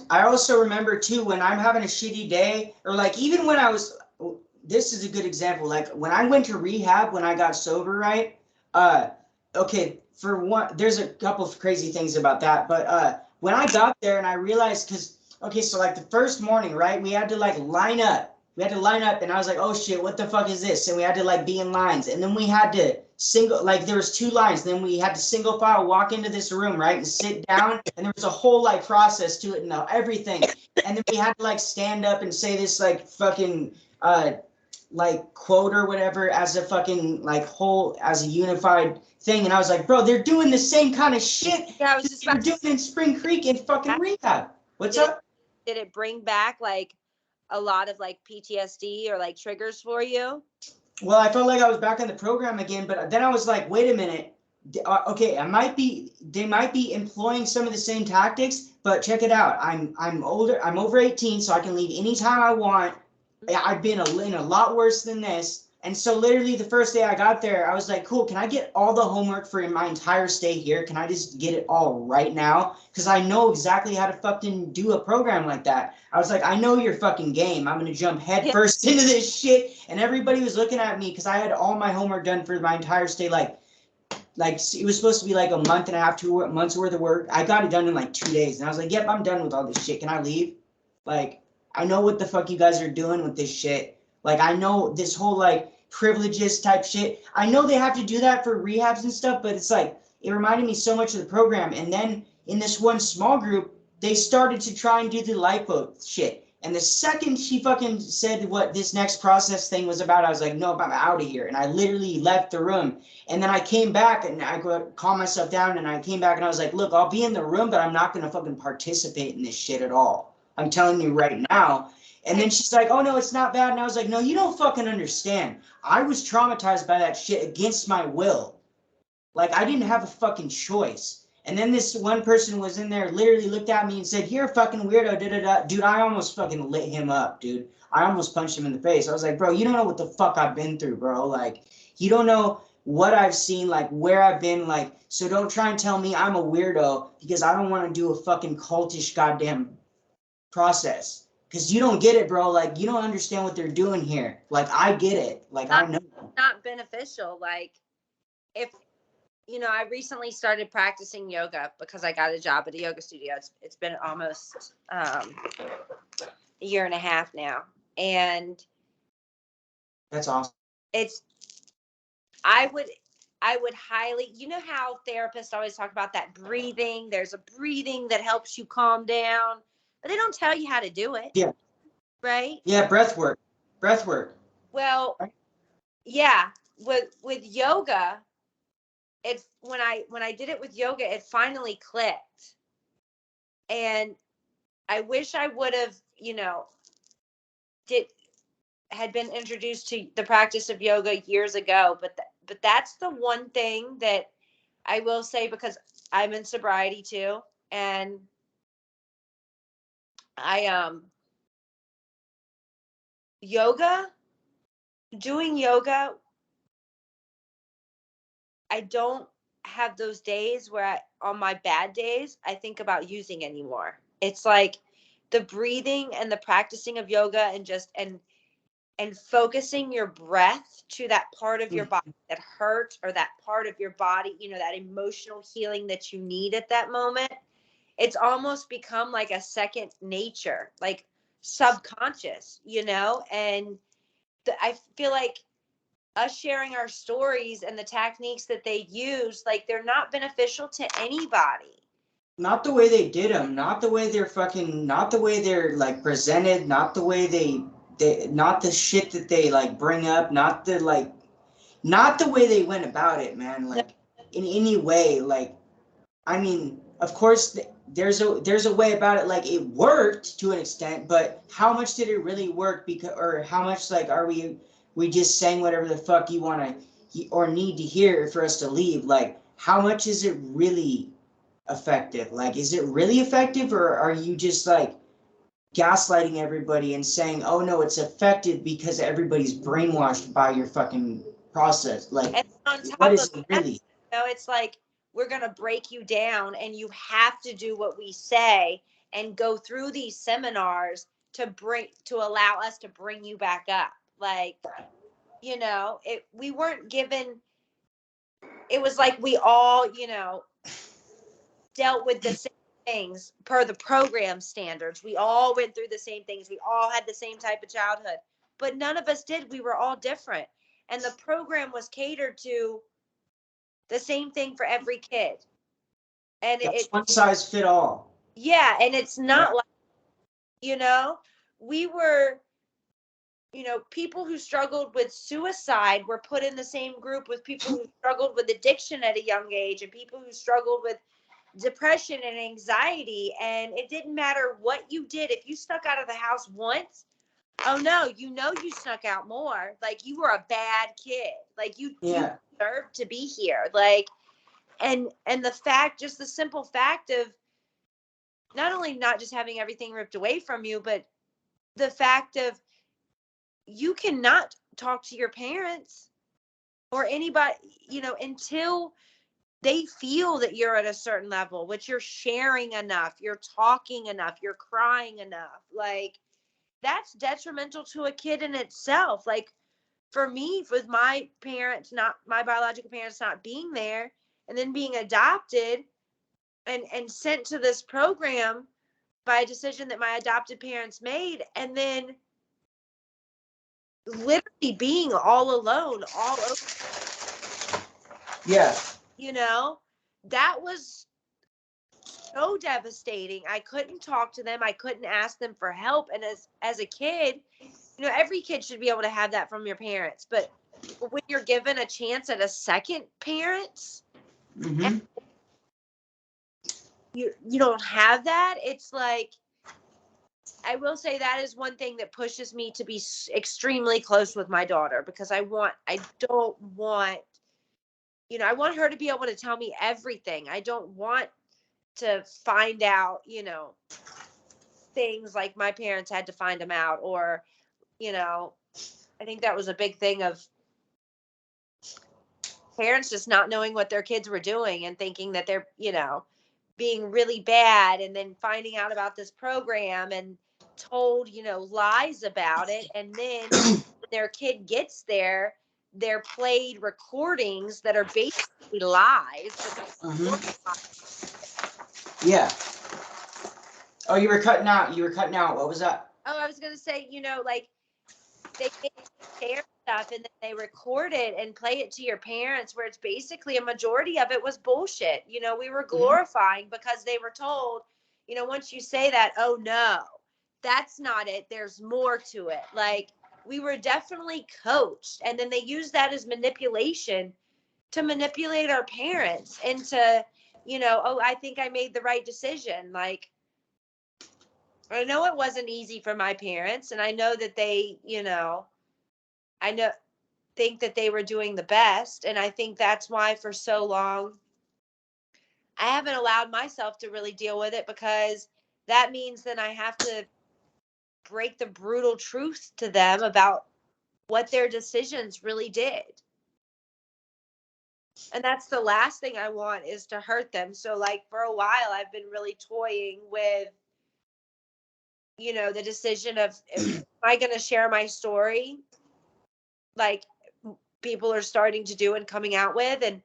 [SPEAKER 1] I also remember too, when I'm having a shitty day, or like even when this is a good example. Like when I went to rehab, when I got sober, right? Okay, for one, there's a couple of crazy things about that. But when I got there and I realized, okay, so like the first morning, right? We had to like line up. We had to line up, and I was like, oh shit, what the fuck is this? And we had to like be in lines, and then we had to like there was 2 lines. Then we had to single file walk into this room, right, and sit down, and there was a whole like process to it and everything. And then we had to like stand up and say this like fucking like quote or whatever as a fucking like whole, as a unified thing. And I was like, bro, they're doing the same kind of shit
[SPEAKER 2] Yeah, I was just
[SPEAKER 1] you're doing in Spring Creek and fucking rehab. What's up?
[SPEAKER 2] Did it bring back like a lot of like PTSD or like triggers for you?
[SPEAKER 1] Well, I felt like I was back in the program again, but then I was like, wait a minute. Okay, they might be employing some of the same tactics, but check it out. I'm older. I'm over 18, so I can leave anytime I want. I've been in a lot worse than this. And so literally the first day I got there, I was like, cool, can I get all the homework for my entire stay here? Can I just get it all right now? Because I know exactly how to fucking do a program like that. I was like, I know your fucking game. I'm going to jump head first into this shit. And everybody was looking at me because I had all my homework done for my entire stay. Like it was supposed to be like a month and a half, 2 months worth of work. I got it done in like 2 days. And I was like, yep, I'm done with all this shit. Can I leave? Like, I know what the fuck you guys are doing with this shit. Like, I know this whole, like, privileges type shit. I know they have to do that for rehabs and stuff, but it's like, it reminded me so much of the program. And then in this one small group, they started to try and do the Lifeboat shit. And the second she fucking said what this next process thing was about, I was like, nope, I'm out of here. And I literally left the room. And then I came back and I calmed myself down and I came back and I was like, look, I'll be in the room, but I'm not going to fucking participate in this shit at all. I'm telling you right now. And then she's like, oh, no, it's not bad. And I was like, no, you don't fucking understand. I was traumatized by that shit against my will. Like, I didn't have a fucking choice. And then this one person was in there, literally looked at me and said, you're a fucking weirdo, da-da-da. Dude, I almost fucking lit him up, dude. I almost punched him in the face. I was like, bro, you don't know what the fuck I've been through, bro. Like, you don't know what I've seen, like, where I've been, like, so don't try and tell me I'm a weirdo because I don't want to do a fucking cultish goddamn process. Because you don't get it, bro. Like, you don't understand what they're doing here. Like, I get it. Like, I know.
[SPEAKER 2] Not beneficial. Like, if, I recently started practicing yoga because I got a job at a yoga studio. It's been almost a year and a half now. And
[SPEAKER 1] that's awesome.
[SPEAKER 2] I would highly, how therapists always talk about that breathing. There's a breathing that helps you calm down, but they don't tell you how to do it.
[SPEAKER 1] Yeah.
[SPEAKER 2] Right?
[SPEAKER 1] Yeah, breath work.
[SPEAKER 2] Well, yeah, with yoga, it's when I did it with yoga, it finally clicked. And I wish I would have, had been introduced to the practice of yoga years ago, but that's the one thing that I will say, because I'm in sobriety too, and doing yoga, I don't have those days where on my bad days, I think about using anymore. It's like the breathing and the practicing of yoga and focusing your breath to that part of your body that hurts, or that part of your body, that emotional healing that you need at that moment. It's almost become like a second nature, like subconscious, and I feel like us sharing our stories and the techniques that they use, like, they're not beneficial to anybody.
[SPEAKER 1] Not the way they did them, not the way they're like presented, not the way they not the shit that they like bring up, not the way they went about it, man. Like, in any way, like, I mean, of course there's a way about it, like, it worked to an extent, but how much did it really work? Because, or how much, like, are we just saying whatever the fuck you want to or need to hear for us to leave? Like, how much is it really effective? Like, is it really effective, or are you just like gaslighting everybody and saying, oh no, it's effective because everybody's brainwashed by your fucking process? Like,
[SPEAKER 2] And on top
[SPEAKER 1] what is
[SPEAKER 2] of
[SPEAKER 1] it really?
[SPEAKER 2] that, it's like we're going to break you down and you have to do what we say and go through these seminars to allow us to bring you back up. Like, you know, we weren't given, it was like we all, you know, dealt with the same things per the program standards. We all went through the same things. We all had the same type of childhood, but none of us did. We were all different. And the program was catered to the same thing for every kid. And
[SPEAKER 1] it's one size fit all.
[SPEAKER 2] Yeah. And it's not like, you know, we were, you know, people who struggled with suicide were put in the same group with people who struggled with addiction at a young age and people who struggled with depression and anxiety. And it didn't matter what you did. If you snuck out of the house once, oh no, you know, you snuck out more. Like, you were a bad kid. Like, you deserved to be here. Like, and the fact, just the simple fact of not only not just having everything ripped away from you, but the fact of you cannot talk to your parents or anybody, you know, until they feel that you're at a certain level, which you're sharing enough, you're talking enough, you're crying enough. Like, that's detrimental to a kid in itself. Like, for me, with my parents, not my biological parents, not being there, and then being adopted and sent to this program by a decision that my adopted parents made, and then literally being all alone, all over.
[SPEAKER 1] Yeah.
[SPEAKER 2] You know, that was so devastating. I couldn't talk to them. I couldn't ask them for help. And as a kid, you know, every kid should be able to have that from your parents. But when you're given a chance at a second parent, you don't have that. It's like, I will say that is one thing that pushes me to be extremely close with my daughter, because I don't want, you know, I want her to be able to tell me everything. I don't want to find out, you know, things like my parents had to find them out, or, you know, I think that was a big thing of parents just not knowing what their kids were doing and thinking that they're, you know, being really bad, and then finding out about this program and told, you know, lies about it. And then when their kid gets there, they're played recordings that are basically lies.
[SPEAKER 1] Yeah. Oh, you were cutting out. What was that?
[SPEAKER 2] Oh, I was going to say, you know, like, they share stuff and then they record it and play it to your parents, where it's basically a majority of it was bullshit. You know, we were glorifying because they were told, you know, once you say that, oh no, that's not it, there's more to it. Like, we were definitely coached, and then they use that as manipulation to manipulate our parents into, you know, oh, I think I made the right decision. Like, I know it wasn't easy for my parents, and I know that they, you know, think that they were doing the best. And I think that's why for so long I haven't allowed myself to really deal with it, because that means that I have to break the brutal truth to them about what their decisions really did. And that's the last thing I want, is to hurt them. So, like, for a while I've been really toying with, you know, the decision of, am I going to share my story like people are starting to do and coming out with? And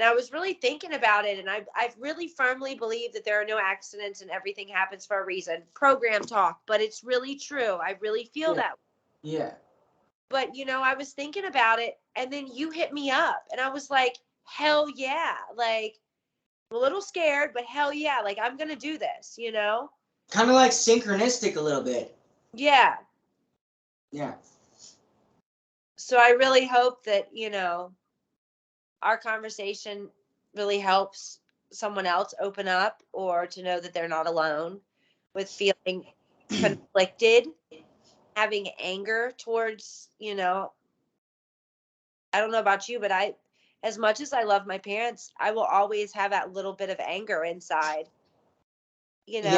[SPEAKER 2] I was really thinking about it, and I really firmly believe that there are no accidents and everything happens for a reason. Program talk, but it's really true. I really feel that.
[SPEAKER 1] Yeah.
[SPEAKER 2] But, you know, I was thinking about it, and then you hit me up, and I was like, hell yeah. Like, I'm a little scared, but hell yeah. Like, I'm going to do this, you know?
[SPEAKER 1] Kind of like synchronistic a little bit.
[SPEAKER 2] Yeah.
[SPEAKER 1] Yeah.
[SPEAKER 2] So I really hope that, you know, our conversation really helps someone else open up, or to know that they're not alone with feeling conflicted, having anger towards, you know, I don't know about you, but as much as I love my parents, I will always have that little bit of anger inside, you know?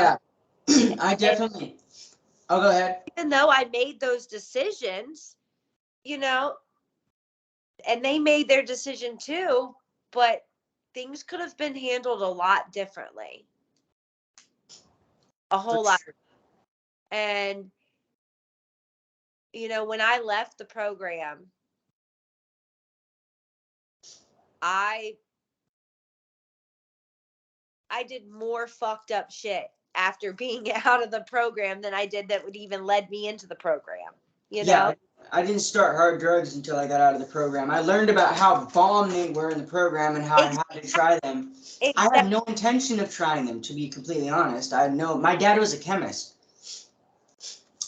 [SPEAKER 1] Yeah. I definitely. Oh, go ahead.
[SPEAKER 2] Even though I made those decisions, you know, and they made their decision too, but things could have been handled a lot differently. A whole
[SPEAKER 1] For
[SPEAKER 2] lot.
[SPEAKER 1] sure.
[SPEAKER 2] And, you know, when I left the program, I did more fucked up shit after being out of the program than I did that would even led me into the program, you
[SPEAKER 1] Yeah,
[SPEAKER 2] know?
[SPEAKER 1] I didn't start hard drugs until I got out of the program. I learned about how bomb they were in the program and how I had to try them. I had no intention of trying them, to be completely honest. My dad was a chemist.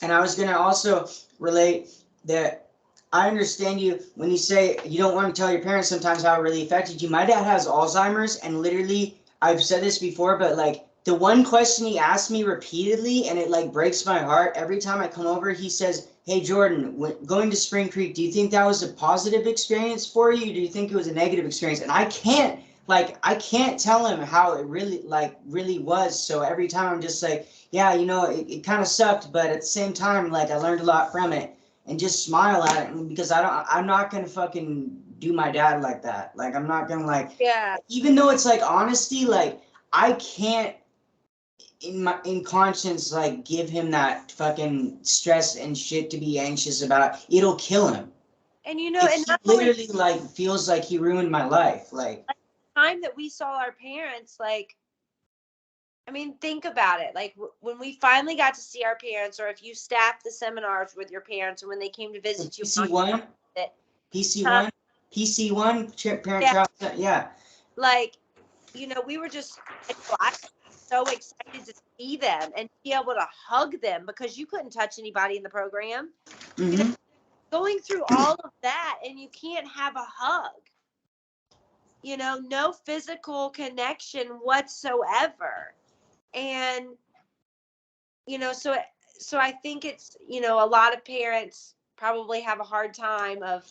[SPEAKER 1] And I was going to also relate that I understand you when you say you don't want to tell your parents sometimes how it really affected you. My dad has Alzheimer's, and literally, I've said this before, but like the one question he asked me repeatedly, and it like breaks my heart every time I come over, he says, "Hey Jordan, going to Spring Creek, do you think that was a positive experience for you? Do you think it was a negative experience?" And I can't tell him how it really was. So every time I'm just like, yeah, it kind of sucked, but at the same time, like I learned a lot from it, and just smile at it, because I'm not gonna fucking do my dad like that. Like I'm not gonna
[SPEAKER 2] Yeah.
[SPEAKER 1] even though it's like honesty, like I can't in conscience like give him that fucking stress and shit to be anxious about. It'll kill him.
[SPEAKER 2] And you know, and
[SPEAKER 1] He literally like feels like he ruined my life. Like
[SPEAKER 2] the time that we saw our parents, like, I mean, think about it. Like when we finally got to see our parents, or if you staffed the seminars with your parents, or when they came to visit you.
[SPEAKER 1] PC1, parent
[SPEAKER 2] Yeah.
[SPEAKER 1] child, yeah.
[SPEAKER 2] Like, you know, we were just, I was so excited to see them and be able to hug them, because you couldn't touch anybody in the program.
[SPEAKER 1] Mm-hmm.
[SPEAKER 2] You know, going through all of that, and you can't have a hug. You know, no physical connection whatsoever. And, you know, so I think it's, you know, a lot of parents probably have a hard time of,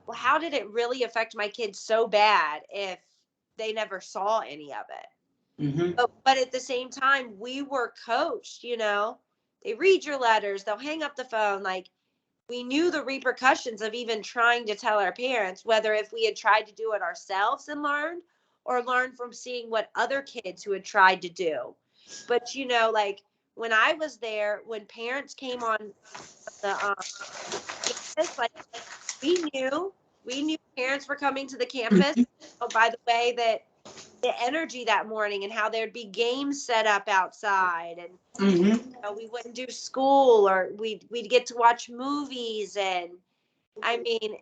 [SPEAKER 2] well, how did it really affect my kids so bad if they never saw any of it?
[SPEAKER 1] Mm-hmm.
[SPEAKER 2] But at the same time, we were coached, you know, they read your letters, they'll hang up the phone. Like, we knew the repercussions of even trying to tell our parents, whether if we had tried to do it ourselves and learned, or learned from seeing what other kids who had tried to do. But, you know, like when I was there, when parents came on the campus, like we knew parents were coming to the campus. Oh, by the way, that the energy that morning, and how there'd be games set up outside, and
[SPEAKER 1] Mm-hmm.
[SPEAKER 2] you know, we wouldn't do school, or we'd get to watch movies. And I mean,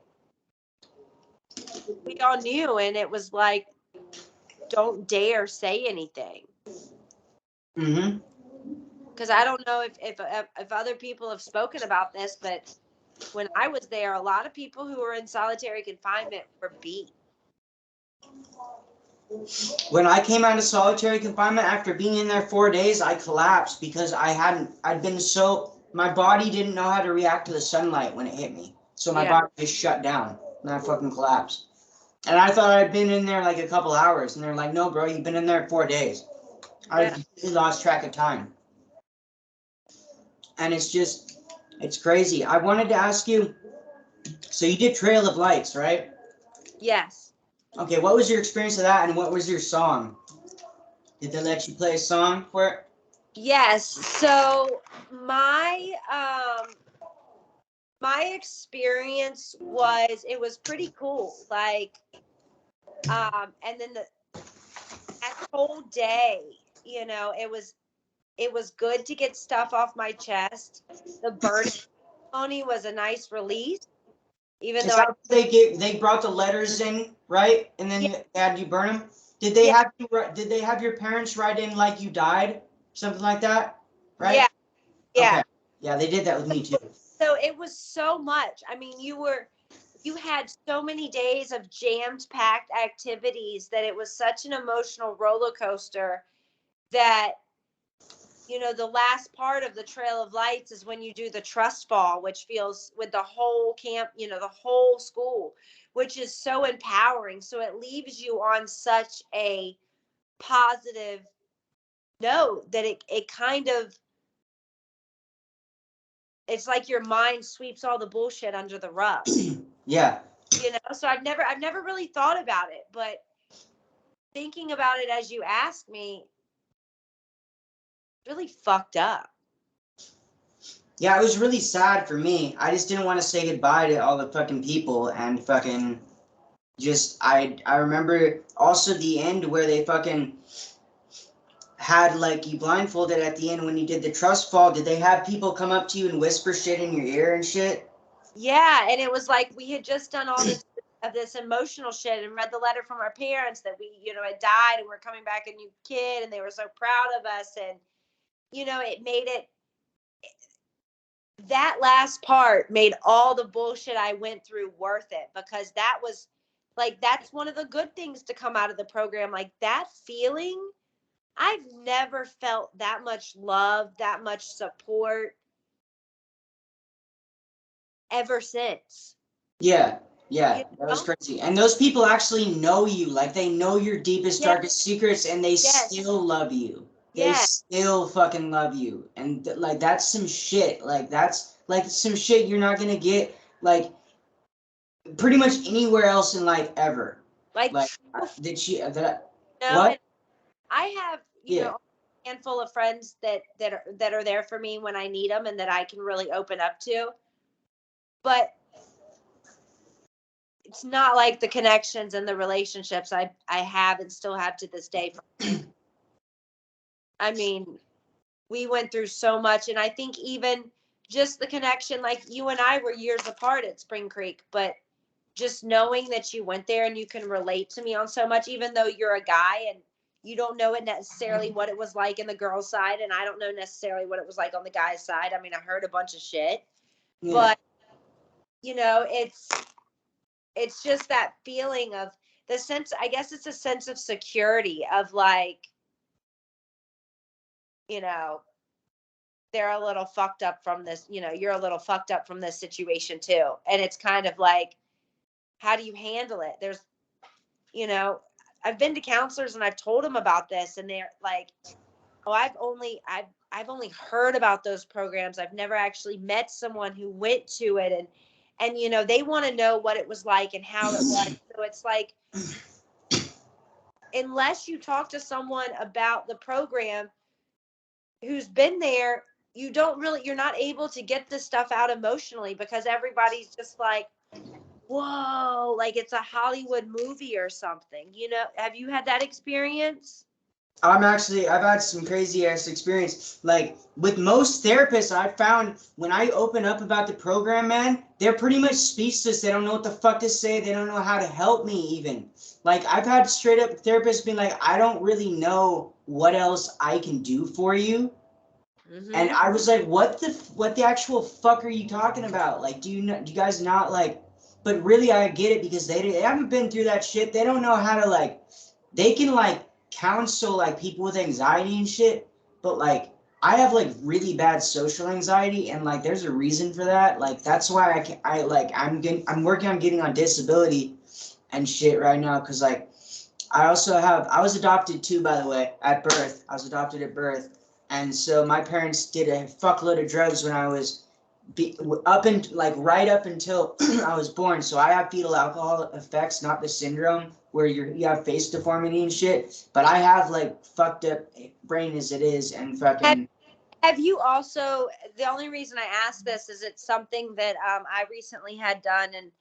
[SPEAKER 2] we all knew, and it was like, don't dare say anything.
[SPEAKER 1] Mm-hmm.
[SPEAKER 2] Because I don't know if other people have spoken about this, but when I was there, a lot of people who were in solitary confinement were beat.
[SPEAKER 1] When I came out of solitary confinement after being in there 4 days, I collapsed because my body didn't know how to react to the sunlight when it hit me. So my body just shut down, and I fucking collapsed. And I thought I'd been in there like a couple hours, and they're like, "No, bro, you've been in there 4 days." I completely lost track of time. And it's crazy. I wanted to ask you, so you did Trail of Lights, right?
[SPEAKER 2] Yes.
[SPEAKER 1] Okay, what was your experience of that, and what was your song? Did they let you play a song for it?
[SPEAKER 2] Yes. So my experience was, it was pretty cool. Like, and then that whole day, you know, it was good to get stuff off my chest. The burning ceremony was a nice release, even though
[SPEAKER 1] They brought the letters in, right? And then they had you burn them. Did they have your parents write in like you died, something like that, right?
[SPEAKER 2] Yeah.
[SPEAKER 1] Okay. Yeah, they did that with me too.
[SPEAKER 2] So it was so much. I mean, you had so many days of jammed packed activities that it was such an emotional roller coaster that, you know, the last part of the Trail of Lights is when you do the trust fall, which feels with the whole camp, you know, the whole school, which is so empowering. So it leaves you on such a positive note that it kind of, it's like your mind sweeps all the bullshit under the rug.
[SPEAKER 1] Yeah.
[SPEAKER 2] You know, so I've never really thought about it, but thinking about it as you asked me, really fucked up.
[SPEAKER 1] Yeah, it was really sad for me. I just didn't want to say goodbye to all the fucking people and fucking just I remember also the end where they fucking had like you blindfolded at the end when you did the trust fall. Did they have people come up to you and whisper shit in your ear and shit?
[SPEAKER 2] Yeah, and it was like we had just done all this emotional shit and read the letter from our parents that we, had died and we're coming back a new kid and they were so proud of us, and it made it, that last part made all the bullshit I went through worth it, because that was like, that's one of the good things to come out of the program. Like that feeling, I've never felt that much love, that much support ever since.
[SPEAKER 1] Yeah, that was crazy. And those people actually know you, like they know your deepest, darkest secrets, and they still love you. They still fucking love you, and like that's some shit. Like that's like some shit you're not gonna get like pretty much anywhere else in life ever. Like did she that? What?
[SPEAKER 2] I have a handful of friends that are there for me when I need them and that I can really open up to, but it's not like the connections and the relationships I have and still have to this day. I mean, we went through so much, and I think even just the connection, like you and I were years apart at Spring Creek, but just knowing that you went there and you can relate to me on so much, even though you're a guy and you don't know it necessarily what it was like in the girl's side, and I don't know necessarily what it was like on the guy's side. I mean, I heard a bunch of shit, but it's just that feeling of the sense, I guess it's a sense of security of like, they're a little fucked up from this, you're a little fucked up from this situation too. And it's kind of like, how do you handle it? There's, I've been to counselors and I've told them about this, and they're like, oh, I've only heard about those programs. I've never actually met someone who went to it, and they want to know what it was like and how it was. So it's like, unless you talk to someone about the program who's been there, you're not able to get this stuff out emotionally, because everybody's just like, whoa, like it's a Hollywood movie or something. Have you had that experience?
[SPEAKER 1] I've had some crazy ass experience. Like with most therapists, I've found when I open up about the program, man, they're pretty much speechless. They don't know what the fuck to say. They don't know how to help me even. Like I've had straight up therapists being like, I don't really know what else I can do for you. Mm-hmm. And I was like, what the actual fuck are you talking about? Like, do you guys not like, but really I get it, because they haven't been through that shit. They don't know how to like, they can like counsel like people with anxiety and shit, but like I have like really bad social anxiety, and like there's a reason for that. Like that's why I'm working on getting on disability and shit right now, because like I was adopted too, by the way, at birth. I was adopted at birth. And so my parents did a fuckload of drugs when I was right up until I was born. So I have fetal alcohol effects, not the syndrome where you have face deformity and shit. But I have like fucked up brain as it is, and fucking.
[SPEAKER 2] Have you also, the only reason I ask this is it's something that I recently had done, and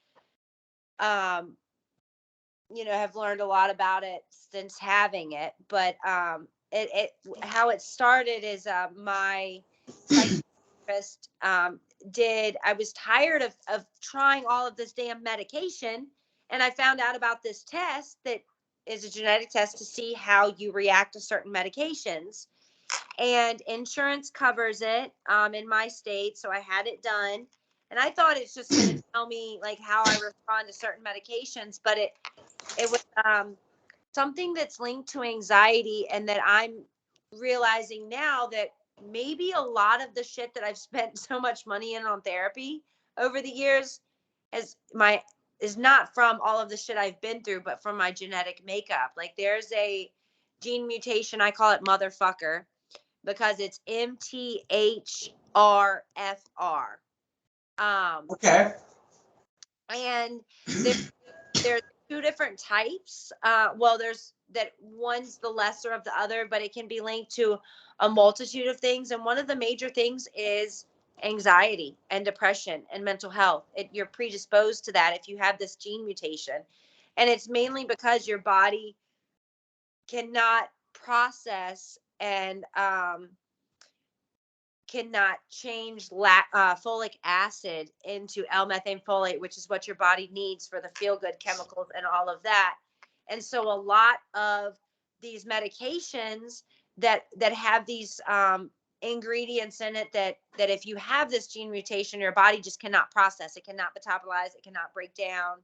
[SPEAKER 2] have learned a lot about it since having it. But how it started is my psychiatrist I was tired of trying all of this damn medication, and I found out about this test that is a genetic test to see how you react to certain medications, and insurance covers it in my state, so I had it done, and I thought it's just going to tell me like how I respond to certain medications, but it was something that's linked to anxiety, and that I'm realizing now that maybe a lot of the shit that I've spent so much money in on therapy over the years is not from all of the shit I've been through, but from my genetic makeup. Like there's a gene mutation, I call it motherfucker, because it's MTHRFR.
[SPEAKER 1] Okay.
[SPEAKER 2] And there's two different types. There's that one's the lesser of the other, but it can be linked to a multitude of things. And one of the major things is anxiety and depression and mental health. You're predisposed to that if you have this gene mutation. And it's mainly because your body cannot process and cannot change folic acid into L-methane folate, which is what your body needs for the feel-good chemicals and all of that. And so a lot of these medications that have these ingredients in it that if you have this gene mutation, your body just cannot process. It cannot metabolize. It cannot break down.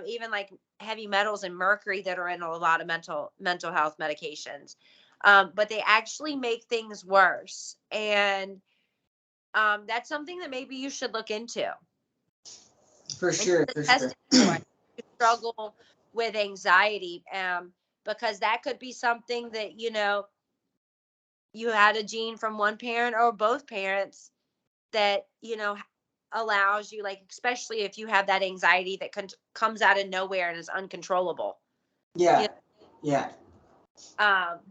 [SPEAKER 2] Even like heavy metals and mercury that are in a lot of mental health medications. But they actually make things worse. And that's something that maybe you should look into.
[SPEAKER 1] For sure.
[SPEAKER 2] You struggle with anxiety, because that could be something that, you know, you had a gene from one parent or both parents that, you know, allows you, like, especially if you have that anxiety that comes out of nowhere and is uncontrollable.
[SPEAKER 1] Yeah.
[SPEAKER 2] You know?
[SPEAKER 1] Yeah.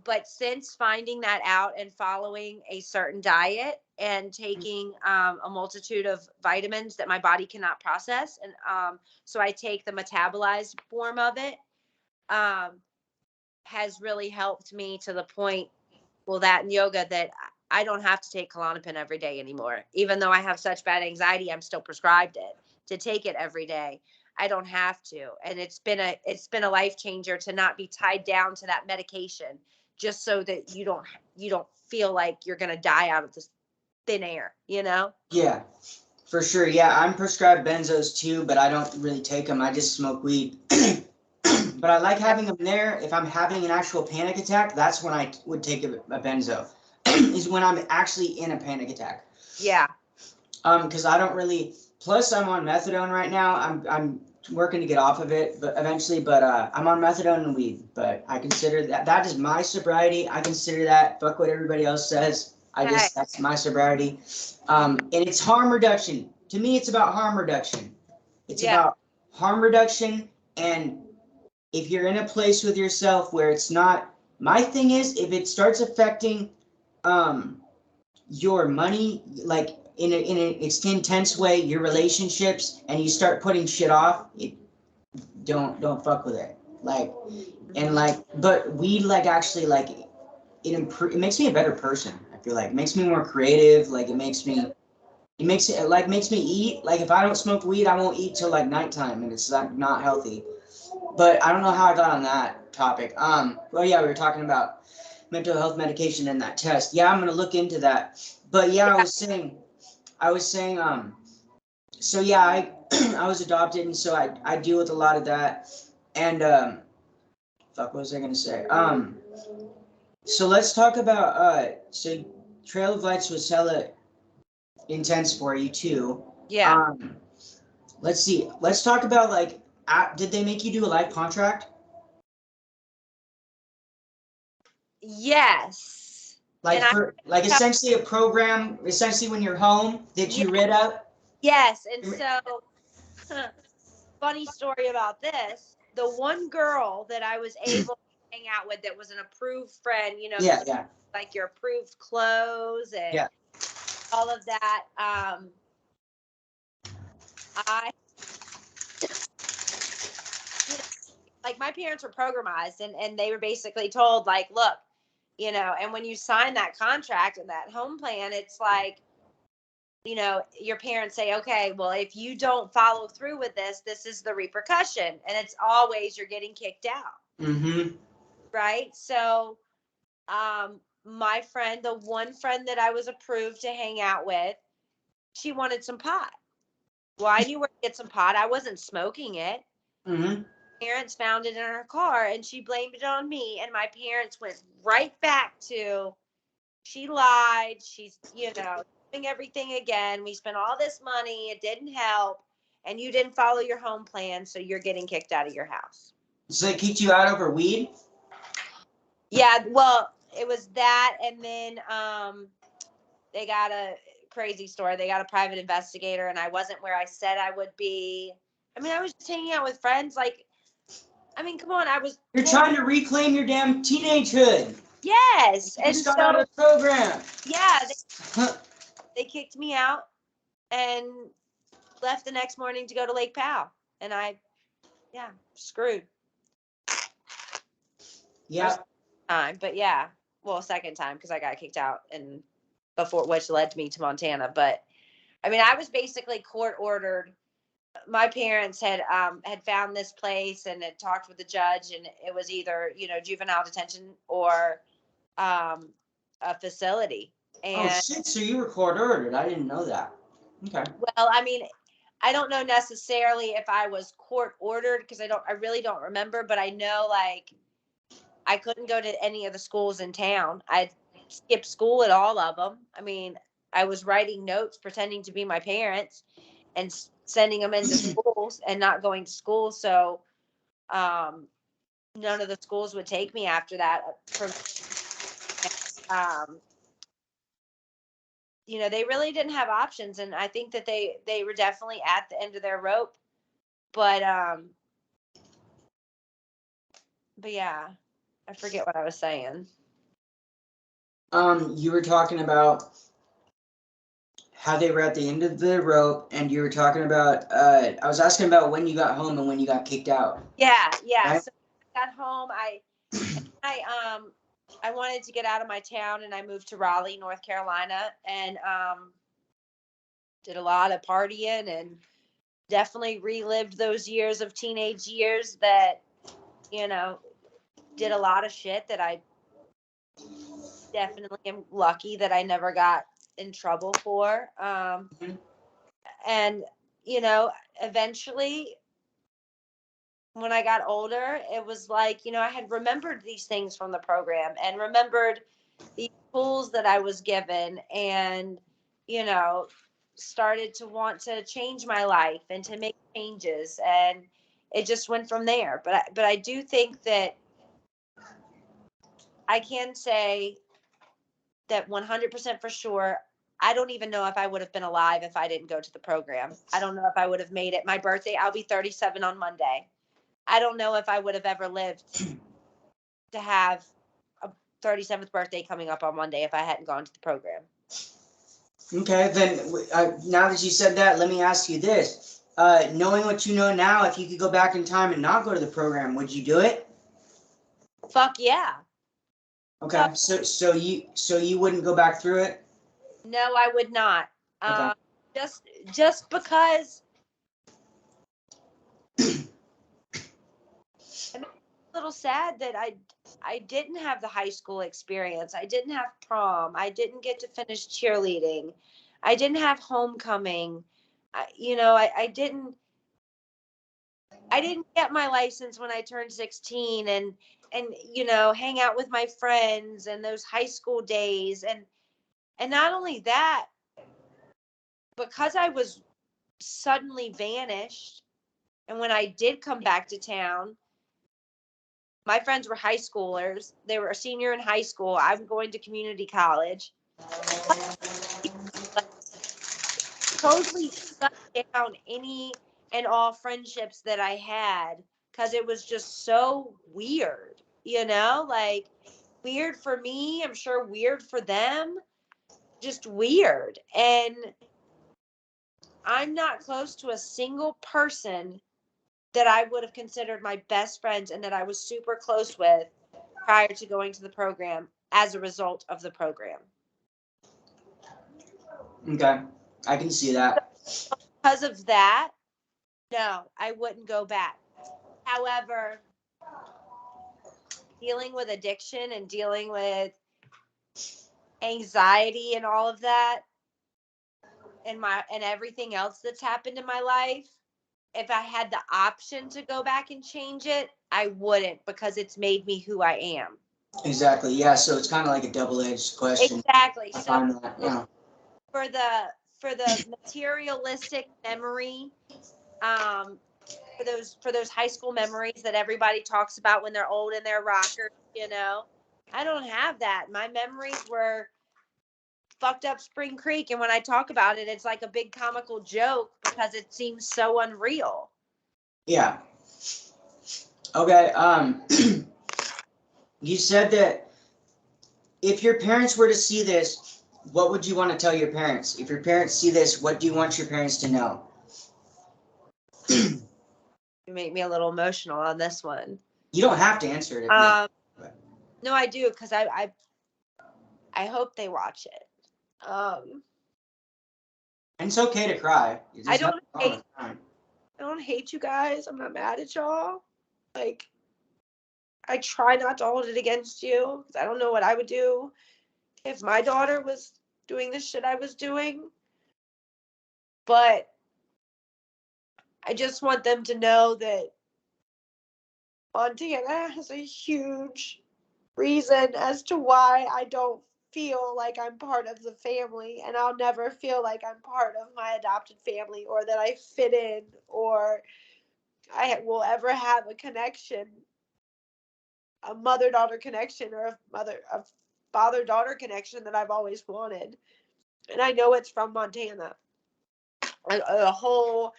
[SPEAKER 2] But since finding that out and following a certain diet and taking a multitude of vitamins that my body cannot process, and so I take the metabolized form of it, has really helped me to the point, well, that in yoga, that I don't have to take Klonopin every day anymore. Even though I have such bad anxiety, I'm still prescribed it to take it every day. I don't have to. And it's been a life changer to not be tied down to that medication, just so that you don't feel like you're going to die out of this thin air, you know?
[SPEAKER 1] Yeah, for sure. Yeah, I'm prescribed benzos too, but I don't really take them. I just smoke weed. But I like having them there. If I'm having an actual panic attack, that's when I would take a benzo. Is when I'm actually in a panic attack.
[SPEAKER 2] Yeah.
[SPEAKER 1] Because I don't really. Plus, I'm on methadone right now. I'm working to get off of it, but eventually. But I'm on methadone and weed. But I consider that is my sobriety. I consider that. Fuck what everybody else says. That's my sobriety. And it's harm reduction. To me, it's about harm reduction. It's about harm reduction, and if you're in a place with yourself where it's not, my thing is, if it starts affecting your money, like in an intense way, your relationships, and you start putting shit off, don't fuck with it. Like, and like, but weed, like, actually, like, it makes me a better person. I feel like it makes me more creative. Like, it makes me eat. Like, if I don't smoke weed, I won't eat till like nighttime, and it's like not healthy. But I don't know how I got on that topic. Well, yeah, we were talking about mental health medication and that test. Yeah, I'm gonna look into that. But yeah, I was saying, so yeah, I was adopted, and so I deal with a lot of that. And fuck, what was I gonna say? So let's talk about so Trail of Lights was hella intense for you too.
[SPEAKER 2] Yeah.
[SPEAKER 1] Let's see. Let's talk about, like, did they make you do a life contract?
[SPEAKER 2] Yes.
[SPEAKER 1] Like,
[SPEAKER 2] And
[SPEAKER 1] for like essentially a program, essentially when you're home that you read up.
[SPEAKER 2] Yes. And so, funny story about this. The one girl that I was able to hang out with that was an approved friend, you know,
[SPEAKER 1] Yeah.
[SPEAKER 2] like your approved clothes and
[SPEAKER 1] Yeah.
[SPEAKER 2] all of that. I, you know, like, my parents were programized, and they were basically told, like, look, you know, and when you sign that contract and that home plan, it's like, you know, your parents say, okay, well, if you don't follow through with this, this is the repercussion. And it's always, you're getting kicked out.
[SPEAKER 1] Mm-hmm.
[SPEAKER 2] Right. So, my friend, the one friend that I was approved to hang out with, she wanted some pot. Well, I knew where to get some pot. I wasn't smoking it.
[SPEAKER 1] Mm-hmm.
[SPEAKER 2] Parents found it in her car, and she blamed it on me. And my parents went right back to, she lied. She's, you know, doing everything again. We spent all this money. It didn't help. And you didn't follow your home plan. So you're getting kicked out of your house.
[SPEAKER 1] So they kicked you out over weed?
[SPEAKER 2] Yeah. Well, it was that. And then they got a crazy story. They got a private investigator, and I wasn't where I said I would be. I mean, I was just hanging out with friends. Like, I mean, come on, I was.
[SPEAKER 1] You're trying to reclaim your damn teenagehood.
[SPEAKER 2] Yes,
[SPEAKER 1] You
[SPEAKER 2] and
[SPEAKER 1] just got
[SPEAKER 2] so
[SPEAKER 1] out of the program.
[SPEAKER 2] yeah, they kicked me out and left the next morning to go to Lake Powell, and screwed.
[SPEAKER 1] Yeah.
[SPEAKER 2] Time, but yeah, well, second time because I got kicked out and before, which led me to Montana. But I mean, I was basically court ordered. My parents had found this place and had talked with the judge, and it was either juvenile detention or a facility. And
[SPEAKER 1] Oh shit! So you were court ordered? I didn't know that. Okay.
[SPEAKER 2] well, I mean, I don't know necessarily if I was court ordered because I really don't remember, but I know like I couldn't go to any of the schools in town. I skipped school at all of them. I mean, I was writing notes pretending to be my parents and sending them into schools and not going to school. So none of the schools would take me after that. They really didn't have options. And I think that they were definitely at the end of their rope. But yeah, I forget what I was saying.
[SPEAKER 1] You were talking about how they were at the end of the rope, and you were talking about, I was asking about when you got home and when you got kicked out.
[SPEAKER 2] Yeah.
[SPEAKER 1] Right?
[SPEAKER 2] So I got home. I wanted to get out of my town, and I moved to Raleigh, North Carolina, and did a lot of partying and definitely relived those years of teenage years that, did a lot of shit that I definitely am lucky that I never got in trouble for. And, eventually when I got older, it was like, I had remembered these things from the program and remembered the tools that I was given and, started to want to change my life and to make changes. And it just went from there. But I do think that I can say that 100% for sure. I don't even know if I would have been alive if I didn't go to the program. I don't know if I would have made it. My birthday, I'll be 37 on Monday. I don't know if I would have ever lived to have a 37th birthday coming up on Monday if I hadn't gone to the program.
[SPEAKER 1] Okay, then now that you said that, let me ask you this. Knowing what you know now, if you could go back in time and not go to the program, would you do it?
[SPEAKER 2] Fuck yeah.
[SPEAKER 1] Okay, so you wouldn't go back through it?
[SPEAKER 2] No, I would not.
[SPEAKER 1] Okay.
[SPEAKER 2] Just because I'm a little sad that I didn't have the high school experience. I didn't have prom. I didn't get to finish cheerleading. I didn't have homecoming. I didn't get my license when I turned 16 and hang out with my friends and those high school days and not only that, because I was suddenly vanished, and when I did come back to town, my friends were high schoolers. They were a senior in high school. I'm going to community college. Totally shut down any and all friendships that I had because it was just so weird, like weird for me. I'm sure weird for them, just weird. And I'm not close to a single person that I would have considered my best friends and that I was super close with prior to going to the program as a result of the program.
[SPEAKER 1] Okay, I can see that.
[SPEAKER 2] Because of that, no, I wouldn't go back. However, dealing with addiction and dealing with anxiety and all of that and everything else that's happened in my life, if I had the option to go back and change it, I wouldn't, because it's made me who I am.
[SPEAKER 1] Exactly. Yeah. So it's kind of like a double-edged question.
[SPEAKER 2] Exactly.
[SPEAKER 1] I find that, yeah.
[SPEAKER 2] For the materialistic memory, for those high school memories that everybody talks about when they're old and they're rockers, I don't have that. My memories were fucked up Spring Creek, and when I talk about it, it's like a big comical joke because it seems so unreal.
[SPEAKER 1] Yeah. Okay. You said that if your parents were to see this, what would you want to tell your parents? If your parents see this, what do you want your parents to know?
[SPEAKER 2] You make me a little emotional on this one.
[SPEAKER 1] You don't have to answer it.
[SPEAKER 2] No, I do, because I hope they watch it.
[SPEAKER 1] And it's okay to cry.
[SPEAKER 2] I don't hate you guys. I'm not mad at y'all. Like, I try not to hold it against you, because I don't know what I would do if my daughter was doing the shit I was doing. But I just want them to know that Montana has a huge reason as to why I don't feel like I'm part of the family, and I'll never feel like I'm part of my adopted family, or that I fit in, or I will ever have a connection, a mother-daughter connection, or a father-daughter connection that I've always wanted. And I know it's from Montana. A whole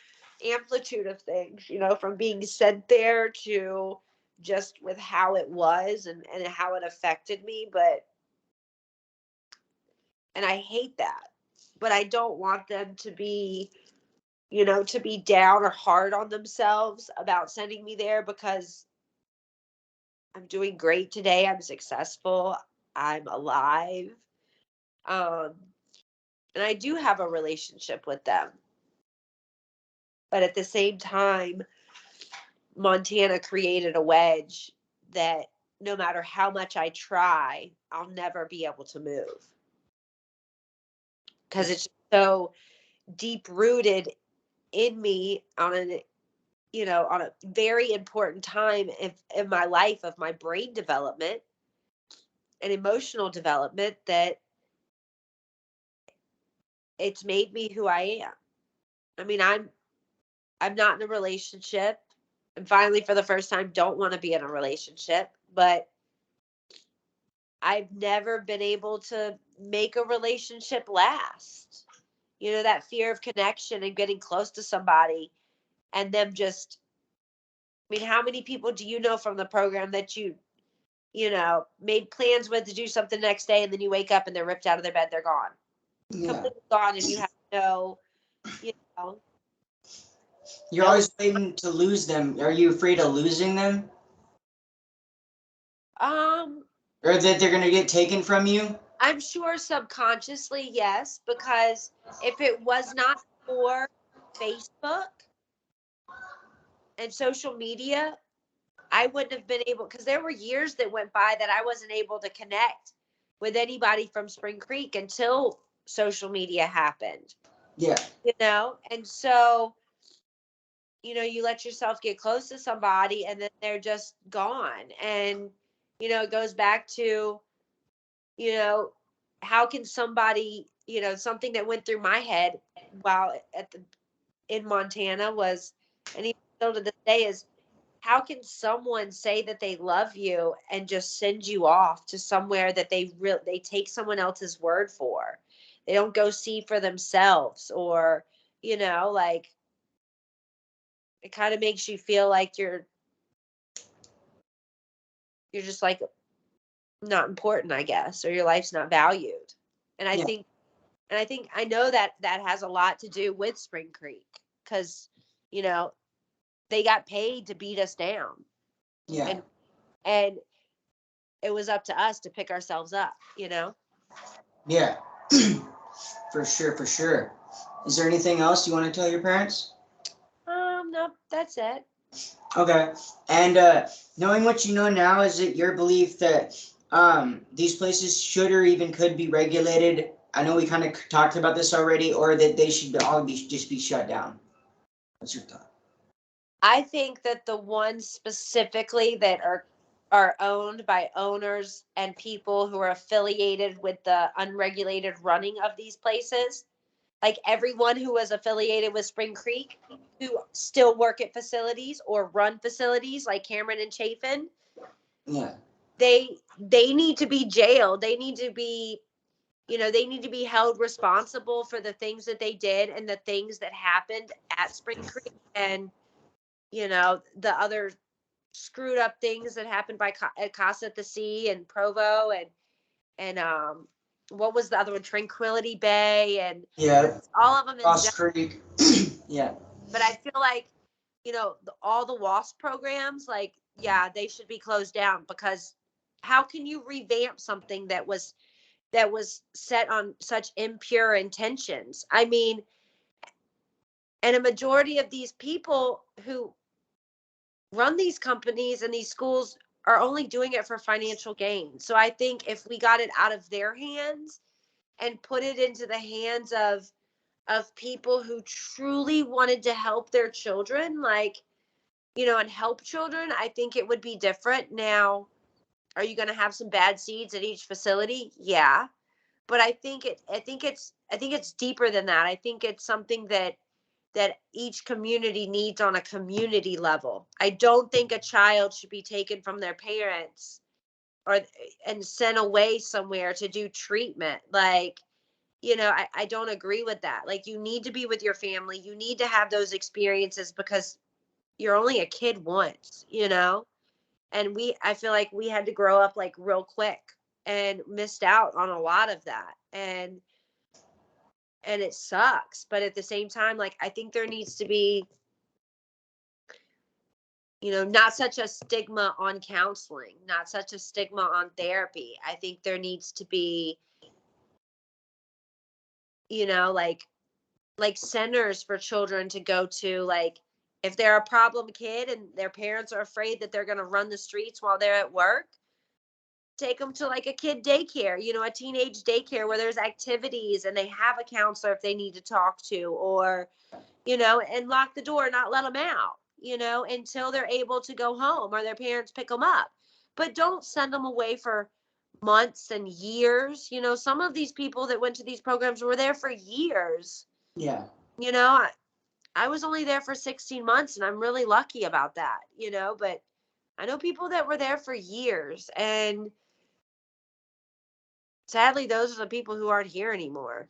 [SPEAKER 2] amplitude of things, from being sent there to just with how it was and how it affected me. And I hate that, but I don't want them to be, to be down or hard on themselves about sending me there, because I'm doing great today. I'm successful. I'm alive. And I do have a relationship with them. But at the same time, Montana created a wedge that no matter how much I try, I'll never be able to move. Because it's so deep rooted in me on a very important time in my life of my brain development and emotional development, that it's made me who I am. I mean, I'm not in a relationship, and finally for the first time don't want to be in a relationship, but I've never been able to make a relationship last. That fear of connection and getting close to somebody and them just, I mean, how many people do you know from the program that you made plans with to do something the next day, and then you wake up and they're ripped out of their bed, they're gone.
[SPEAKER 1] Yeah.
[SPEAKER 2] Completely gone, and you have no,
[SPEAKER 1] You're always waiting to lose them. Are you afraid of losing them? Or that they're going to get taken from you?
[SPEAKER 2] I'm sure subconsciously, yes, because if it was not for Facebook and social media, I wouldn't have been able, because there were years that went by that I wasn't able to connect with anybody from Spring Creek until social media happened.
[SPEAKER 1] Yeah.
[SPEAKER 2] And so, you let yourself get close to somebody and then they're just gone. And, it goes back to, how can somebody, something that went through my head while in Montana was, and even still to this day, is how can someone say that they love you and just send you off to somewhere that they take someone else's word for? They don't go see for themselves, or, like, it kind of makes you feel like you're just like not important, I guess, or your life's not valued. And I think I know that has a lot to do with Spring Creek, because, they got paid to beat us down.
[SPEAKER 1] Yeah.
[SPEAKER 2] And it was up to us to pick ourselves up,
[SPEAKER 1] Yeah. For sure. Is there anything else you want to tell your parents?
[SPEAKER 2] No, that's it.
[SPEAKER 1] Okay. And knowing what you know now, is it your belief that these places should or even could be regulated? I know we kind of talked about this already, or that they should just be shut down. What's your thought?
[SPEAKER 2] I think that the ones specifically that are owned by owners and people who are affiliated with the unregulated running of these places, like everyone who was affiliated with Spring Creek, who still work at facilities or run facilities like Cameron and Chafin,
[SPEAKER 1] Yeah.
[SPEAKER 2] they need to be jailed. They need to be, they need to be held responsible for the things that they did and the things that happened at Spring Creek and, the other screwed up things that happened at Casa at the Sea and Provo and what was the other one? Tranquility Bay and
[SPEAKER 1] Yeah.
[SPEAKER 2] all of them in
[SPEAKER 1] Cross Creek. Yeah.
[SPEAKER 2] But I feel like, all the W.A.S.P programs, like, yeah, they should be closed down, because how can you revamp something that was set on such impure intentions? I mean, and a majority of these people who run these companies and these schools are only doing it for financial gain. So I think if we got it out of their hands and put it into the hands of people who truly wanted to help their children, like, and help children, I think it would be different. Now, are you going to have some bad seeds at each facility? Yeah. But I think it's deeper than that. I think it's something that each community needs on a community level. I don't think a child should be taken from their parents and sent away somewhere to do treatment. Like, I don't agree with that. Like, you need to be with your family. You need to have those experiences, because you're only a kid once, and I feel like we had to grow up like real quick and missed out on a lot of that. And it sucks. But at the same time, like, I think there needs to be, not such a stigma on counseling, not such a stigma on therapy. I think there needs to be, like centers for children to go to. Like, if they're a problem kid and their parents are afraid that they're going to run the streets while they're at work, take them to like a kid daycare, a teenage daycare where there's activities and they have a counselor if they need to talk to, or, and lock the door, not let them out, until they're able to go home or their parents pick them up. But don't send them away for months and years. Some of these people that went to these programs were there for years.
[SPEAKER 1] Yeah.
[SPEAKER 2] I was only there for 16 months and I'm really lucky about that, but I know people that were there for years, and sadly, those are the people who aren't here anymore.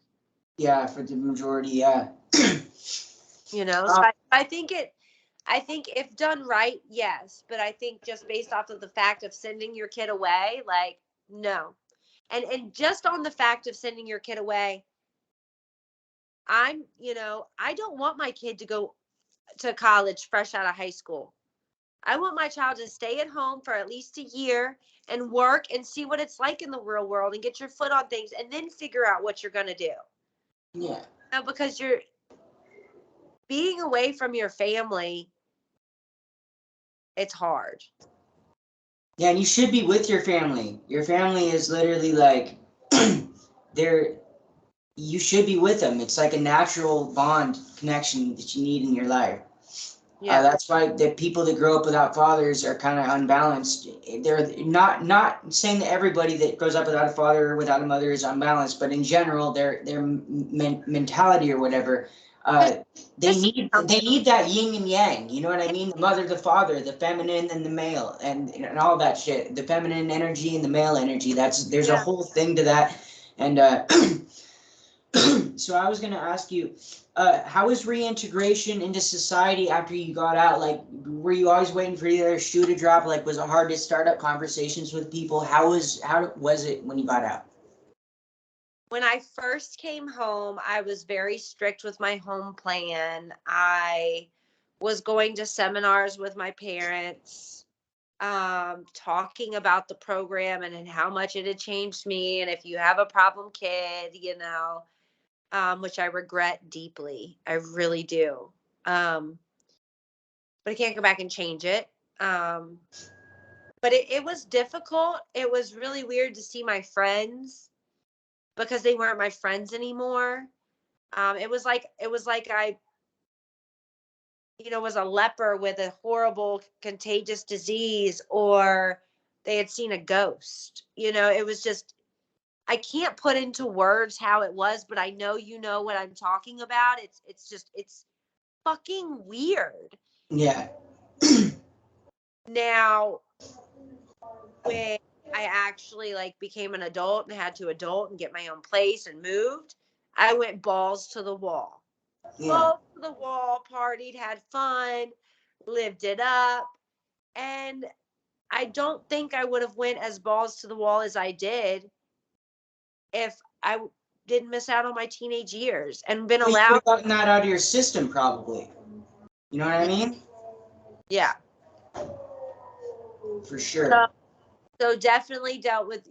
[SPEAKER 1] Yeah, for the majority, yeah.
[SPEAKER 2] So I think if done right, yes. But I think just based off of the fact of sending your kid away, like, no. And just on the fact of sending your kid away, I don't want my kid to go to college fresh out of high school. I want my child to stay at home for at least a year and work and see what it's like in the real world and get your foot on things, and then figure out what you're going to do.
[SPEAKER 1] Yeah.
[SPEAKER 2] Because you're being away from your family, it's hard.
[SPEAKER 1] Yeah, and you should be with your family. Your family is literally like, you should be with them. It's like a natural bond connection that you need in your life. Yeah. That's why the people that grow up without fathers are kind of unbalanced. They're not saying that everybody that grows up without a father or without a mother is unbalanced, but in general, their mentality or whatever, they need that yin and yang. You know what I mean? The mother, the father, the feminine and the male, and all that shit. The feminine energy and the male energy. There's a whole thing to that, and so I was gonna ask you, how was reintegration into society after you got out? Like, were you always waiting for the other shoe to drop? Like, was it hard to start up conversations with people? How was it when you got out?
[SPEAKER 2] When I first came home, I was very strict with my home plan. I was going to seminars with my parents, talking about the program and how much it had changed me. And if you have a problem kid, which I regret deeply, I really do. But I can't go back and change it. But it was difficult. It was really weird to see my friends, because they weren't my friends anymore. It was like I, was a leper with a horrible contagious disease, or they had seen a ghost. It was just, I can't put into words how it was, but I know what I'm talking about. It's fucking weird.
[SPEAKER 1] Yeah.
[SPEAKER 2] Now, when I actually like became an adult and had to adult and get my own place and moved, I went balls to the wall. Yeah. Balls to the wall, partied, had fun, lived it up. And I don't think I would have went as balls to the wall as I did if I didn't miss out on my teenage years and been
[SPEAKER 1] Well, you would
[SPEAKER 2] allowed.
[SPEAKER 1] have gotten that out of your system, probably. You know what I mean?
[SPEAKER 2] Yeah.
[SPEAKER 1] For sure.
[SPEAKER 2] So definitely dealt with,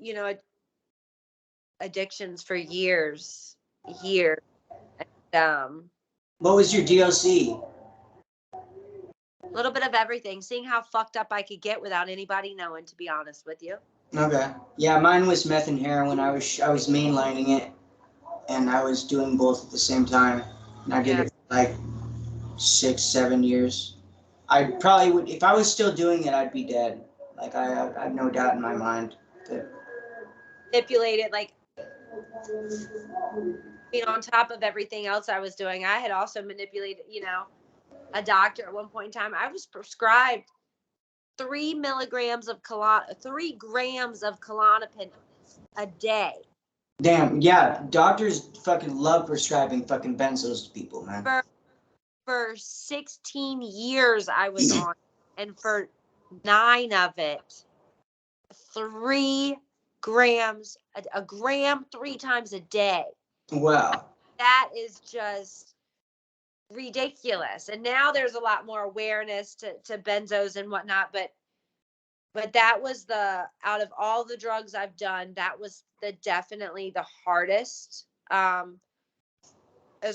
[SPEAKER 2] addictions for years. And,
[SPEAKER 1] What was your DOC?
[SPEAKER 2] a little bit of everything, seeing how fucked up I could get without anybody knowing, to be honest with you.
[SPEAKER 1] Okay. Yeah, mine was meth and heroin. I was mainlining it, and I was doing both at the same time. And I did it for like 6-7 years. I probably would, if I was still doing it, I'd be dead. Like I have no doubt in my mind that.
[SPEAKER 2] Manipulated, like, on top of everything else I was doing, I had also manipulated, a doctor at one point in time. I was prescribed 3 grams of Klonopin a day.
[SPEAKER 1] Damn, yeah, doctors fucking love prescribing fucking benzos to people, man.
[SPEAKER 2] For 16 years I was on, and for 9 of it, 3 grams, a gram 3 times a day.
[SPEAKER 1] Wow.
[SPEAKER 2] That is just ridiculous. And now there's a lot more awareness to benzos and whatnot, but that was out of all the drugs I've done, that was definitely the hardest, as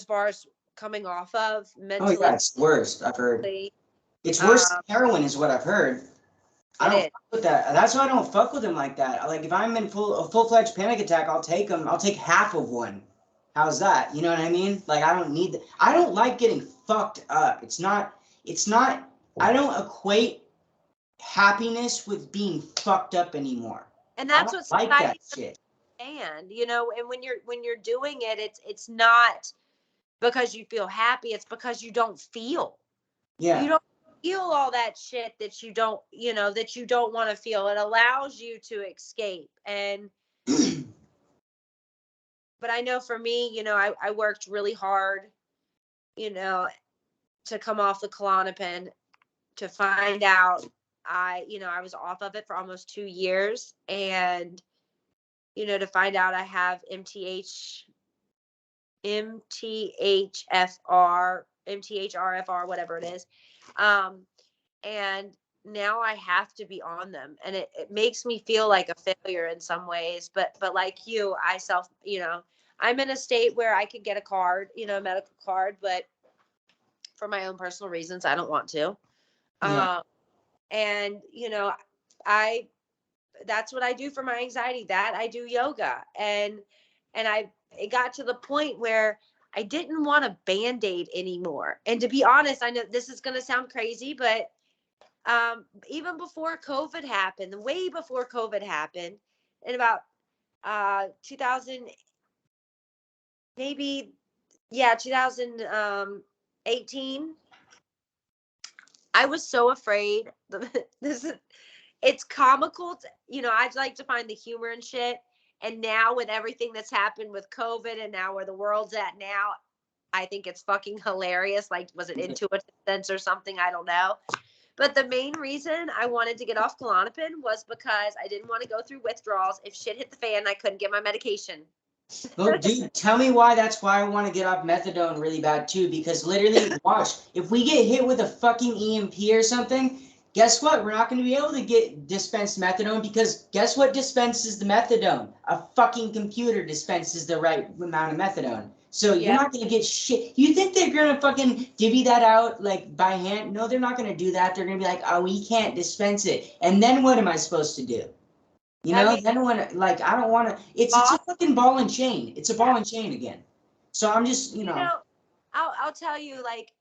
[SPEAKER 2] far as coming off of mentally.
[SPEAKER 1] Oh yeah, it's worst. I've heard. It's worse than heroin, is what I've heard. I don't fuck with that. That's why I don't fuck with them like that. Like if I'm in a full-fledged panic attack, I'll take them. I'll take half of one. How's that? You know what I mean? Like I don't need. I don't like getting fucked up. It's not. I don't equate happiness with being fucked up anymore.
[SPEAKER 2] And that's what's
[SPEAKER 1] like that shit.
[SPEAKER 2] And and when you're doing it, it's not because you feel happy, it's because you don't feel.
[SPEAKER 1] Yeah.
[SPEAKER 2] You don't feel all that shit that you don't want to feel. It allows you to escape. And but I know for me, I worked really hard, to come off the Klonopin, to find out I was off of it for almost 2 years, and to find out I have MTHFR, whatever it is. And now I have to be on them, and it makes me feel like a failure in some ways, but like you, I'm in a state where I could get a card, a medical card, but for my own personal reasons, I don't want to.
[SPEAKER 1] Yeah.
[SPEAKER 2] And that's what I do for my anxiety, that I do yoga. And it got to the point where I didn't want a Band-Aid anymore. And to be honest, I know this is going to sound crazy, but even before COVID happened, way before COVID happened, in about 2000, maybe, 2018, I was so afraid. It's comical. I'd like to find the humor in shit. And now with everything that's happened with COVID and now where the world's at now, I think it's fucking hilarious. Like, was it intuitive sense or something? I don't know. But the main reason I wanted to get off Klonopin was because I didn't want to go through withdrawals. If shit hit the fan, I couldn't get my medication.
[SPEAKER 1] Well, dude, tell me why. That's why I want to get off methadone really bad too. Because literally, watch, if we get hit with a fucking EMP or something, guess what? We're not going to be able to get dispensed methadone, because guess what dispenses the methadone? A fucking computer dispenses the right amount of methadone. So you're not going to get shit. You think they're going to fucking divvy that out like by hand? No, they're not going to do that. They're going to be like, oh, we can't dispense it. And then what am I supposed to do? Then when, like, I don't want to, it's a fucking ball and chain. It's a ball and chain again. So I'm just,
[SPEAKER 2] I'll tell you, like,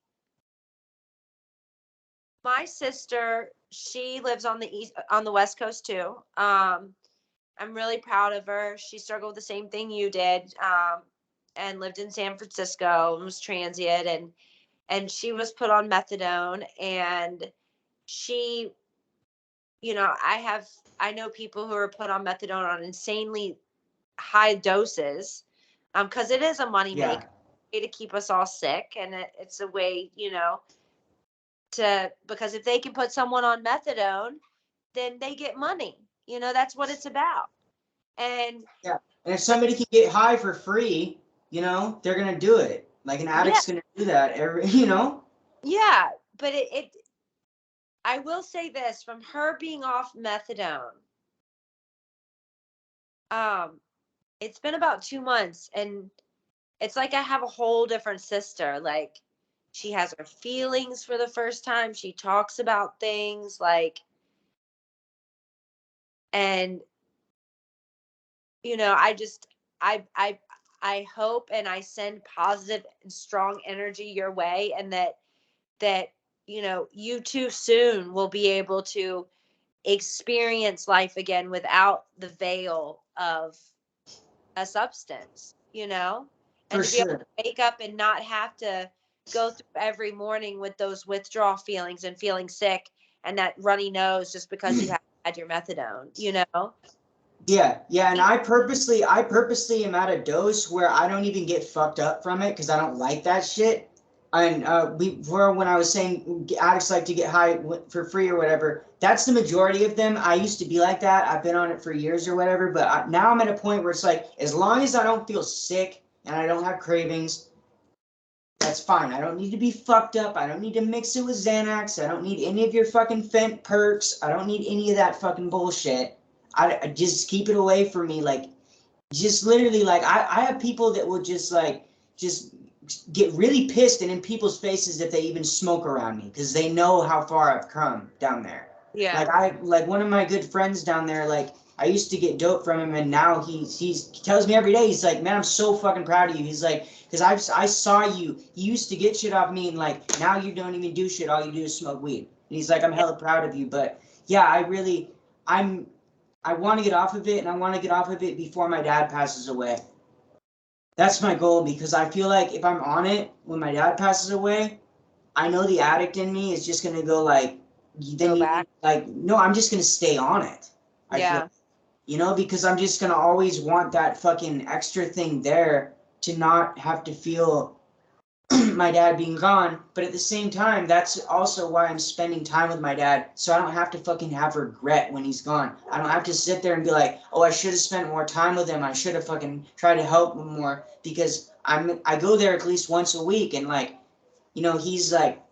[SPEAKER 2] my sister, she lives on the West Coast too. I'm really proud of her. She struggled with the same thing you did, and lived in San Francisco and was transient, and she was put on methadone, and she, I know people who are put on methadone on insanely high doses, because it is a money maker to keep us all sick, and it's a way, because if they can put someone on methadone, then they get money. You know, that's what it's about. And
[SPEAKER 1] yeah, and if somebody can get high for free, you know, they're gonna do it. Like an addict's gonna do that you know.
[SPEAKER 2] Yeah, but I will say this, from her being off methadone, it's been about 2 months, and it's like I have a whole different sister. Like, she has her feelings for the first time. She talks about things like, and you know, I hope and I send positive and strong energy your way, and that you know, you too soon will be able to experience life again without the veil of a substance, you know,
[SPEAKER 1] For
[SPEAKER 2] and to be able
[SPEAKER 1] sure.
[SPEAKER 2] to wake up and not have to go through every morning with those withdrawal feelings and feeling sick and that runny nose just because you had your methadone, you know?
[SPEAKER 1] Yeah, yeah, and I purposely am at a dose where I don't even get fucked up from it because I don't like that shit. And before, when I was saying addicts like to get high for free or whatever, that's the majority of them. I used to be like that. I've been on it for years or whatever, but now I'm at a point where it's like, as long as I don't feel sick and I don't have cravings, that's fine. I don't need to be fucked up. I don't need to mix it with Xanax. I don't need any of your fucking fent perks. I don't need any of that fucking bullshit. I just keep it away from me. Like, just literally, like, I have people that will just get really pissed and in people's faces if they even smoke around me because they know how far I've come down there.
[SPEAKER 2] Yeah.
[SPEAKER 1] Like one of my good friends down there, like, I used to get dope from him, and now he tells me every day, he's like, man, I'm so fucking proud of you. He's like, because I saw you. You used to get shit off me, and like now you don't even do shit. All you do is smoke weed. And he's like, I'm hella proud of you. But yeah, I want to get off of it, and I want to get off of it before my dad passes away. That's my goal, because I feel like if I'm on it when my dad passes away, I know the addict in me is just gonna go like, then
[SPEAKER 2] Go
[SPEAKER 1] you
[SPEAKER 2] back.
[SPEAKER 1] like, no, I'm just gonna stay on it. I
[SPEAKER 2] Yeah.
[SPEAKER 1] feel, you know, because I'm just gonna always want that fucking extra thing there to not have to feel my dad being gone. But at the same time, that's also why I'm spending time with my dad, so I don't have to fucking have regret when he's gone. I don't have to sit there and be like, oh, I should have spent more time with him. I should have fucking tried to help him more, because I go there at least once a week, and like, you know, he's like,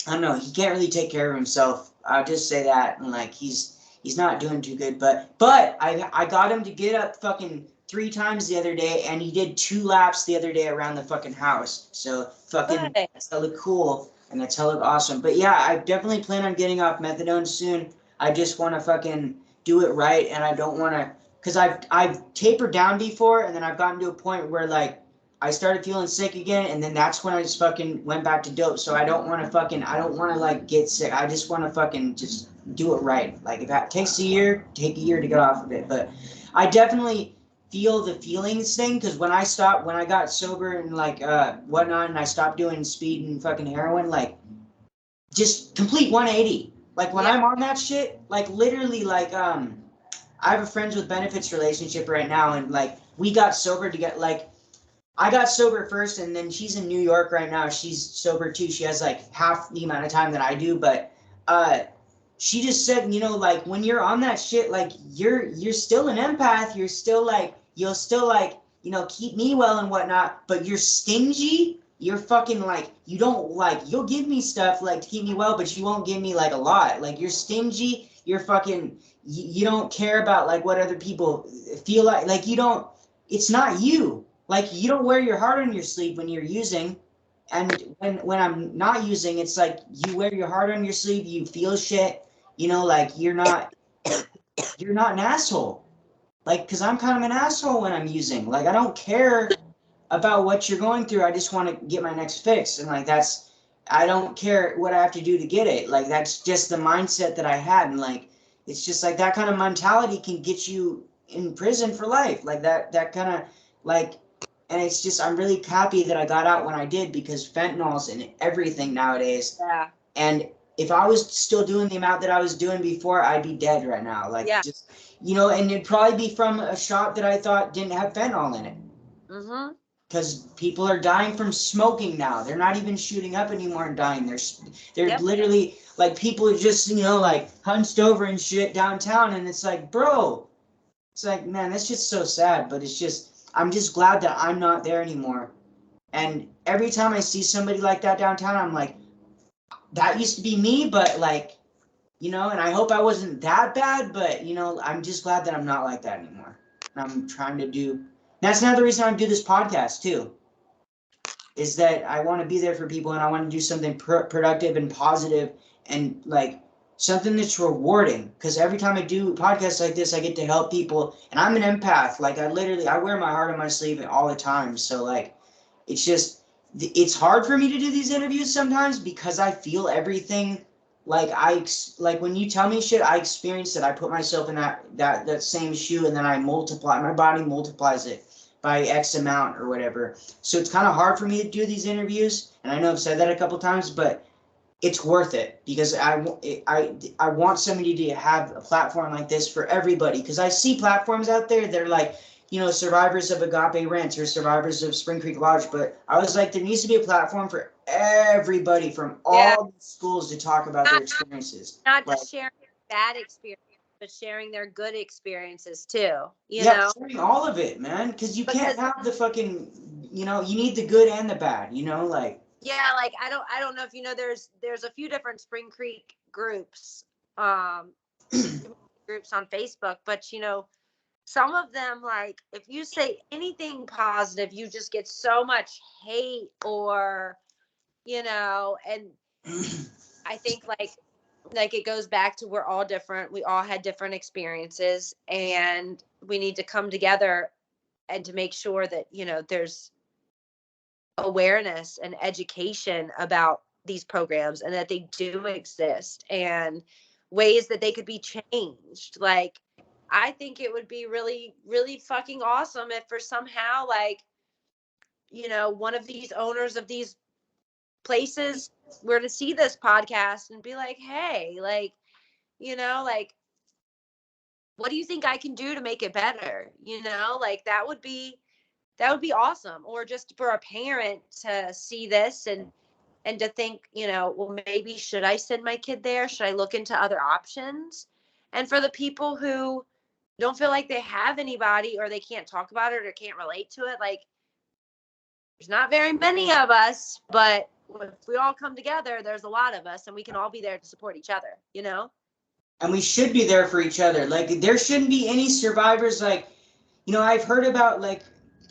[SPEAKER 1] I don't know, he can't really take care of himself. I'll just say that. And like, he's not doing too good. But I got him to get up fucking 3 times the other day, and he did 2 laps the other day around the fucking house. So fucking,
[SPEAKER 2] Good.
[SPEAKER 1] that's hella cool, and that's hella awesome. But yeah, I definitely plan on getting off methadone soon. I just want to fucking do it right, and I don't want to, because I've tapered down before, and then I've gotten to a point where like I started feeling sick again, and then that's when I just fucking went back to dope. So I don't want to like get sick. I just want to fucking just do it right. Like, if that takes a year, take a year to get off of it. But I definitely feel the feelings thing, because when I got sober and like whatnot, and I stopped doing speed and fucking heroin, like, just complete 180. Like, when
[SPEAKER 2] Yeah.
[SPEAKER 1] I'm on that shit, like, literally, like, I have a friends with benefits relationship right now, and like, we got sober to get like, I got sober first, and then she's in New York right now. She's sober too. She has like half the amount of time that I do, but she just said, you know, like, when you're on that shit, like, you're still an empath. You're still like, you'll still like, you know, keep me well and whatnot, but you're stingy. You're fucking like, you don't like, you'll give me stuff like to keep me well, but you won't give me like a lot. Like, you're stingy. You're fucking, you don't care about like what other people feel like you don't, it's not you. Like, you don't wear your heart on your sleeve when you're using, and when I'm not using, it's like you wear your heart on your sleeve. You feel shit, you know, like you're not an asshole. Like, because I'm kind of an asshole when I'm using. Like, I don't care about what you're going through. I just want to get my next fix, and like, that's, I don't care what I have to do to get it. Like, that's just the mindset that I had, and like, it's just like that kind of mentality can get you in prison for life. Like, that kind of like. And it's just, I'm really happy that I got out when I did, because fentanyl's in everything nowadays.
[SPEAKER 2] Yeah.
[SPEAKER 1] And if I was still doing the amount that I was doing before, I'd be dead right now. Like,
[SPEAKER 2] Yeah.
[SPEAKER 1] just, you know, and it'd probably be from a shop that I thought didn't have fentanyl in it.
[SPEAKER 2] Mm-hmm.
[SPEAKER 1] because people are dying from smoking now. They're not even shooting up anymore and dying. They're
[SPEAKER 2] Yep.
[SPEAKER 1] literally like people are just, you know, like hunched over and shit downtown, and it's like, bro, it's like, man, that's just so sad. But it's just, I'm just glad that I'm not there anymore. And every time I see somebody like that downtown, I'm like, that used to be me, but like, you know, and I hope I wasn't that bad, but you know, I'm just glad that I'm not like that anymore. And I'm trying to do, that's another reason I do this podcast too, is that I want to be there for people, and I want to do something productive and positive, and like something that's rewarding. Because every time I do podcasts like this, I get to help people, and I'm an empath. Like I wear my heart on my sleeve all the time. So like, it's just, it's hard for me to do these interviews sometimes because I feel everything. Like like when you tell me shit, I experience it. I put myself in that same shoe, and then I multiply. My body multiplies it by X amount or whatever. So it's kind of hard for me to do these interviews, and I know I've said that a couple times, but it's worth it because I want somebody to have a platform like this for everybody, because I see platforms out there that are like, you know, survivors of Agape Rent or survivors of Spring Creek Lodge, but I was like, there needs to be a platform for everybody from all the schools to talk about their experiences.
[SPEAKER 2] Not
[SPEAKER 1] Like,
[SPEAKER 2] just sharing bad experience, but sharing their good experiences too, you
[SPEAKER 1] yeah,
[SPEAKER 2] know?
[SPEAKER 1] sharing all of it, man, because you can't
[SPEAKER 2] Because
[SPEAKER 1] have the fucking, you know, you need the good and the bad, you know, like.
[SPEAKER 2] yeah, like I don't know if you know, there's a few different Spring Creek groups, um groups on Facebook, but you know, some of them, like if you say anything positive, you just get so much hate, or you know, and I think like it goes back to, we're all different, we all had different experiences, and we need to come together and to make sure that, you know, there's awareness and education about these programs, and that they do exist, and ways that they could be changed. Like, I think it would be really, really fucking awesome if, for somehow, like, you know, one of these owners of these places were to see this podcast and be like, hey, like, you know, like, what do you think I can do to make it better? You know, like that would be awesome. Or just for a parent to see this and to think, you know, well, maybe should I send my kid there? Should I look into other options? And for the people who don't feel like they have anybody, or they can't talk about it or can't relate to it, like, there's not very many of us, but if we all come together, there's a lot of us, and we can all be there to support each other, you know?
[SPEAKER 1] And we should be there for each other. Like, there shouldn't be any survivors. Like, you know, I've heard about like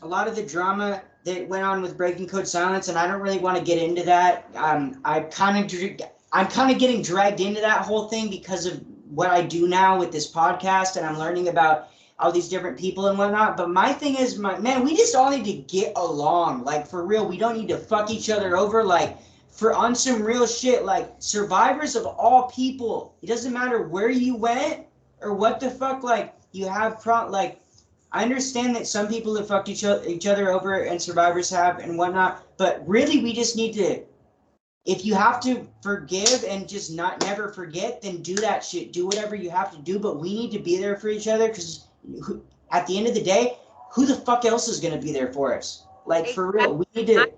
[SPEAKER 1] a lot of the drama that went on with Breaking Code Silence, and I don't really want to get into that. I'm kind of getting dragged into that whole thing because of what I do now with this podcast, and I'm learning about all these different people and whatnot. But my thing is, man, we just all need to get along. Like, for real, we don't need to fuck each other over. Like, for on some real shit, like, survivors of all people, it doesn't matter where you went or what the fuck, like, you have like, I understand that some people have fucked each other over, and survivors have and whatnot, but really we just need to, if you have to forgive and just not never forget, then do that shit. Do whatever you have to do, but we need to be there for each other, because at the end of the day, who the fuck else is going to be there for us? Like, for real, we need to.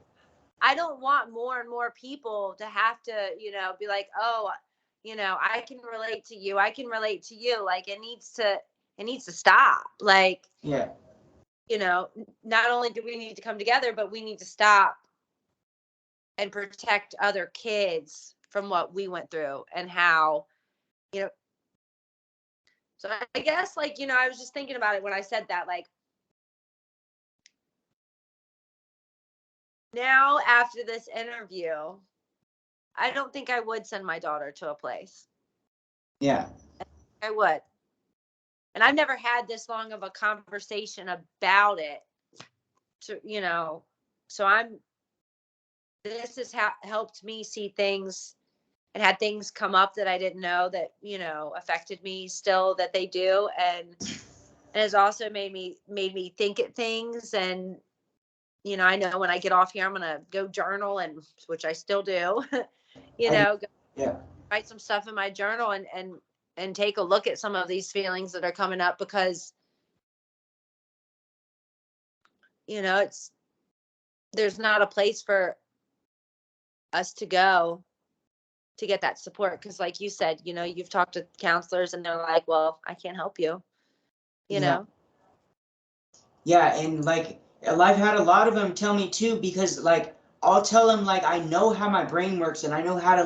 [SPEAKER 2] I don't want more and more people to have to, you know, be like, oh, you know, I can relate to you. I can relate to you. Like, it needs to stop. Like,
[SPEAKER 1] Yeah.
[SPEAKER 2] you know, not only do we need to come together, but we need to stop and protect other kids from what we went through, and how, you know. So I guess, like, you know, I was just thinking about it when I said that, like, now after this interview, I don't think I would send my daughter to a place.
[SPEAKER 1] Yeah.
[SPEAKER 2] I would. And I've never had this long of a conversation about it, to, you know, so this has helped me see things, and had things come up that I didn't know that, you know, affected me still, that they do. And has also made me think at things. And, you know, I know when I get off here, I'm going to go journal, and which I still do, you know,
[SPEAKER 1] Yeah.
[SPEAKER 2] write some stuff in my journal, and take a look at some of these feelings that are coming up, because, you know, there's not a place for us to go to get that support. Because like you said, you know, you've talked to counselors and they're like, well, I can't help you, you know?
[SPEAKER 1] Yeah, and like I've had a lot of them tell me too, because like I'll tell them like I know how my brain works and I know how to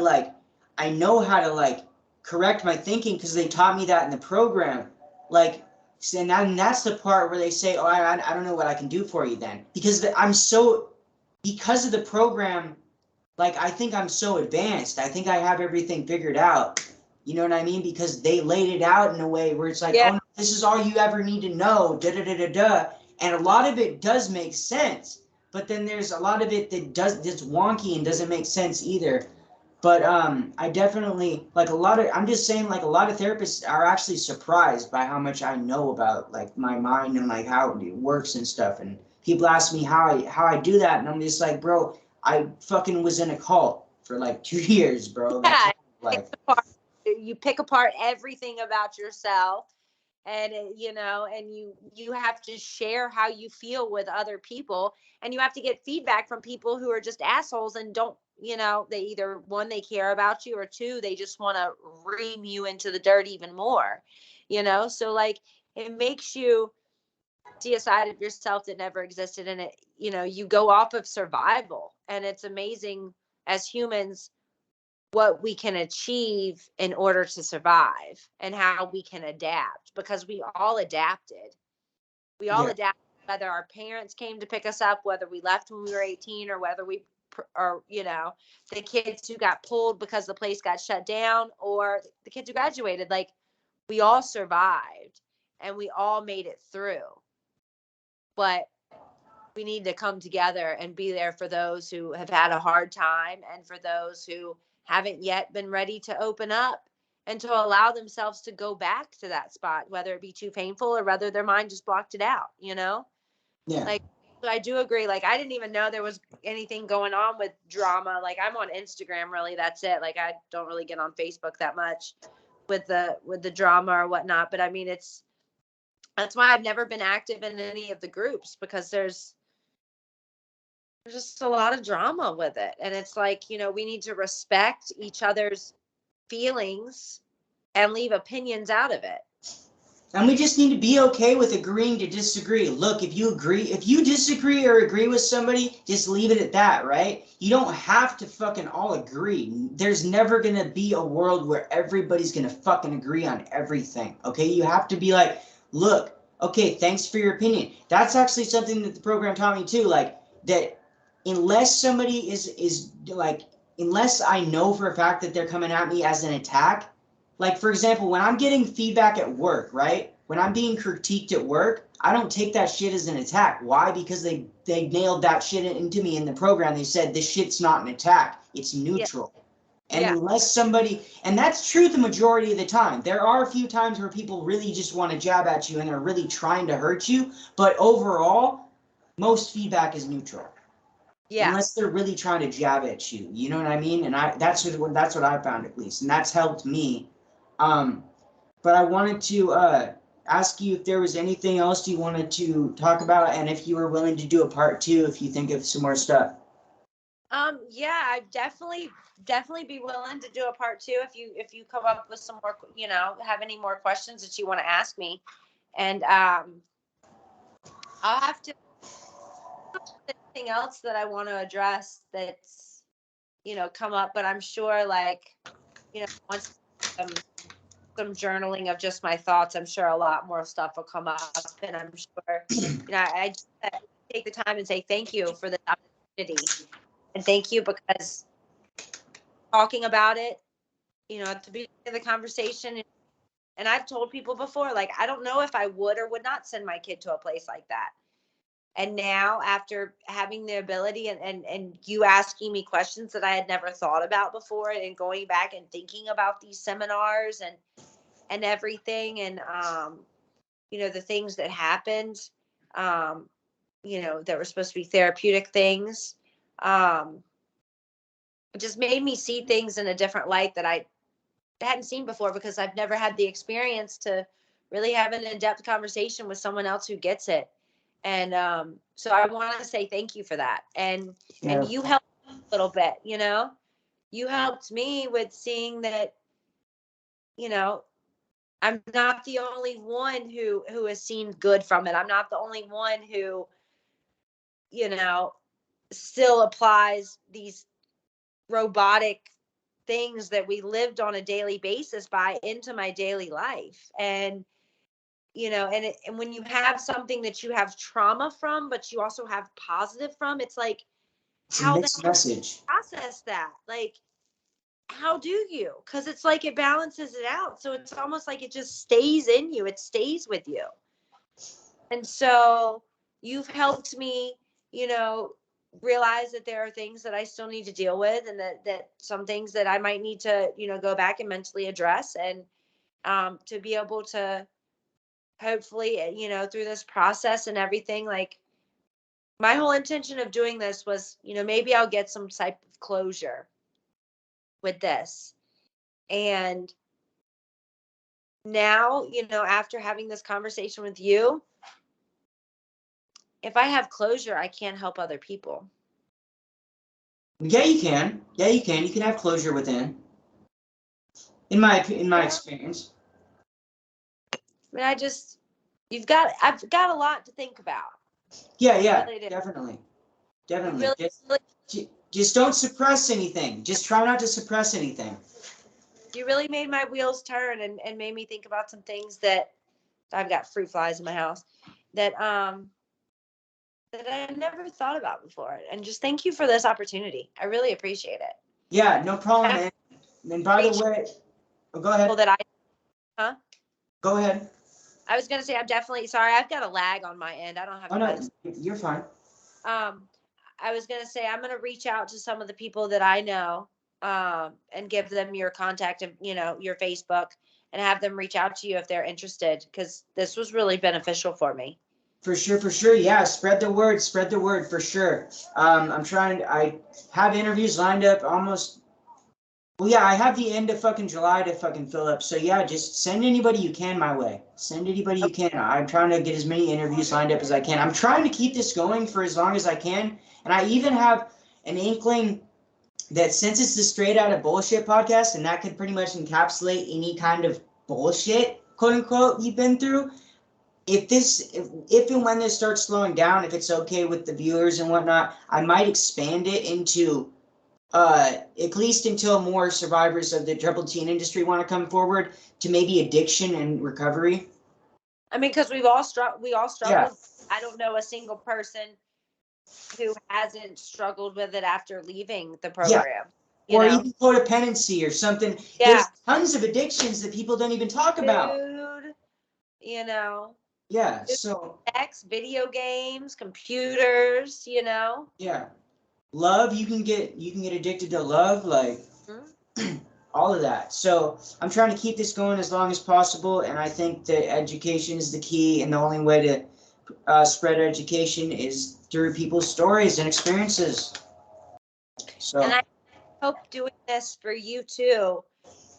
[SPEAKER 1] like correct my thinking because they taught me that in the program. Like, and that's the part where they say, oh, I don't know what I can do for you then, because because of the program, like I think I'm so advanced. I think I have everything figured out. You know what I mean? Because they laid it out in a way where it's like,
[SPEAKER 2] Yeah.
[SPEAKER 1] oh, no, this is all you ever need to know. Da da da da da. And a lot of it does make sense, but then there's a lot of it that's wonky and doesn't make sense either. But I definitely like I'm just saying like a lot of therapists are actually surprised by how much I know about like my mind and like how it works and stuff. And people ask me how I do that, and I'm just like, bro, I fucking was in a cult for like 2 years, bro. That's
[SPEAKER 2] Yeah.
[SPEAKER 1] like,
[SPEAKER 2] You pick apart everything about yourself, and you know, and you have to share how you feel with other people, and you have to get feedback from people who are just assholes and don't, you know, they either one, they care about you, or two, they just want to ream you into the dirt even more, you know? So like it makes you see a side of yourself that never existed, and it, you know, you go off of survival, and it's amazing as humans what we can achieve in order to survive and how we can adapt, because we all adapted. We all
[SPEAKER 1] yeah,
[SPEAKER 2] adapted, whether our parents came to pick us up, whether we left when we were 18, or whether or, you know, the kids who got pulled because the place got shut down, or the kids who graduated. Like, we all survived and we all made it through. But we need to come together and be there for those who have had a hard time, and for those who haven't yet been ready to open up and to allow themselves to go back to that spot, whether it be too painful or whether their mind just blocked it out, you know?
[SPEAKER 1] yeah,
[SPEAKER 2] Like, so I do agree. Like, I didn't even know there was anything going on with drama. Like, I'm on Instagram, really, that's it. Like, I don't really get on Facebook that much with the drama or whatnot. But I mean, that's why I've never been active in any of the groups, because there's just a lot of drama with it. And it's like, you know, we need to respect each other's feelings and leave opinions out of it.
[SPEAKER 1] and we just need to be okay with agreeing to disagree. Look, if you disagree or agree with somebody, just leave it at that, right? You don't have to fucking all agree. There's never gonna be a world where everybody's gonna fucking agree on everything, okay? You have to be like, look, okay, thanks for your opinion. That's actually something that the program taught me too, like that unless somebody is like, unless I know for a fact that they're coming at me as an attack, like, for example, when I'm getting feedback at work, right? When I'm being critiqued at work, I don't take that shit as an attack. Why? Because they nailed that shit into me in the program. They said, this shit's not an attack. It's neutral. Yeah. And unless somebody, and that's true the majority of the time. There are a few times where people really just want to jab at you and they're really trying to hurt you. But overall, most feedback is neutral.
[SPEAKER 2] Yeah.
[SPEAKER 1] Unless they're really trying to jab at you. You know what I mean? And that's what I found, at least. And that's helped me. But I wanted to ask you if there was anything else you wanted to talk about, and if you were willing to do a part 2 if you think of some more stuff.
[SPEAKER 2] Yeah, I definitely be willing to do a part 2 if you come up with some more, you know, have any more questions that you want to ask me. And I'll have to, anything else that I want to address that's, you know, come up, but I'm sure, like, you know, once some journaling of just my thoughts, I'm sure a lot more stuff will come up. And I'm sure, you know, I take the time and say thank you for this opportunity, and thank you because talking about it, you know, at the beginning of the conversation, and I've told people before, like, I don't know if I would or would not send my kid to a place like that. And now, after having the ability and you asking me questions that I had never thought about before, and going back and thinking about these seminars and everything, and you know, the things that happened, you know, that were supposed to be therapeutic things, it just made me see things in a different light that I hadn't seen before, because I've never had the experience to really have an in-depth conversation with someone else who gets it. And so I want to say thank you for that. And you helped a little bit, you know, you helped me with seeing that, you know, I'm not the only one who has seen good from it. I'm not the only one who, you know, still applies these robotic things that we lived on a daily basis by into my daily life. And, you know, and when you have something that you have trauma from, but you also have positive from, it's like,
[SPEAKER 1] it's a
[SPEAKER 2] how the
[SPEAKER 1] mixed
[SPEAKER 2] hell
[SPEAKER 1] message.
[SPEAKER 2] process that? Like, how do you? Because it's like it balances it out. So it's almost like it just stays in you. It stays with you. And so you've helped me, you know, realize that there are things that I still need to deal with, and that some things that I might need to, you know, go back and mentally address, and to be able to hopefully, you know, through this process and everything, like, my whole intention of doing this was, you know, maybe I'll get some type of closure with this. And now, you know, after having this conversation with you, if I have closure, I can't help other people.
[SPEAKER 1] Yeah, you can. Yeah, you can. You can have closure within. In my experience.
[SPEAKER 2] I mean, I've got a lot to think about.
[SPEAKER 1] Yeah,
[SPEAKER 2] Really
[SPEAKER 1] definitely.
[SPEAKER 2] Really,
[SPEAKER 1] Just don't suppress anything. Just try not to suppress anything.
[SPEAKER 2] you really made my wheels turn and made me think about some things that I've got fruit flies in my house that I never thought about before. And just thank you for this opportunity. I really appreciate it.
[SPEAKER 1] Yeah, no problem. And by the way, go ahead. Go ahead.
[SPEAKER 2] I was going to say, I'm definitely sorry. I've got a lag on my end. I don't have.
[SPEAKER 1] Oh no, you're fine.
[SPEAKER 2] I was going to say, I'm going to reach out to some of the people that I know, and give them your contact and, you know, your Facebook, and have them reach out to you if they're interested, because this was really beneficial for me.
[SPEAKER 1] For sure. Yeah, spread the word for sure. I have interviews lined up almost. Well, yeah, I have the end of fucking July to fucking fill up. So yeah, just send anybody you can my way. Send anybody you can. I'm trying to get as many interviews lined up as I can. I'm trying to keep this going for as long as I can. And I even have an inkling that, since it's the Straight Outta Bullshit podcast, and that could pretty much encapsulate any kind of bullshit, quote unquote, you've been through. If and when this starts slowing down, if it's okay with the viewers and whatnot, I might expand it into at least until more survivors of the troubled teen industry want to come forward, to maybe addiction and recovery.
[SPEAKER 2] I mean, because we all struggle.
[SPEAKER 1] Yeah.
[SPEAKER 2] I don't know a single person who hasn't struggled with it after leaving the program.
[SPEAKER 1] Yeah. Or even codependency or something.
[SPEAKER 2] Yeah.
[SPEAKER 1] There's tons of addictions that people don't even talk about.
[SPEAKER 2] Food, you know.
[SPEAKER 1] Yeah. So.
[SPEAKER 2] Sex, video games, computers, you know.
[SPEAKER 1] Yeah. Love, you can get addicted to love, like all of that. So I'm trying to keep this going as long as possible, and I think that education is the key, and the only way to spread education is through people's stories and experiences. So.
[SPEAKER 2] And I hope doing this for you too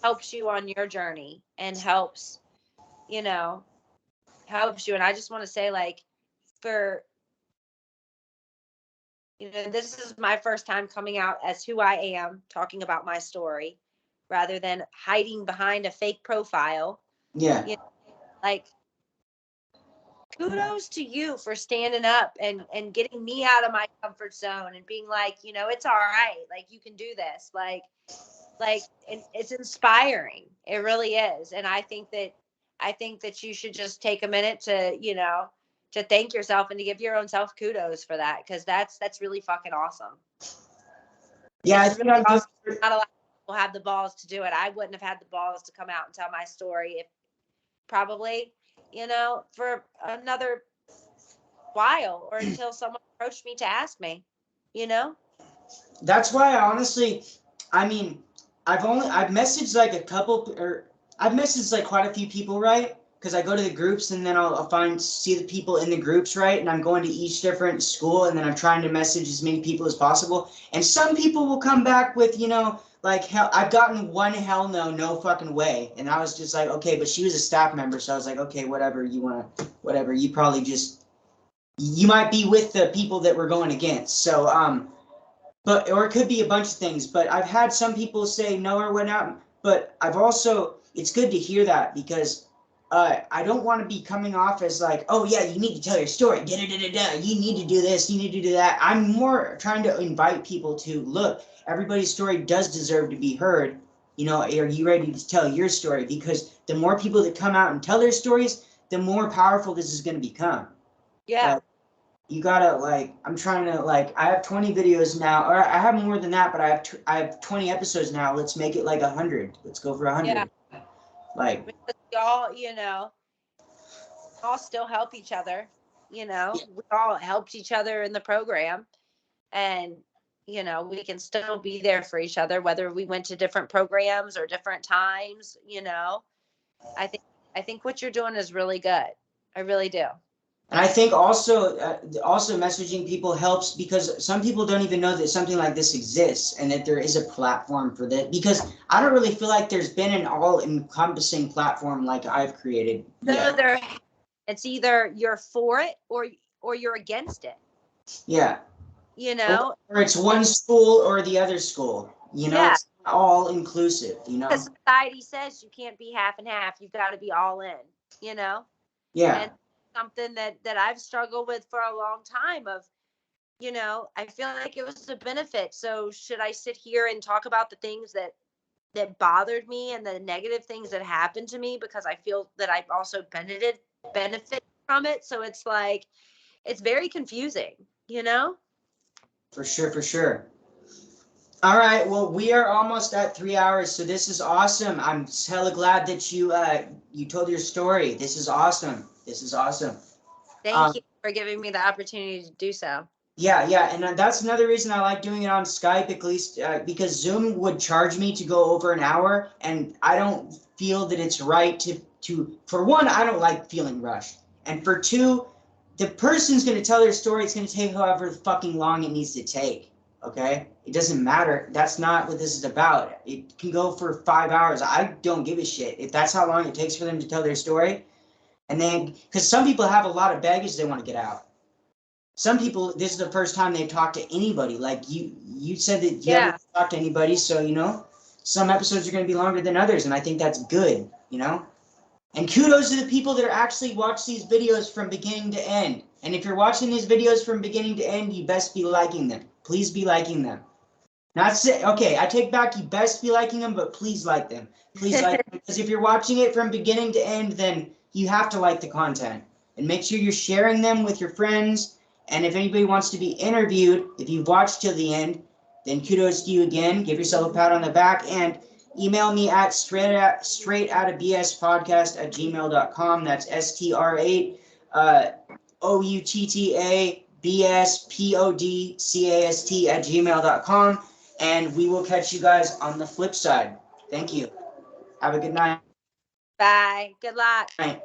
[SPEAKER 2] helps you on your journey, and helps you. And I just want to say, like, this is my first time coming out as who I am, talking about my story, rather than hiding behind a fake profile.
[SPEAKER 1] Yeah.
[SPEAKER 2] Like, kudos to you for standing up and getting me out of my comfort zone and being like, it's all right. Like, you can do this. Like it's inspiring. It really is. And I think that you should just take a minute to, to thank yourself and to give your own self kudos for that. Cause that's really fucking awesome.
[SPEAKER 1] Yeah. I think
[SPEAKER 2] awesome. Not a lot of people have the balls to do it. I wouldn't have had the balls to come out and tell my story if probably, for another while, or until someone approached me to ask me,
[SPEAKER 1] That's why I've messaged like I've messaged like quite a few people, right? Because I go to the groups, and then I'll see the people in the groups, right? And I'm going to each different school, and then I'm trying to message as many people as possible. And some people will come back with, like, hell, I've gotten one hell no fucking way. And I was just like, okay, but she was a staff member. So I was like, okay, whatever, you probably just you might be with the people that we're going against. So, but, or it could be a bunch of things, but I've had some people say no or whatnot, but I've also, it's good to hear that because I don't want to be coming off as like, oh yeah, you need to tell your story, you need to do this, you need to do that. I'm more trying to invite people to look, everybody's story does deserve to be heard. You know, are you ready to tell your story? Because the more people that come out and tell their stories, the more powerful this is going to become.
[SPEAKER 2] Yeah.
[SPEAKER 1] Like, you gotta, like, I'm trying to, like, I have 20 videos now, or I have more than that, but I have 20 episodes now. Let's make it like 100. Let's go for 100.
[SPEAKER 2] Yeah.
[SPEAKER 1] Like,
[SPEAKER 2] Because we all, all still help each other.
[SPEAKER 1] Yeah.
[SPEAKER 2] We all helped each other in the program, and we can still be there for each other, whether we went to different programs or different times. I think what you're doing is really good. I really do.
[SPEAKER 1] and I think also messaging people helps because some people don't even know that something like this exists and that there is a platform for that. Because I don't really feel like there's been an all-encompassing platform like I've created.
[SPEAKER 2] So it's either you're for it or you're against it.
[SPEAKER 1] Yeah. Or it's one school or the other school.
[SPEAKER 2] Yeah.
[SPEAKER 1] It's all inclusive.
[SPEAKER 2] Because society says you can't be half and half. You've got to be all in.
[SPEAKER 1] Yeah.
[SPEAKER 2] And something that I've struggled with for a long time of, I feel like it was a benefit. So should I sit here and talk about the things that bothered me and the negative things that happened to me because I feel that I've also benefit from it? So it's like, it's very confusing,
[SPEAKER 1] For sure, for sure. All right, well, we are almost at 3 hours, so this is awesome. I'm hella glad that you told your story. This is awesome. This is awesome.
[SPEAKER 2] Thank you for giving me the opportunity to do so.
[SPEAKER 1] Yeah, and that's another reason I like doing it on Skype, at least because Zoom would charge me to go over an hour, and I don't feel that it's right to for one, I don't like feeling rushed, and for two, the person's going to tell their story. It's going to take however fucking long it needs to take. Okay, it doesn't matter. That's not what this is about. It can go for 5 hours. I don't give a shit if that's how long it takes for them to tell their story, and then because some people have a lot of baggage they want to get out. Some people, this is the first time they've talked to anybody. Like you said that you haven't talked to anybody, so some episodes are going to be longer than others, and I think that's good. And kudos to the people that are actually watch these videos from beginning to end. And if you're watching these videos from beginning to end, you best be liking them. Please be liking them. Not say, okay, I take back you best be liking them, but please like them. Please like them. Because if you're watching it from beginning to end, then you have to like the content. And make sure you're sharing them with your friends. And if anybody wants to be interviewed, if you've watched till the end, then kudos to you again. Give yourself a pat on the back and email me at straightoutofbspodcast@gmail.com. That's STR8 OUTTABSPODCAST@gmail.com. And we will catch you guys on the flip side. Thank you. Have a good night.
[SPEAKER 2] Bye. Good luck.
[SPEAKER 1] Bye.